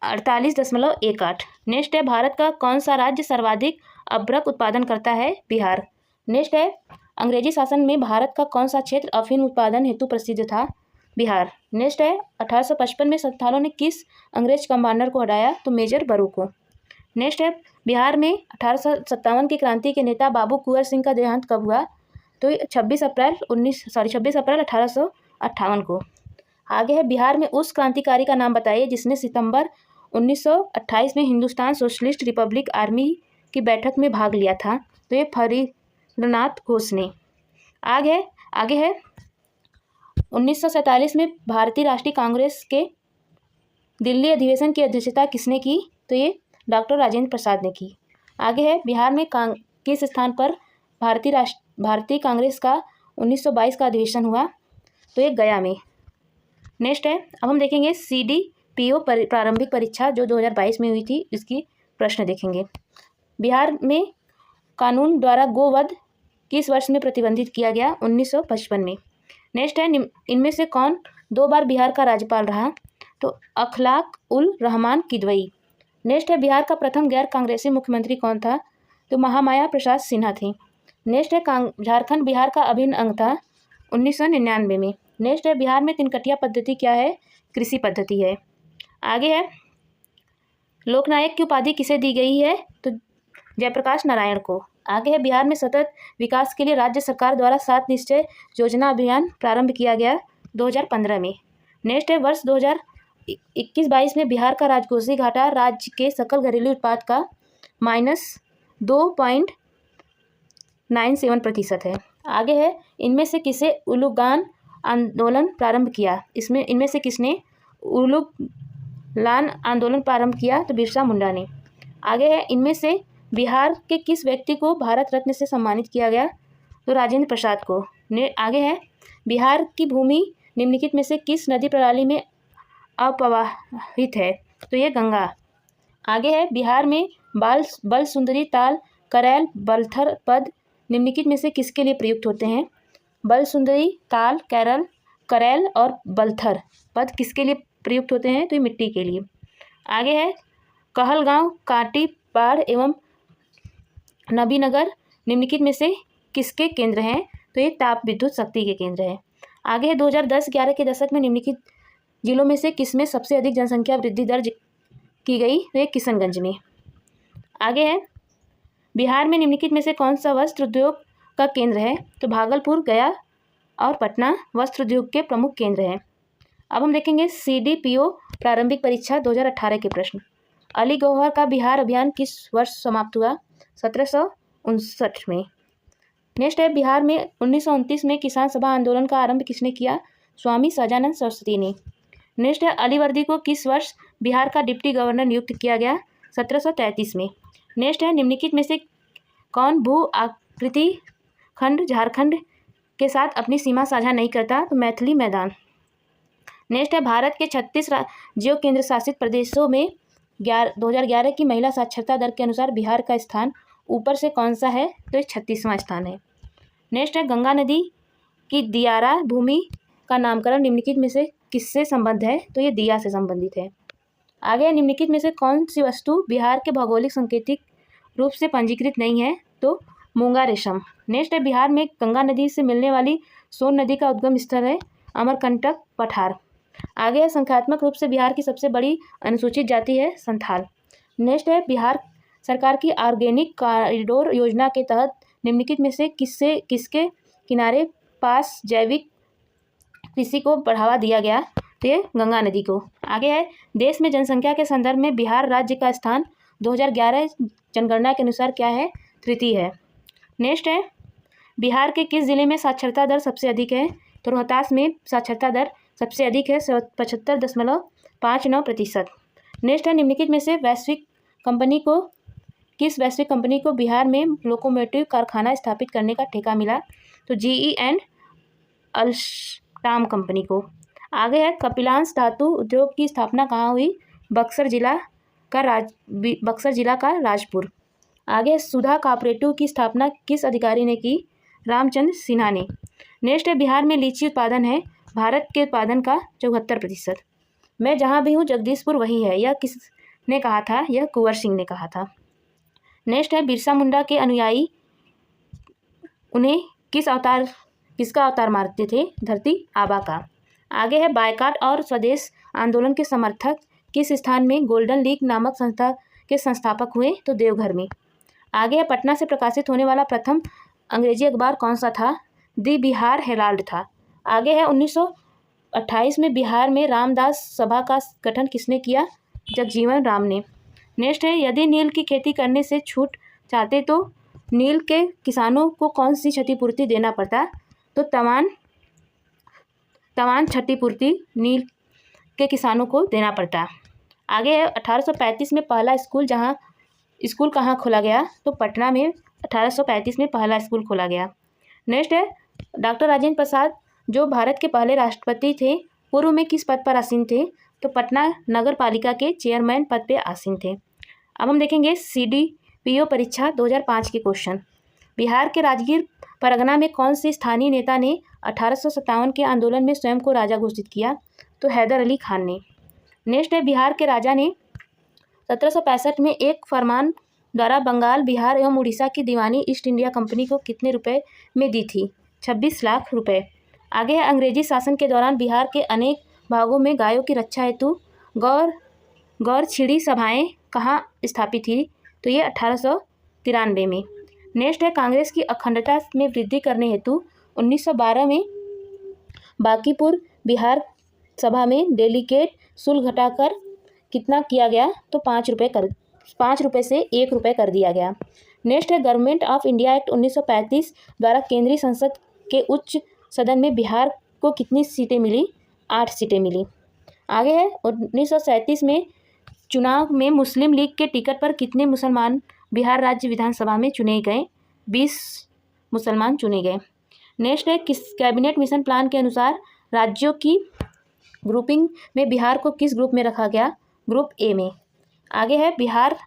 48.18। नेक्स्ट है भारत का कौन सा राज्य सर्वाधिक अभ्रक उत्पादन करता है, बिहार। नेक्स्ट है अंग्रेजी शासन में भारत का कौन सा क्षेत्र अफीम उत्पादन हेतु प्रसिद्ध था, बिहार। नेक्स्ट है 1855 में संथालों ने किस अंग्रेज कमांडर को हटाया, तो मेजर बरू को। नेक्स्ट है बिहार में 1857 की क्रांति के नेता बाबू कुंवर सिंह का देहांत कब हुआ, तो 26 अप्रैल 1858 को। आगे है बिहार में उस क्रांतिकारी का नाम बताइए जिसने सितंबर 1928 में हिंदुस्तान सोशलिस्ट रिपब्लिक आर्मी की बैठक में भाग लिया था। तो ये फरीदनाथ घोष ने। आगे है 1947 में भारतीय राष्ट्रीय कांग्रेस के दिल्ली अधिवेशन की अध्यक्षता किसने की? तो ये डॉक्टर राजेंद्र प्रसाद ने की। आगे है बिहार में किस स्थान पर भारतीय कांग्रेस का 1922 का अधिवेशन हुआ? तो ये गया में। नेक्स्ट है, अब हम देखेंगे CDPO प्रारंभिक परीक्षा जो 2022 में हुई थी, इसकी प्रश्न देखेंगे। बिहार में कानून द्वारा गोवध किस वर्ष में प्रतिबंधित किया गया? 1955 में। नेक्स्ट है, इनमें से कौन 2 बार बिहार का राज्यपाल रहा? तो अखलाक उल रहमान किदवई। नेक्स्ट है, बिहार का प्रथम गैर कांग्रेसी मुख्यमंत्री कौन था? तो महामाया प्रसाद सिन्हा थे। नेक्स्ट है, झारखंड बिहार का अभिन्न अंग था 1999 में। नेक्स्ट है, बिहार में तिनकटिया पद्धति क्या है? कृषि पद्धति है। आगे है, लोकनायक की उपाधि किसे दी गई है? तो जयप्रकाश नारायण को। आगे है, बिहार में सतत विकास के लिए राज्य सरकार द्वारा 7 निश्चय योजना अभियान प्रारंभ किया गया 2015 में। नेक्स्ट है, वर्ष 2021-22 में बिहार का राजकोषीय घाटा राज्य के सकल घरेलू उत्पाद का -2.97% है। आगे है, इनमें से किसे उलुगान आंदोलन प्रारंभ किया? इनमें से किसने उलुगलान आंदोलन प्रारंभ किया? तो बिरसा मुंडा ने। आगे है, इनमें से बिहार के किस व्यक्ति को भारत रत्न से सम्मानित किया गया? तो राजेंद्र प्रसाद को। आगे है, बिहार की भूमि निम्नलिखित में से किस नदी प्रणाली में अप्रवाहित है? तो ये गंगा। आगे है, बिहार में बल सुंदरी ताल करैल बलथर पद निम्नलिखित में से किसके लिए प्रयुक्त होते हैं? बल सुंदरी ताल करैल और बलथर पद किसके लिए प्रयुक्त होते हैं? तो ये मिट्टी के लिए। आगे है, कहलगांव काटी पाड़ एवं नबीनगर निम्नलिखित में से किसके केंद्र हैं? तो ये ताप विद्युत शक्ति के केंद्र हैं। आगे है, 2010-11 के दशक में निम्नलिखित जिलों में से किसमें सबसे अधिक जनसंख्या वृद्धि दर्ज की गई? तो ये किशनगंज में। आगे है, बिहार में निम्नलिखित में से कौन सा वस्त्र उद्योग का केंद्र है? तो भागलपुर, गया और पटना वस्त्र उद्योग के प्रमुख केंद्र हैं। अब हम देखेंगे CDPO प्रारंभिक परीक्षा 2018 के प्रश्न। अली गौहर का बिहार अभियान किस वर्ष समाप्त हुआ? 1759 में। नेक्स्ट है, बिहार में 1929 में किसान सभा आंदोलन का आरंभ किसने किया? स्वामी सहजानंद सरस्वती ने। नेक्स्ट है, अलीवर्दी को किस वर्ष बिहार का डिप्टी गवर्नर नियुक्त किया गया? 1733 में। नेक्स्ट है, निम्नलिखित में से कौन भू आकृति खंड झारखंड के साथ अपनी सीमा साझा नहीं करता? तो मैथिली मैदान। नेक्स्ट है, भारत के 36 राज्यों केंद्र शासित प्रदेशों में 2011 की महिला साक्षरता दर के अनुसार बिहार का स्थान ऊपर से कौन सा है? तो ये 36वां स्थान है। नेक्स्ट है, गंगा नदी की दियारा भूमि का नामकरण निम्नलिखित में से किससे संबंध है? तो ये दिया से संबंधित है। आगे निम्नलिखित में से कौन सी वस्तु बिहार के भौगोलिक सांकेतिक रूप से पंजीकृत नहीं है? तो मूंगा रेशम। नेक्स्ट है, बिहार में गंगा नदी से मिलने वाली सोन नदी का उद्गम स्थल है अमरकंटक पठार। आगे है, संख्यात्मक रूप से बिहार की सबसे बड़ी अनुसूचित जाति है संथाल। नेक्स्ट है, बिहार सरकार की ऑर्गेनिक कॉरिडोर योजना के तहत निम्नलिखित में से किसके किनारे पास जैविक कृषि को बढ़ावा दिया गया? तो ये गंगा नदी को। आगे है, देश में जनसंख्या के संदर्भ में बिहार राज्य का स्थान 2011 जनगणना के अनुसार क्या है? तृतीय है। नेक्स्ट है, बिहार के किस जिले में साक्षरता दर सबसे अधिक है? तो रोहतास में साक्षरता दर सबसे अधिक है 75.59%। नेक्स्ट है, निम्नलिखित में से किस वैश्विक कंपनी को बिहार में लोकोमोटिव कारखाना स्थापित करने का ठेका मिला? तो GE एंड अल्स्टाम कंपनी को। आगे है, कपिलांश धातु उद्योग की स्थापना कहाँ हुई? बक्सर जिला का राजपुर। आगे है, सुधा कॉपरेटिव की स्थापना किस अधिकारी ने की? रामचंद्र सिन्हा ने। नेक्स्ट है, बिहार में लीची उत्पादन है भारत के उत्पादन का 74%। मैं जहाँ भी हूँ जगदीशपुर वही है, यह किसने कहा था? यह कुंवर सिंह ने कहा था। नेक्स्ट है, बिरसा मुंडा के अनुयायी उन्हें किसका अवतार मानते थे? धरती आबा का। आगे है, बायकाट और स्वदेश आंदोलन के समर्थक किस स्थान में गोल्डन लीग नामक संस्था के संस्थापक हुए? तो देवघर में। आगे है, पटना से प्रकाशित होने वाला प्रथम अंग्रेजी अखबार कौन सा था? दी बिहार हेराल्ड था। आगे है, 28 में बिहार में रामदास सभा का गठन किसने किया? जगजीवन राम ने। नेक्स्ट है, यदि नील की खेती करने से छूट चाहते तो नील के किसानों को कौन सी क्षतिपूर्ति देना पड़ता? तो तवान क्षतिपूर्ति नील के किसानों को देना पड़ता। आगे है, 1835 में पहला स्कूल कहाँ खोला गया? तो पटना में 1835 में पहला स्कूल खोला गया। नेक्स्ट है, डॉक्टर राजेंद्र प्रसाद जो भारत के पहले राष्ट्रपति थे, पूर्व में किस पद पर आसीन थे? तो पटना नगर पालिका के चेयरमैन पद पर आसीन थे। अब हम देखेंगे CDPO परीक्षा 2005 के क्वेश्चन। बिहार के राजगीर परगना में कौन से स्थानीय नेता ने 1857 के आंदोलन में स्वयं को राजा घोषित किया? तो हैदर अली खान ने। नेक्स्ट है, बिहार के राजा ने 1765 में एक फरमान द्वारा बंगाल, बिहार एवं उड़ीसा की दीवानी ईस्ट इंडिया कंपनी को कितने रुपए में दी थी? 26 लाख रुपए। आगे है, अंग्रेजी शासन के दौरान बिहार के अनेक भागों में गायों की रक्षा हेतु गौर छिड़ी सभाएं कहाँ स्थापित थी? तो ये 1893 में। नेक्स्ट है, कांग्रेस की अखंडता में वृद्धि करने हेतु 1912 में बांकीपुर बिहार सभा में डेलीगेट शुल्क घटाकर कितना किया गया? तो 5 रुपये से 1 रुपये कर दिया गया। नेक्स्ट है, गवर्नमेंट ऑफ इंडिया एक्ट 1935 द्वारा केंद्रीय संसद के उच्च सदन में बिहार को कितनी सीटें मिली? 8 सीटें मिली। आगे है, 1937 में चुनाव में मुस्लिम लीग के टिकट पर कितने मुसलमान बिहार राज्य विधानसभा में चुने गए? 20 मुसलमान चुने गए। नेक्स्ट है, किस कैबिनेट मिशन प्लान के अनुसार राज्यों की ग्रुपिंग में बिहार को किस ग्रुप में रखा गया? ग्रुप ए में। आगे है, बिहार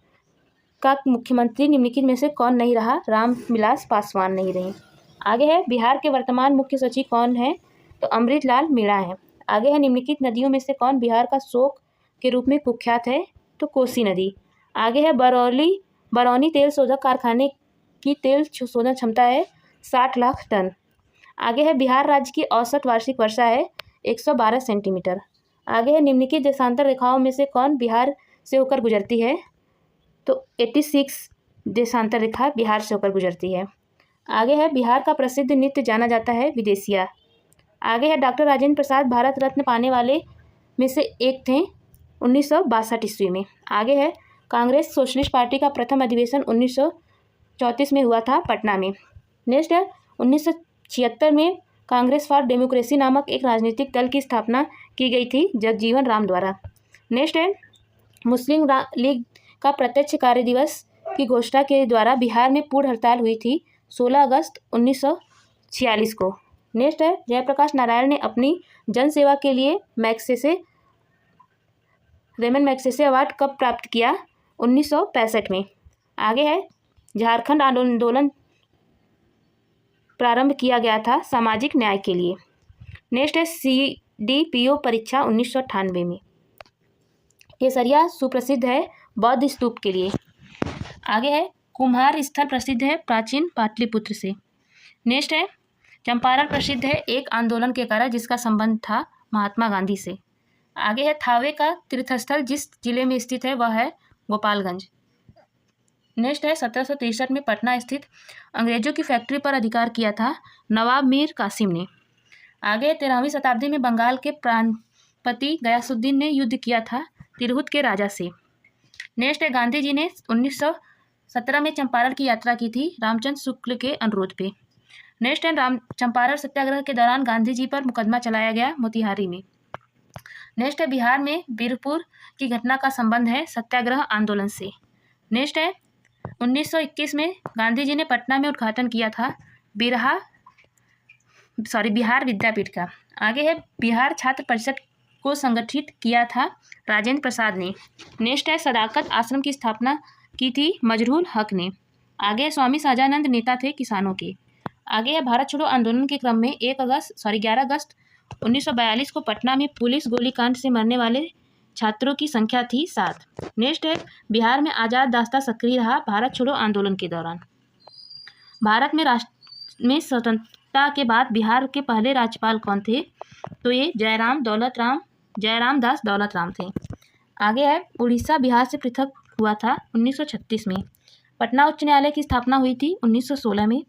का मुख्यमंत्री निम्नलिखित में से कौन नहीं रहा? रामविलास पासवान नहीं रहे। आगे है, बिहार के वर्तमान मुख्य सचिव कौन है? तो अमृतलाल मीणा है। आगे है, निम्नलिखित नदियों में से कौन बिहार का शोक के रूप में कुख्यात है? तो कोसी नदी। आगे है, बरौनी तेल शोधक कारखाने की तेल शोधन क्षमता है 60 लाख टन। आगे है, बिहार राज्य की औसत वार्षिक वर्षा है 112 सेंटीमीटर। आगे है, निम्नलिखित देशांतर रेखाओं में से कौन बिहार से होकर गुजरती है? तो 86 देशांतर रेखा बिहार से होकर गुजरती है। आगे है, बिहार का प्रसिद्ध नृत्य जाना जाता है विदेशिया। आगे है, डॉक्टर राजेंद्र प्रसाद भारत रत्न पाने वाले में से एक थे 1962 ईस्वी में। आगे है, कांग्रेस सोशलिस्ट पार्टी का प्रथम अधिवेशन 1934 में हुआ था पटना में। नेक्स्ट है, 1976 में कांग्रेस फॉर डेमोक्रेसी नामक एक राजनीतिक दल की स्थापना की गई थी जगजीवन राम द्वारा। नेक्स्ट है, मुस्लिम लीग का प्रत्यक्ष कार्य दिवस की घोषणा के द्वारा बिहार में पूर्ण हड़ताल हुई थी 16 अगस्त 1946 को। नेक्स्ट है, जयप्रकाश नारायण ने अपनी जनसेवा के लिए रेमन मैग्सेसे अवार्ड कब प्राप्त किया? 1965 में। आगे है, झारखंड आंदोलन प्रारंभ किया गया था सामाजिक न्याय के लिए। नेक्स्ट है, CDPO परीक्षा 1998 में। केसरिया सुप्रसिद्ध है बौद्ध स्तूप के लिए। आगे है, कुम्हार स्थल प्रसिद्ध है प्राचीन पाटलिपुत्र से। नेक्स्ट है, चंपारण प्रसिद्ध है एक आंदोलन के कारण जिसका संबंध था महात्मा गांधी से। आगे है, थावे का तीर्थस्थल जिस जिले में स्थित है वह है गोपालगंज। नेक्स्ट है, 1763 में पटना स्थित अंग्रेजों की फैक्ट्री पर अधिकार किया था नवाब मीर कासिम ने। आगे 13वीं शताब्दी में बंगाल के प्रांतपति गयासुद्दीन ने युद्ध किया था तिरहुत के राजा से। नेक्स्ट है, गांधी जी ने 1917 में चंपारण की यात्रा की थी रामचंद्र शुक्ल के अनुरोध पे। नेक्स्ट है, चंपारण सत्याग्रह के दौरान गांधी जी पर मुकदमा चलाया गया मोतिहारी में। नेक्स्ट है, बिहार में बीरपुर की घटना का संबंध है सत्याग्रह आंदोलन से। नेक्स्ट है, 1921 में गांधी जी ने पटना में उद्घाटन किया था बिहार विद्यापीठ का। आगे है, बिहार छात्र परिषद को संगठित किया था राजेंद्र प्रसाद ने। नेक्स्ट है, सदाकत आश्रम की स्थापना की थी मजरूल हक ने। आगे स्वामी सहजानंद नेता थे किसानों के। आगे है, भारत छोड़ो आंदोलन के क्रम में 11 अगस्त 1942 को पटना में पुलिस गोलीकांड से मरने वाले छात्रों की संख्या थी 7। नेक्स्ट है, बिहार में आज़ाद रास्ता सक्रिय रहा भारत छोड़ो आंदोलन के दौरान। भारत में स्वतंत्रता के बाद बिहार के पहले राज्यपाल कौन थे? तो ये जयराम दास दौलत राम थे। आगे है, उड़ीसा बिहार से पृथक हुआ था 1936 में। पटना उच्च न्यायालय की स्थापना हुई थी 1916 में।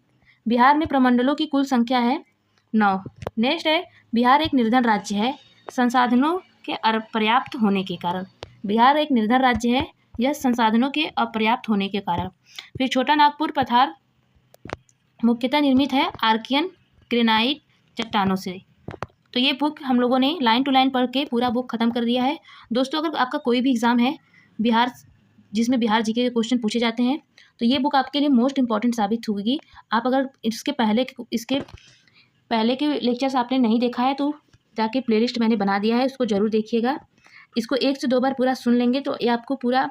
बिहार में प्रमंडलों की कुल संख्या है 9। नेक्स्ट है बिहार एक निर्धन राज्य है संसाधनों के अपर्याप्त होने के कारण। बिहार एक निर्धन राज्य है यह संसाधनों के अपर्याप्त होने के कारण। फिर छोटा नागपुर पठार मुख्यतः निर्मित है आर्कियन ग्रेनाइट चट्टानों से। तो ये बुक हम लोगों ने लाइन टू लाइन पढ़ के पूरा बुक खत्म कर दिया है। दोस्तों अगर आपका कोई भी एग्ज़ाम है बिहार जिसमें बिहार जीके के क्वेश्चन पूछे जाते हैं तो ये बुक आपके लिए मोस्ट इंपॉर्टेंट साबित होगी। आप अगर इसके पहले के लेक्चर्स आपने नहीं देखा है तो जाके प्लेलिस्ट मैंने बना दिया है, उसको ज़रूर देखिएगा। इसको 1 से 2 बार पूरा सुन लेंगे तो ये आपको पूरा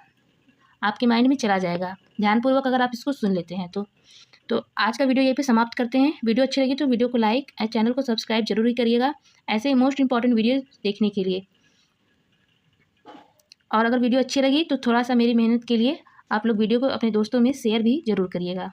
आपके माइंड में चला जाएगा ध्यानपूर्वक अगर आप इसको सुन लेते हैं तो आज का वीडियो यहीं पे समाप्त करते हैं। वीडियो अच्छी लगी तो वीडियो को लाइक और चैनल को सब्सक्राइब जरूर ही करिएगा ऐसे ही मोस्ट इंपॉर्टेंट वीडियो देखने के लिए। और अगर वीडियो अच्छी लगी तो थोड़ा सा मेरी मेहनत के लिए आप लोग वीडियो को अपने दोस्तों में शेयर भी ज़रूर करिएगा।